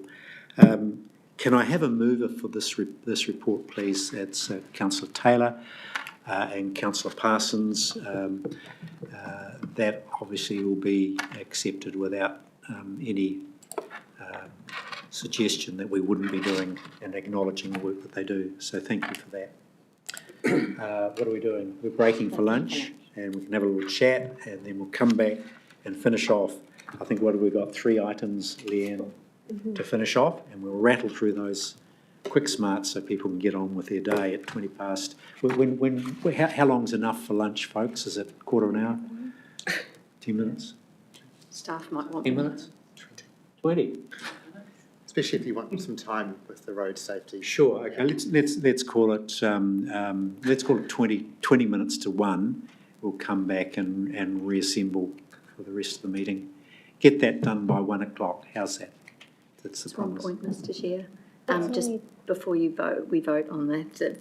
S4: Can I have a mover for this report, please? It's Councillor Taylor and Councillor Parsons. That obviously will be accepted without any suggestion that we wouldn't be doing and acknowledging the work that they do. So thank you for that. What are we doing? We're breaking for lunch, and we can have a little chat, and then we'll come back and finish off. I think, what have we got? 3 items, Leanne, to finish off, and we'll rattle through those quick smart so people can get on with their day at 20 past. How long's enough for lunch, folks? Is it a quarter of an hour? 10 minutes?
S7: Staff might want
S4: 10 minutes? 20.
S12: Especially if you want some time with the road safety.
S4: Sure. Okay. Let's call it 20 minutes to 1. We'll come back and reassemble for the rest of the meeting. Get that done by 1 o'clock. How's that? That's the promise.
S7: One point, Mr. Chair. Just before you vote, we vote on that.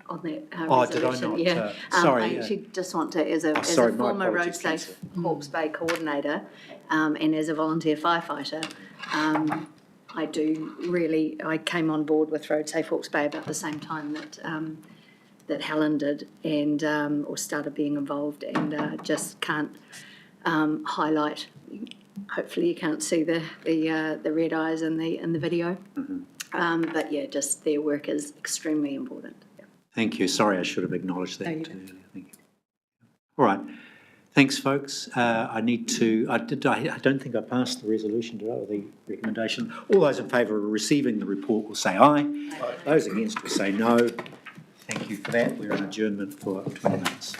S4: Oh, did I
S7: resolution.
S4: not?
S7: Yeah.
S4: Sorry.
S7: I actually just want to, as a
S4: Sorry, my
S7: former
S4: apologies,
S7: RoadSafe
S4: Councillor.
S7: Hawke's Bay coordinator and as a volunteer firefighter, I came on board with RoadSafe Hawke's Bay about the same time that Helen did, and or started being involved, and just can't highlight. Hopefully you can't see the red eyes in the video, but yeah, just their work is extremely important. Yeah.
S4: Thank you. Sorry, I should have acknowledged that earlier. Thank you. All right. Thanks, folks. I don't think I passed the resolution, did I, or the recommendation? All those in favour of receiving the report will say aye. Aye. Those against will say no. Thank you for that. We're in adjournment for 20 minutes.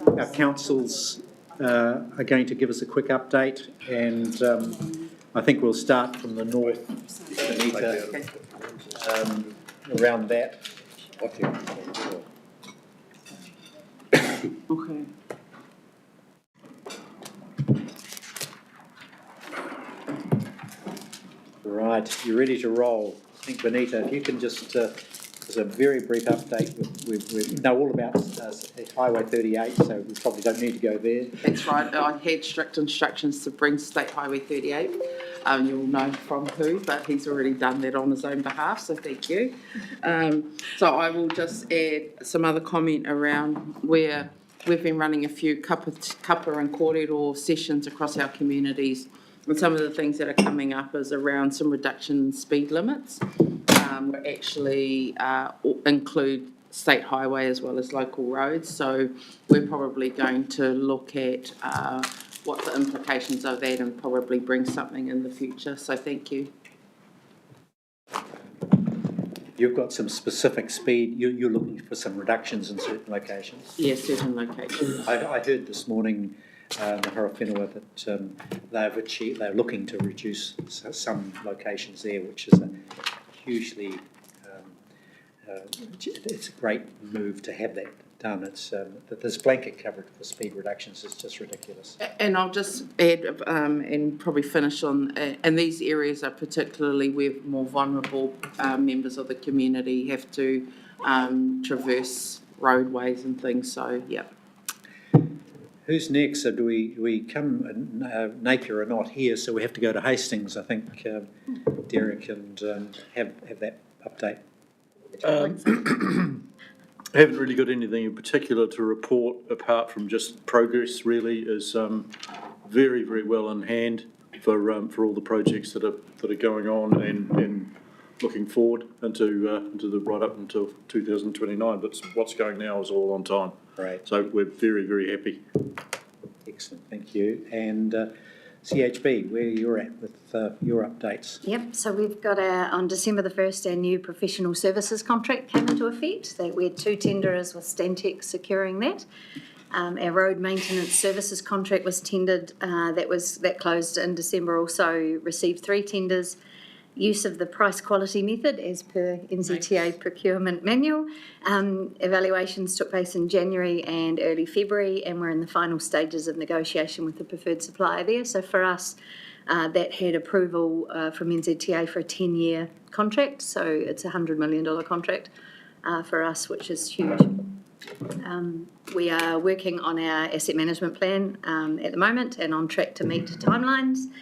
S4: our councils are going to give us a quick update, and I think we'll start from the north, Benita, around that.
S5: Okay.
S4: Right, you're ready to roll. I think, Benita, if you can just, as a very brief update, we know all about Highway 38, so we probably don't need to go there.
S5: That's right. I had strict instructions to bring State Highway 38. You'll know from who, but he's already done that on his own behalf, so thank you. So I will just add some other comment around where we've been running a few kapa and kōrero sessions across our communities. And some of the things that are coming up is around some reduction in speed limits. We actually include state highway as well as local roads. So we're probably going to look at what the implications of that and probably bring something in the future. So thank you.
S4: You've got some specific speed, you're looking for some reductions in certain locations?
S5: Yes, certain locations.
S4: I heard this morning the Harawhenua that they're looking to reduce some locations there, which is a hugely, it's a great move to have that done. It's that this blanket coverage for speed reductions is just ridiculous.
S5: And I'll just add and probably finish on, and these areas are particularly where more vulnerable members of the community have to traverse roadways and things. So, yeah.
S4: Who's next? So do we come, Napier are not here, so we have to go to Hastings, I think, Derek, and have that update.
S11: I haven't really got anything in particular to report apart from just progress really is very, very well in hand for all the projects that are going on and looking forward into the right up until 2029. But what's going now is all on time.
S4: Right.
S11: So we're very, very happy.
S4: Excellent, thank you. And CHB, where you're at with your updates?
S7: Yep, so we've got on December the 1st, our new professional services contract came into effect. We had 2 tenderers with Stantec securing that. Our road maintenance services contract was tendered, that closed in December, also received 3 tenders. Use of the price quality method as per NZTA procurement manual. Evaluations took place in January and early February, and we're in the final stages of negotiation with the preferred supplier there. So for us, that had approval from NZTA for a 10-year contract, so it's a $100 million contract for us, which is huge. We are working on our asset management plan at the moment and on track to meet timelines.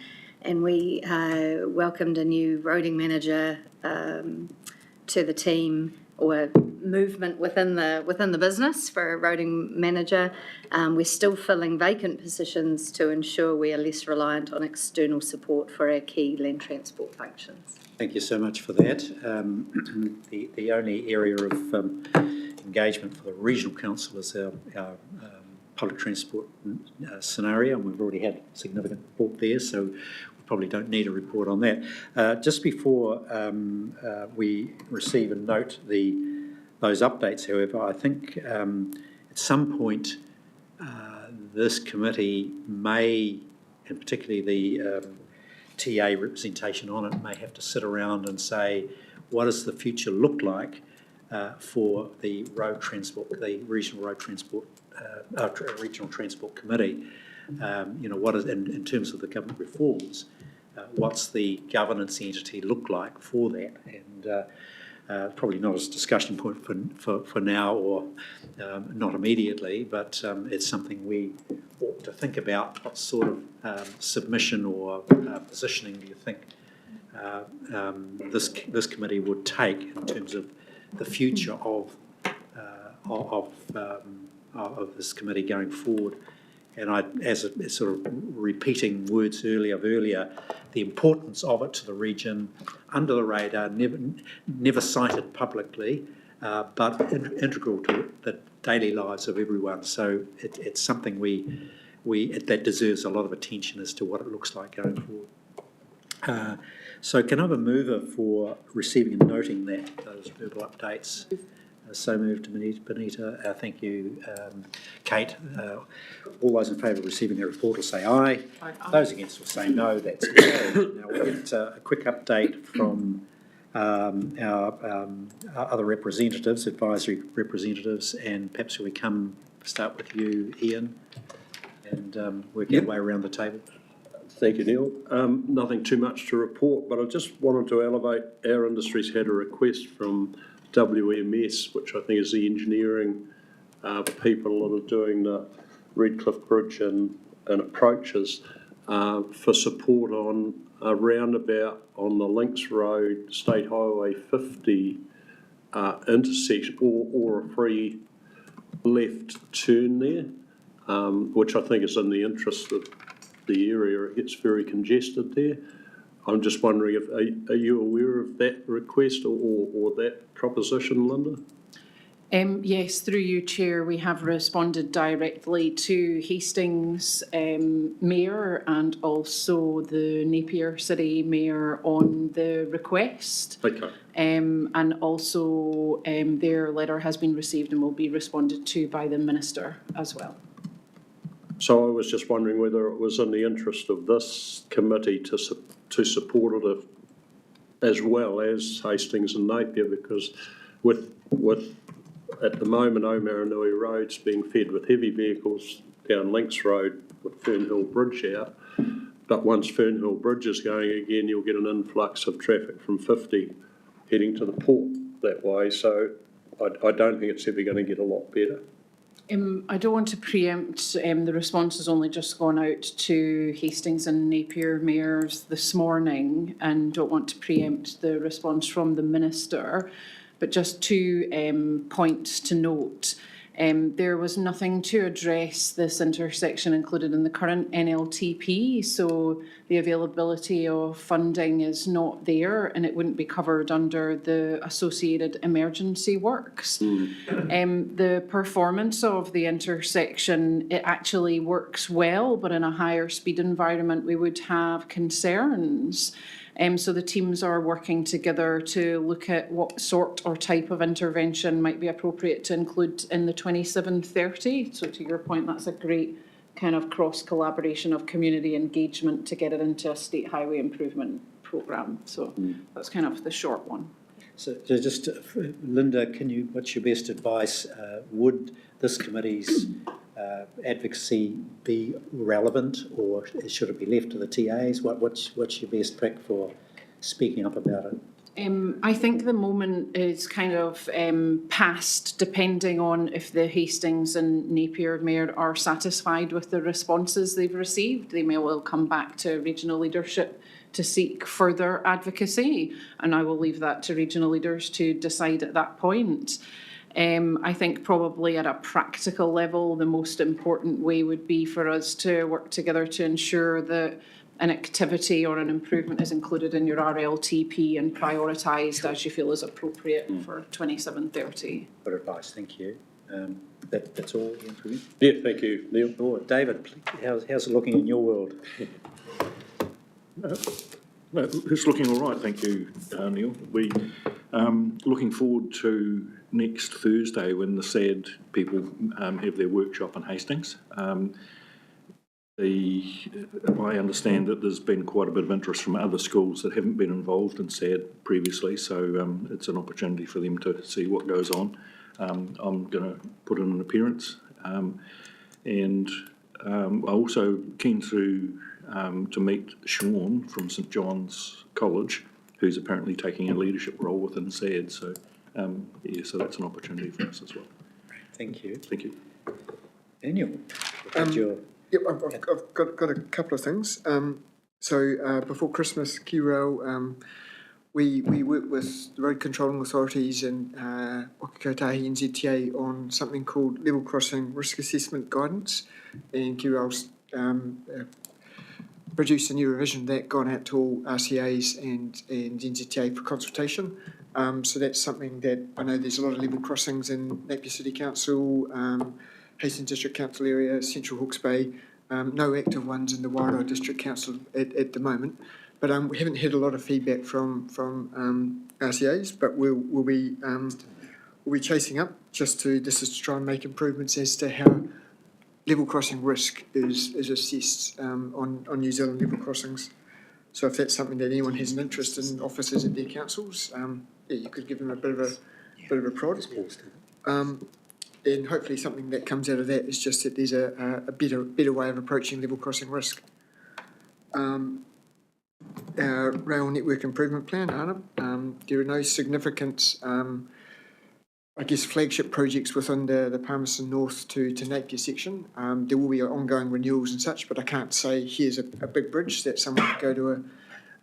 S7: And we welcomed a new roading manager to the team, or movement within the business for a roading manager. We're still filling vacant positions to ensure we are less reliant on external support for our key land transport functions.
S4: Thank you so much for that. The only area of engagement for the regional council is our public transport scenario, and we've already had significant report there, so we probably don't need a report on that. Just before we receive and note those updates, however, I think at some point this committee may, and particularly the TA representation on it, may have to sit around and say, what does the future look like for the road transport, the regional road transport, regional transport committee? What is in terms of the government reforms? What's the governance entity look like for that? And probably not as a discussion point for now, or not immediately, but it's something we ought to think about. What sort of submission or positioning do you think this committee would take in terms of the future of this committee going forward? And as a sort of repeating words earlier, the importance of it to the region, under the radar, never cited publicly, but integral to the daily lives of everyone. So it's something that deserves a lot of attention as to what it looks like going forward. So can I have a mover for receiving and noting those verbal updates? So moved, Benita. Thank you, Kate. All those in favour of receiving the report will say aye.
S16: Aye.
S4: Those against will say no. That's carried. Now we'll get a quick update from our other representatives, advisory representatives, and perhaps we start with you, Ian, and work our way around the table.
S11: Thank you, Neil. Nothing too much to report, but I just wanted to elevate our industry's had a request from WMS, which I think is the engineering people that are doing the Redcliffe Bridge and approaches for support on a roundabout on the Links Road, State Highway 50 intersection, or a free left turn there, which I think is in the interest of the area. It gets very congested there. I'm just wondering if are you aware of that request or that proposition, Linda?
S16: Yes, through you, Chair, we have responded directly to Hastings Mayor and also the Napier City Mayor on the request.
S11: Okay.
S16: And also their letter has been received and will be responded to by the Minister as well.
S11: So I was just wondering whether it was in the interest of this committee to support it as well as Hastings and Napier, because with at the moment Omaranui Road's being fed with heavy vehicles down Links Road with Fernhill Bridge out, but once Fernhill Bridge is going again, you'll get an influx of traffic from 50 heading to the port that way. So I don't think it's ever going to get a lot better.
S16: I don't want to preempt, the response has only just gone out to Hastings and Napier mayors this morning, and don't want to preempt the response from the Minister, but just 2 points to note. There was nothing to address this intersection included in the current NLTP, so the availability of funding is not there and it wouldn't be covered under the associated emergency works. The performance of the intersection, it actually works well, but in a higher speed environment we would have concerns. So the teams are working together to look at what sort or type of intervention might be appropriate to include in the 2730. So to your point, that's a great kind of cross collaboration of community engagement to get it into a state highway improvement programme. So that's kind of the short one.
S4: So just, Linda, what's your best advice? Would this committee's advocacy be relevant, or should it be left to the TAs? What's your best trick for speaking up about it?
S16: I think the moment is kind of past, depending on if the Hastings and Napier Mayor are satisfied with the responses they've received. They may well come back to regional leadership to seek further advocacy, and I will leave that to regional leaders to decide at that point. I think probably at a practical level, the most important way would be for us to work together to ensure that an activity or an improvement is included in your RLTP and prioritised as you feel is appropriate for 2730.
S4: Good advice, thank you. That's all, Ian, from you?
S11: Yeah, thank you, Neil.
S4: Oh, David, how's it looking in your world?
S9: It's looking all right, thank you, Neil. We looking forward to next Thursday when the SAD people have their workshop in Hastings. I understand that there's been quite a bit of interest from other schools that haven't been involved in SAD previously, so it's an opportunity for them to see what goes on. I'm going to put in an appearance, and I'm also keen to meet Sean from St John's College, who's apparently taking a leadership role within SAD. So, so that's an opportunity for us as well.
S4: Thank you.
S9: Thank you.
S4: Daniel,
S18: Yep, I've got a couple of things. So before Christmas, QRail, we worked with the road controlling authorities and Wakikotahi and ZTA on something called level crossing risk assessment guidance, and QRail's produced a new revision that gone out to all RCAs and NZTA for consultation. So that's something that I know there's a lot of level crossings in Napier City Council, Hastings District Council area, Central Hawke's Bay, no active ones in the Wairau District Council at the moment. But we haven't had a lot of feedback from RCAs, but we'll be we'll be chasing up this is to try and make improvements as to how level crossing risk is assessed on New Zealand level crossings. So if that's something that anyone has an interest in, officers at their councils, you could give them a bit of a prod. And hopefully something that comes out of that is just that there's a better way of approaching level crossing risk. Our rail network improvement plan, Anna, there are no significant flagship projects within the Palmerston North to Napier section. There will be ongoing renewals and such, but I can't say here's a big bridge that someone could go to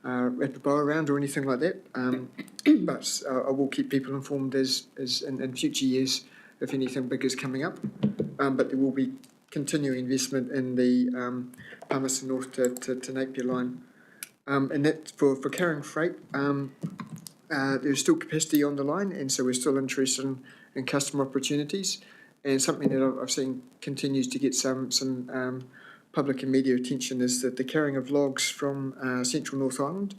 S18: a rapid bow around or anything like that. But I will keep people informed as in future years if anything big is coming up. But there will be continuing investment in the Palmerston North to Napier line. And that for carrying freight, there's still capacity on the line, and so we're still interested in customer opportunities. And something that I've seen continues to get some public and media attention is that the carrying of logs from central North Island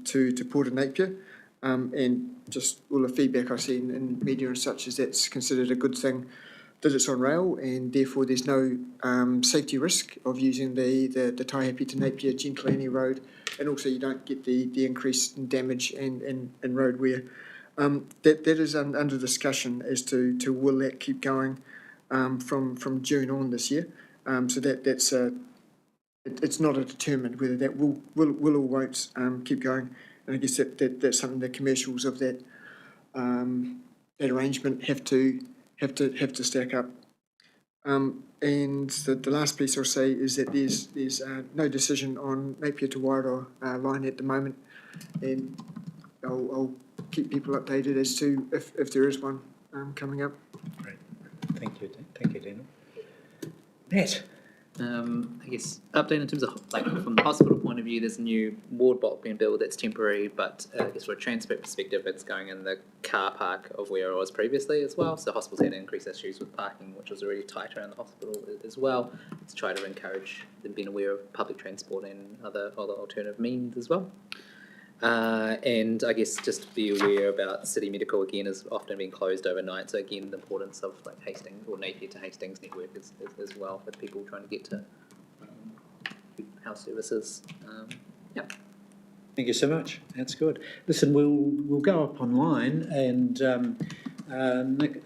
S18: to Port of Napier, and just all the feedback I see in media and such is that's considered a good thing, that it's on rail, and therefore there's no safety risk of using the Taihape to Napier Gentilani road, and also you don't get the increase in damage and road wear. That is under discussion as to will that keep going from June on this year. So that's it's not determined whether that will or won't keep going, and I guess that's something the commercials of that arrangement have to stack up. And the last piece I'll say is that there's no decision on Napier to Wairau line at the moment, and I'll keep people updated as to if there is one coming up.
S4: Great. Thank you, Daniel. Matt.
S13: I guess update in terms of from the hospital point of view, there's a new ward block being built that's temporary, but I guess from a transport perspective, it's going in the car park of where it was previously as well. So hospitals had increased issues with parking, which was already tight around the hospital as well, to try to encourage them being aware of public transport and other alternative means as well. And I guess just be aware about City Medical again is often being closed overnight. So again, the importance of Hastings or Napier to Hastings network is as well for people trying to get to health services.
S4: Thank you so much. That's good. Listen, we'll go up online and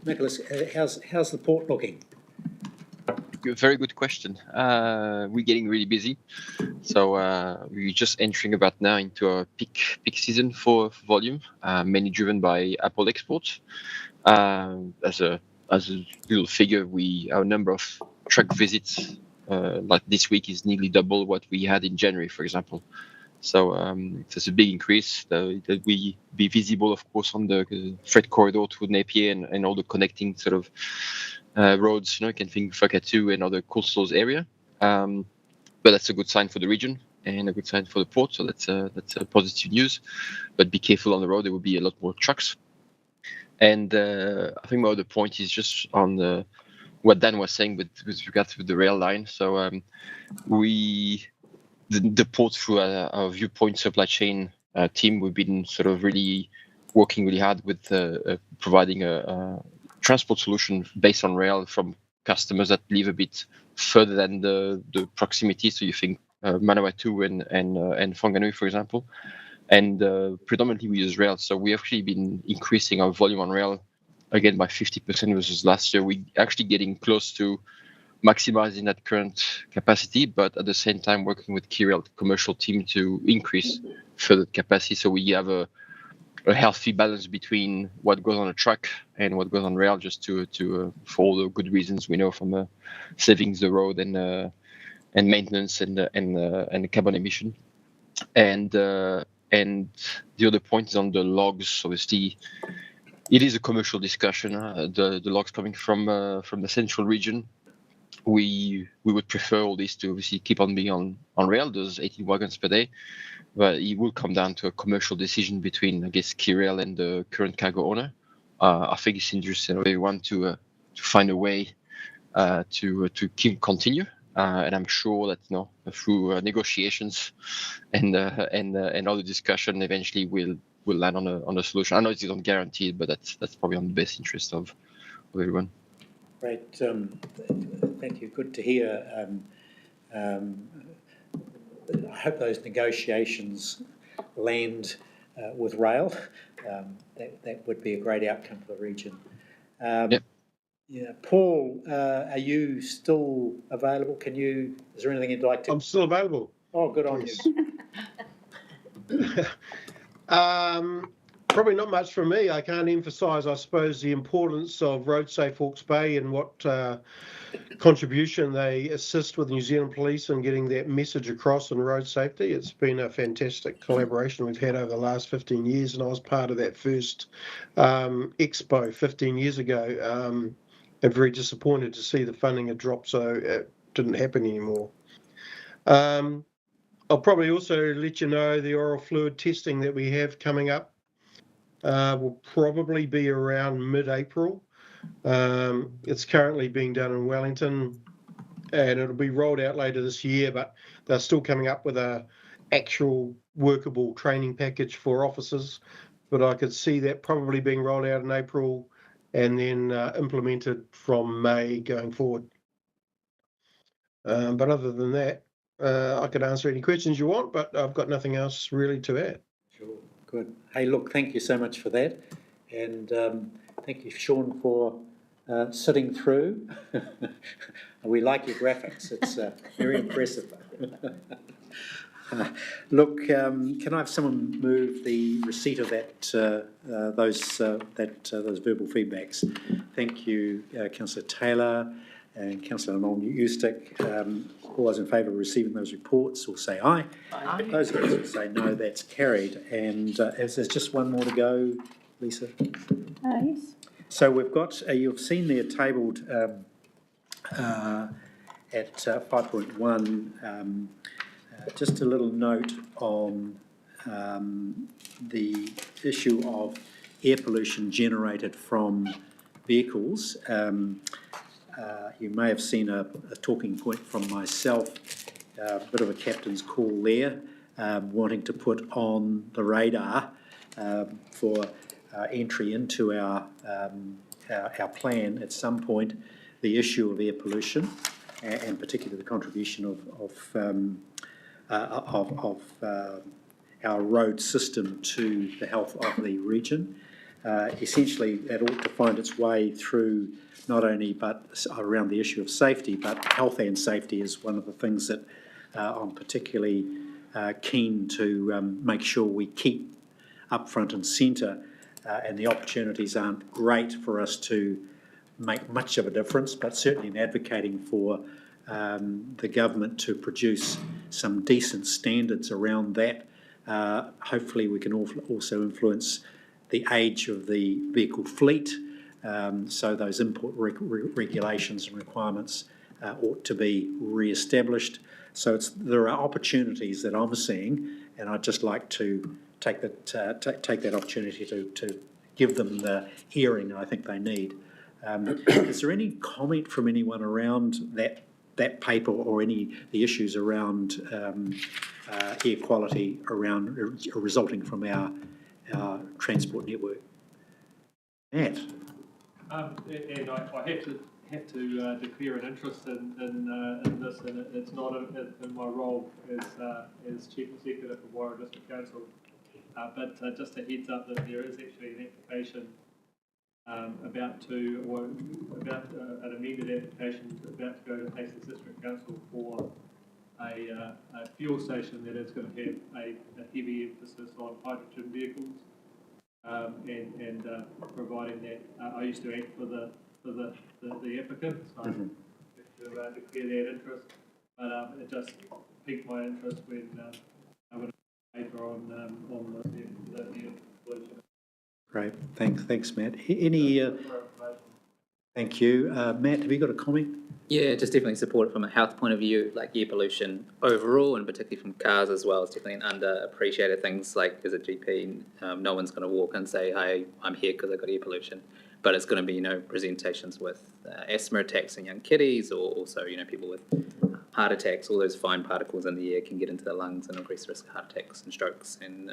S4: Nicholas, how's the port looking?
S15: Very good question. We're getting really busy, so we're just entering about now into a peak season for volume, mainly driven by Apple exports. As a little figure, our number of truck visits like this week is nearly double what we had in January, for example. So there's a big increase that we be visible, of course, on the freight corridor to Napier and all the connecting sort of roads, you can think Tātou and other coastal area. But that's a good sign for the region and a good sign for the port. So that's a positive news. But be careful on the road. There will be a lot more trucks. And I think my other point is just on what Dan was saying with regard to the rail line. So the port through our viewpoint supply chain team, we've been sort of really working really hard with providing a transport solution based on rail from customers that live a bit further than the proximity. So you think Manawatu and Whanganui, for example. And predominantly we use rail. So we've actually been increasing our volume on rail again by 50% versus last year. We're actually getting close to maximizing that current capacity, but at the same time working with KeyRail, the commercial team, to increase further capacity. So we have a healthy balance between what goes on a truck and what goes on rail, just to for all the good reasons we know from savings the road and maintenance and carbon emission. And the other point is on the logs. Obviously, it is a commercial discussion. The logs coming from the central region, we would prefer all this to obviously keep on being on rail. Those 18 wagons per day. But it will come down to a commercial decision between, I guess, KeyRail and the current cargo owner. I think it's interesting of everyone to find a way to continue, and I'm sure that through negotiations and other discussion, eventually we'll we'll land on a solution. I know it's not guaranteed, but that's probably on the best interest of everyone.
S4: Great, thank you. Good to hear. I hope those negotiations land with rail. That would be a great outcome for the region.
S15: Yep.
S4: Yeah, Paul, are you still available? Is there anything you'd like to?
S3: I'm still available.
S4: Oh, good on you.
S3: Probably not much from me. I can't emphasise, I suppose, the importance of RoadSafe Hawke's Bay and what contribution they assist with New Zealand Police in getting that message across on road safety. It's been a fantastic collaboration we've had over the last 15 years, and I was part of that first expo 15 years ago. I'm very disappointed to see the funding had dropped, so it didn't happen anymore. I'll probably also let you know the oral fluid testing that we have coming up will probably be around mid-April. It's currently being done in Wellington, and it'll be rolled out later this year, but they're still coming up with a actual workable training package for officers. But I could see that probably being rolled out in April and then implemented from May going forward. But other than that, I could answer any questions you want, but I've got nothing else really to add.
S4: Sure, good. Hey, look, thank you so much for that. And thank you, Sean, for sitting through. We like your graphics. It's very impressive. Look, can I have someone move the receipt of those verbal feedbacks? Thank you, Councillor Taylor and Councillor Non-Eustick. All those in favour of receiving those reports will say aye. Aye. Those against will say no. That's carried. And there's just one more to go, Lisa.
S19: Yes.
S4: So we've got, you've seen there tabled at 5.1. Just a little note on the issue of air pollution generated from vehicles. You may have seen a talking point from myself, a bit of a captain's call there, wanting to put on the radar for entry into our plan at some point the issue of air pollution, and particularly the contribution of our road system to the health of the region. Essentially, that ought to find its way through not only but around the issue of safety, but health and safety is one of the things that I'm particularly keen to make sure we keep up front and centre, and the opportunities aren't great for us to make much of a difference, but certainly in advocating for the government to produce some decent standards around that. Hopefully we can also influence the age of the vehicle fleet, so those import regulations and requirements ought to be re-established. So there are opportunities that I'm seeing, and I'd just like to take that opportunity to give them the hearing I think they need. Is there any comment from anyone around that paper or the issues around air quality resulting from our transport network? Matt?
S10: And I have to declare an interest in this, and it's not in my role as Chief Executive of Warren District Council, but just a heads up that there is actually an application about an amended application about to go to Hastings District Council for a fuel station that is going to have a heavy emphasis on hydrogen vehicles, and providing that. I used to act for the applicant, so I have to declare that interest, but it just piqued my interest when I got a paper on the pollution.
S4: Great, thanks, Matt. Thank you, Matt. Have you got a comment?
S13: Yeah, just definitely support it from a health point of view, like air pollution overall, and particularly from cars as well. It's definitely an underappreciated things. Like as a GP, no one's going to walk and say, "Hey, I'm here because I got air pollution," but it's going to be presentations with asthma attacks in young kiddies, or also people with heart attacks, all those fine particles in the air can get into the lungs and increase the risk of heart attacks and strokes and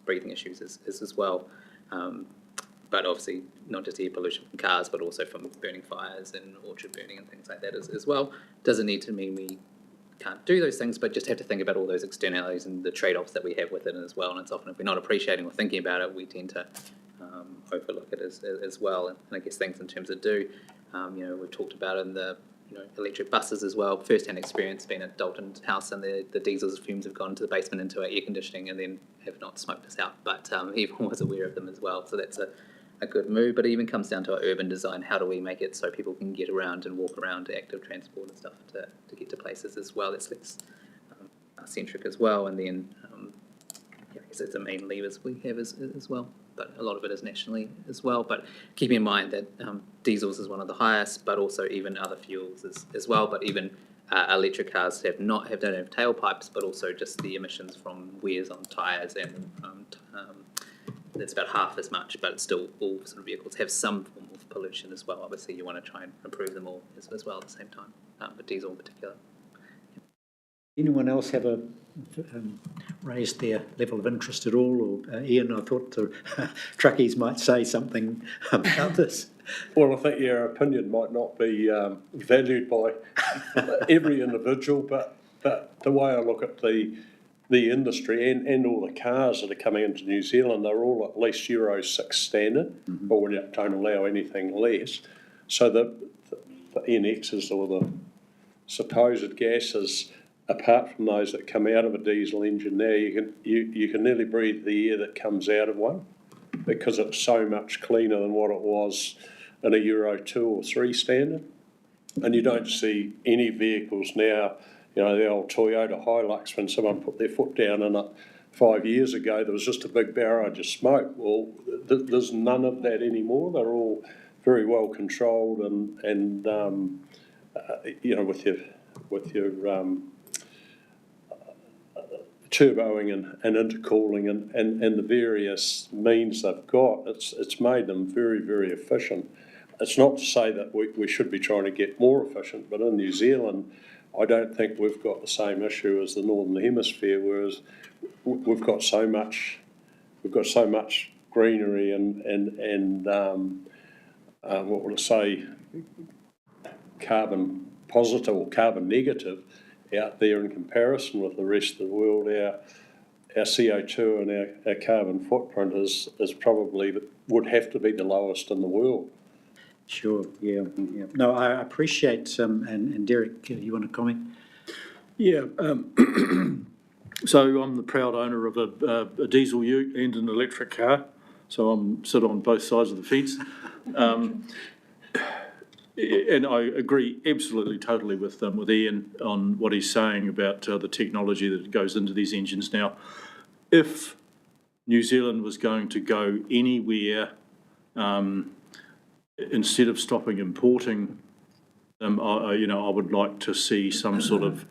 S13: breathing issues as well. But obviously not just air pollution from cars, but also from burning fires and orchard burning and things like that as well. Doesn't need to mean we can't do those things, but just have to think about all those externalities and the trade-offs that we have with it as well. And it's often, if we're not appreciating or thinking about it, we tend to overlook it as well. And I guess things in terms of we've talked about in the electric buses as well. First-hand experience being at Dalton's house, and the diesel's fumes have gone to the basement into our air conditioning and then have not smoked us out. But everyone was aware of them as well, so that's a good move. But it even comes down to our urban design. How do we make it so people can get around and walk around active transport and stuff to get to places as well? That's less centric as well. And then I guess it's the main levers we have as well. But a lot of it is nationally as well. But keeping in mind that diesels is one of the highest, but also even other fuels as well. But even electric cars don't have tailpipes, but also just the emissions from wears on tyres, and that's about half as much. But it's still, all sort of vehicles have some form of pollution as well. Obviously, you want to try and improve them all as well at the same time, but diesel in particular.
S4: Anyone else have raised their level of interest at all? Or Ian, I thought the truckies might say something about this.
S11: Well, I think your opinion might not be valued by every individual, but the way I look at the industry and all the cars that are coming into New Zealand, they're all at least Euro 6 standard, or we don't allow anything less. So the NXs, or the supposed gases, apart from those that come out of a diesel engine now, you can nearly breathe the air that comes out of one, because it's so much cleaner than what it was in a Euro 2 or 3 standard. And you don't see any vehicles now, the old Toyota Hilux, when someone put their foot down in it 5 years ago, there was just a big barrage of smoke. Well, there's none of that anymore. They're all very well controlled and with your turboing and intercooling and the various means they've got, it's made them very, very efficient. It's not to say that we should be trying to get more efficient, but in New Zealand, I don't think we've got the same issue as the Northern Hemisphere, whereas we've got so much greenery and what would I say, carbon positive or carbon negative out there in comparison with the rest of the world. Our CO2 and our carbon footprint is probably, would have to be the lowest in the world.
S4: Sure, yeah. No, I appreciate, and Derek, you want to comment?
S9: Yeah, so I'm the proud owner of a diesel ute and an electric car, so I'm sit on both sides of the fence. And I agree absolutely totally with Ian on what he's saying about the technology that goes into these engines now. If New Zealand was going to go anywhere, instead of stopping importing them, I would like to see some sort of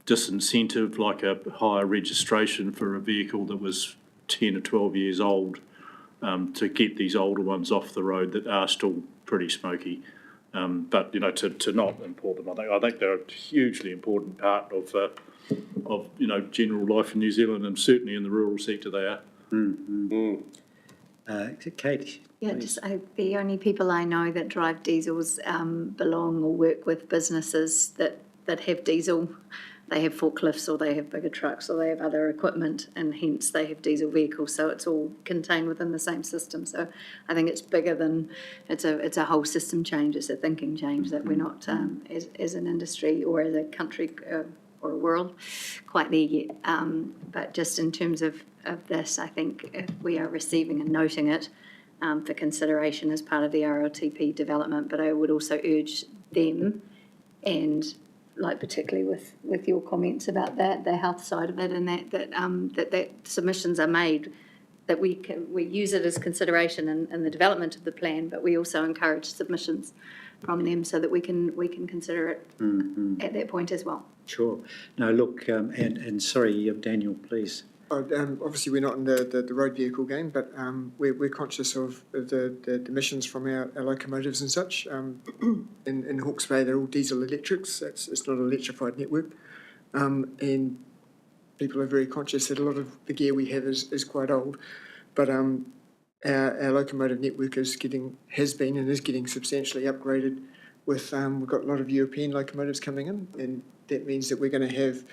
S9: disincentive, like a higher registration for a vehicle that was 10 or 12 years old, to get these older ones off the road that are still pretty smoky. But to not import them, I think they're a hugely important part of general life in New Zealand, and certainly in the rural sector they are.
S4: Kate?
S7: Yeah, the only people I know that drive diesels belong or work with businesses that have diesel. They have forklifts, or they have bigger trucks, or they have other equipment, and hence they have diesel vehicles. So it's all contained within the same system. So I think it's bigger than, it's a whole system change. It's a thinking change that we're not, as an industry or as a country or a world, quite there yet. But just in terms of this, I think if we are receiving and noting it for consideration as part of the RLTP development, but I would also urge them, and like particularly with your comments about the health side of it, and that submissions are made, that we use it as consideration in the development of the plan, but we also encourage submissions from them so that we can consider it at that point as well.
S4: Sure. No, look, and sorry, Daniel, please.
S18: Obviously, we're not in the road vehicle game, but we're conscious of the emissions from our locomotives and such. In Hawke's Bay, they're all diesel electrics. It's not an electrified network. And people are very conscious that a lot of the gear we have is quite old. But our locomotive network has been and is getting substantially upgraded with, we've got a lot of European locomotives coming in, and that means that we're going to have,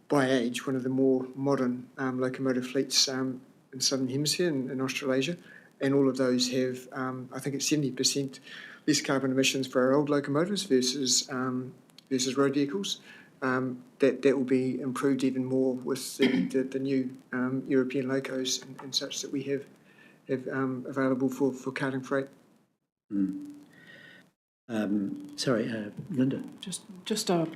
S18: by age, one of the more modern locomotive fleets in the Southern Hemisphere in Australasia, and all of those have, I think it's 70% less carbon emissions for our old locomotives versus road vehicles. That will be improved even more with the new European locos and such that we have available for carting freight.
S4: Sorry, Linda.
S16: Just a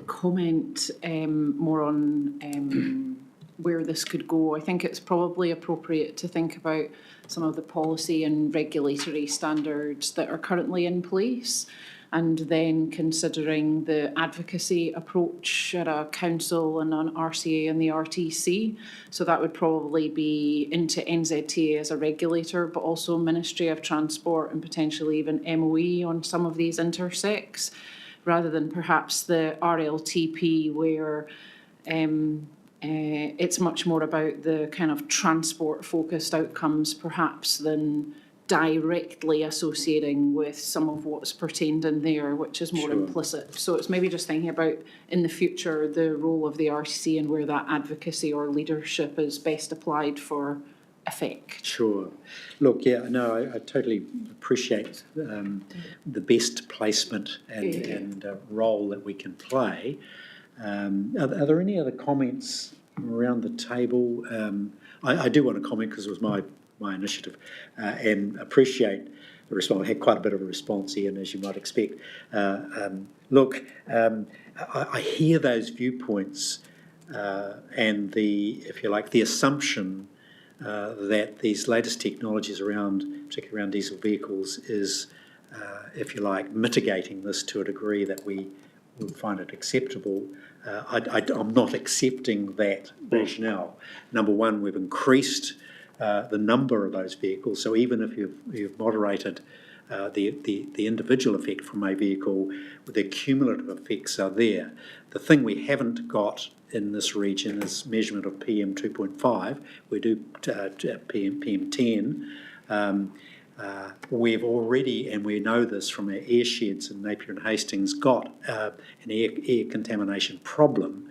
S16: comment more on where this could go. I think it's probably appropriate to think about some of the policy and regulatory standards that are currently in place, and then considering the advocacy approach at a council and an RCA and the RTC. So that would probably be into NZTA as a regulator, but also Ministry of Transport and potentially even MOE on some of these intersects, rather than perhaps the RLTP where it's much more about the kind of transport-focused outcomes perhaps than directly associating with some of what's pertained in there, which is more implicit. So it's maybe just thinking about, in the future, the role of the RCC and where that advocacy or leadership is best applied for effect.
S4: Sure. Look, yeah, no, I totally appreciate the best placement and role that we can play. Are there any other comments around the table? I do want to comment because it was my initiative, and appreciate the response. I had quite a bit of a response here, and as you might expect. Look, I hear those viewpoints and if you like, the assumption that these latest technologies particularly around diesel vehicles, is, if you like, mitigating this to a degree that we would find it acceptable. I'm not accepting that rationale. Number one, we've increased the number of those vehicles. So even if you've moderated the individual effect from a vehicle, the cumulative effects are there. The thing we haven't got in this region is measurement of PM 2.5. We do PM 10. We've already, and we know this from our air sheds in Napier and Hastings, got an air contamination problem.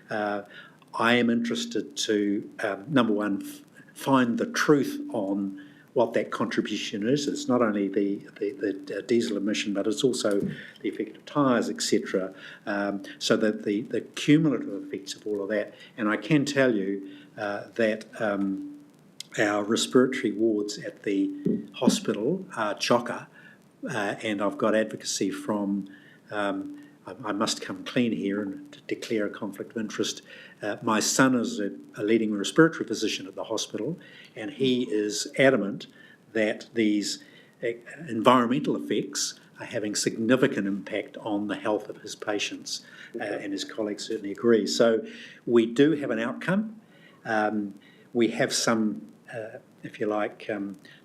S4: I am interested to, number one, find the truth on what that contribution is. It's not only the diesel emission, but it's also the effect of tyres, etc. So that the cumulative effects of all of that. And I can tell you that our respiratory wards at the hospital are chocker, and I've got advocacy from, I must come clean here and declare a conflict of interest. My son is a leading respiratory physician at the hospital, and he is adamant that these environmental effects are having significant impact on the health of his patients, and his colleagues certainly agree. So we do have an outcome. We have some, if you like,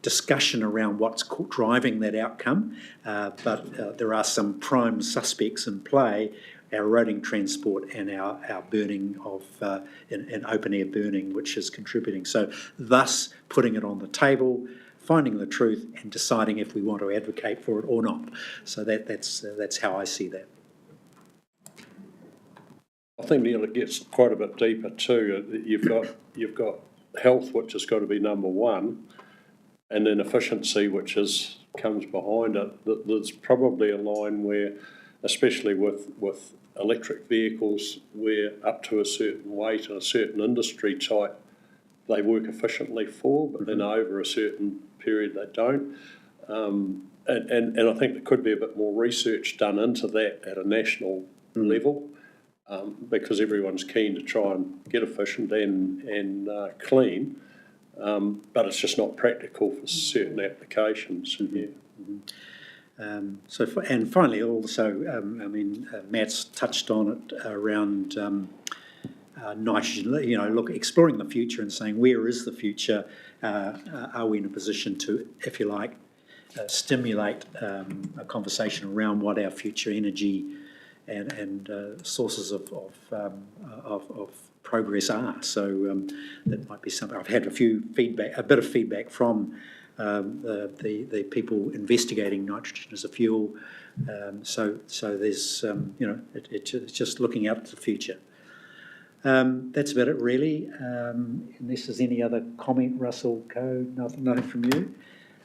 S4: discussion around what's driving that outcome, but there are some prime suspects in play: our roading transport and our burning of in open air burning, which is contributing. So thus putting it on the table, finding the truth, and deciding if we want to advocate for it or not. So that's how I see that.
S9: I think, Neil, it gets quite a bit deeper too. You've got health, which has got to be number one, and then efficiency, which comes behind it. There's probably a line where, especially with electric vehicles, where up to a certain weight and a certain industry type, they work efficiently for, but then over a certain period they don't. And I think there could be a bit more research done into that at a national level, because everyone's keen to try and get efficient and clean, but it's just not practical for certain applications. Yeah.
S4: And finally, also, Matt's touched on it around nitrogen, look, exploring the future and saying, where is the future? Are we in a position to, if you like, stimulate a conversation around what our future energy and sources of progress are? So that might be something. I've had a bit of feedback from the people investigating nitrogen as a fuel. So there's, it's just looking out to the future. That's about it, really. Unless there's any other comment, Russell, Co, nothing from you.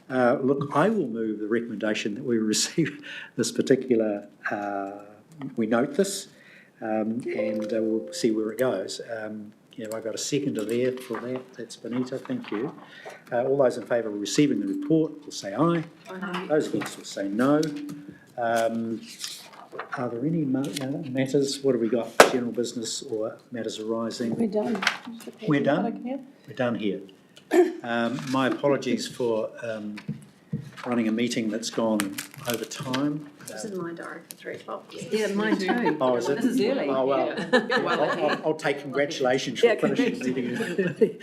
S4: Look, I will move the recommendation that we receive this particular, we note this, and we'll see where it goes. I've got a seconder there for that. That's Benita, thank you. All those in favour of receiving the report will say aye. Aye. Those against will say no. Are there any matters? What have we got? General business or matters arising?
S5: We're done.
S4: We're done? We're done here. My apologies for running a meeting that's gone over time.
S7: This is my diary for 3 o'clock.
S5: Yeah, mine too.
S4: Oh, is it?
S5: This is early.
S4: Oh, well,
S5: Yeah.
S4: I'll take congratulations for finishing the meeting.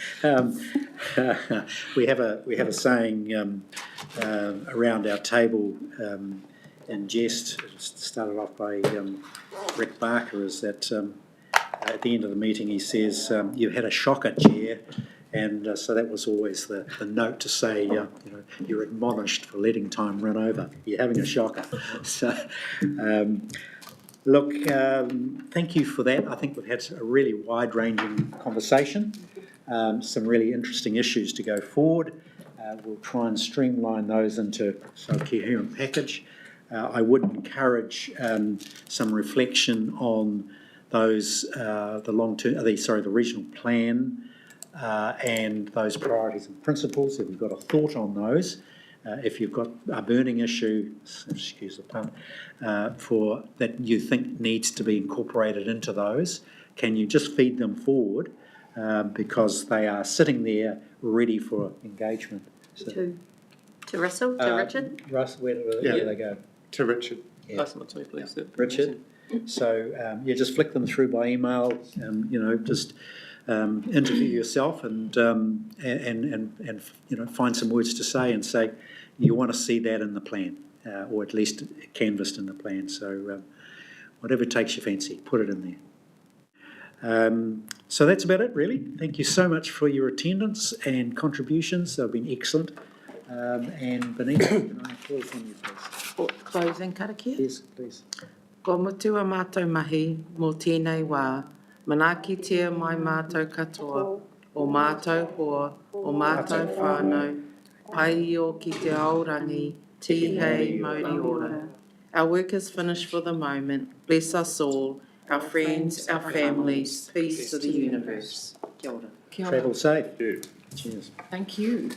S4: We have a saying around our table in jest, started off by Rick Barker, is that at the end of the meeting he says, "You had a shocker, Chair." And so that was always the note to say, you're admonished for letting time run over. You're having a shocker. So, look, thank you for that. I think we've had a really wide-ranging conversation, some really interesting issues to go forward. We'll try and streamline those into a coherent package. I would encourage some reflection on those, the regional plan, and those priorities and principles. If you've got a thought on those, if you've got a burning issue, excuse the pun, for that you think needs to be incorporated into those, can you just feed them forward, because they are sitting there ready for engagement. So,
S7: To Russell, to Richard?
S4: Russ, where do they go?
S12: To Richard.
S4: Yeah.
S10: Pass them on to me, please.
S4: Richard. So just flick them through by email. Just interview yourself and find some words to say and say you want to see that in the plan, or at least canvassed in the plan. So whatever takes your fancy, put it in there. So that's about it, really. Thank you so much for your attendance and contributions. They've been excellent. And Benita, can I call from you, please?
S5: Closing, Karakia?
S4: Yes, please.
S5: Ko mutua mātou mahi mō tēnei wā, manakitia mai mātou katoa, o mātou hoa, o mātou whānau, pai o ki te aorangi, tihei Māori ora. Our work is finished for the moment. Bless us all, our friends, our families, peace to the universe. Kia ora.
S4: Travel safe. Cheers.
S5: Thank you.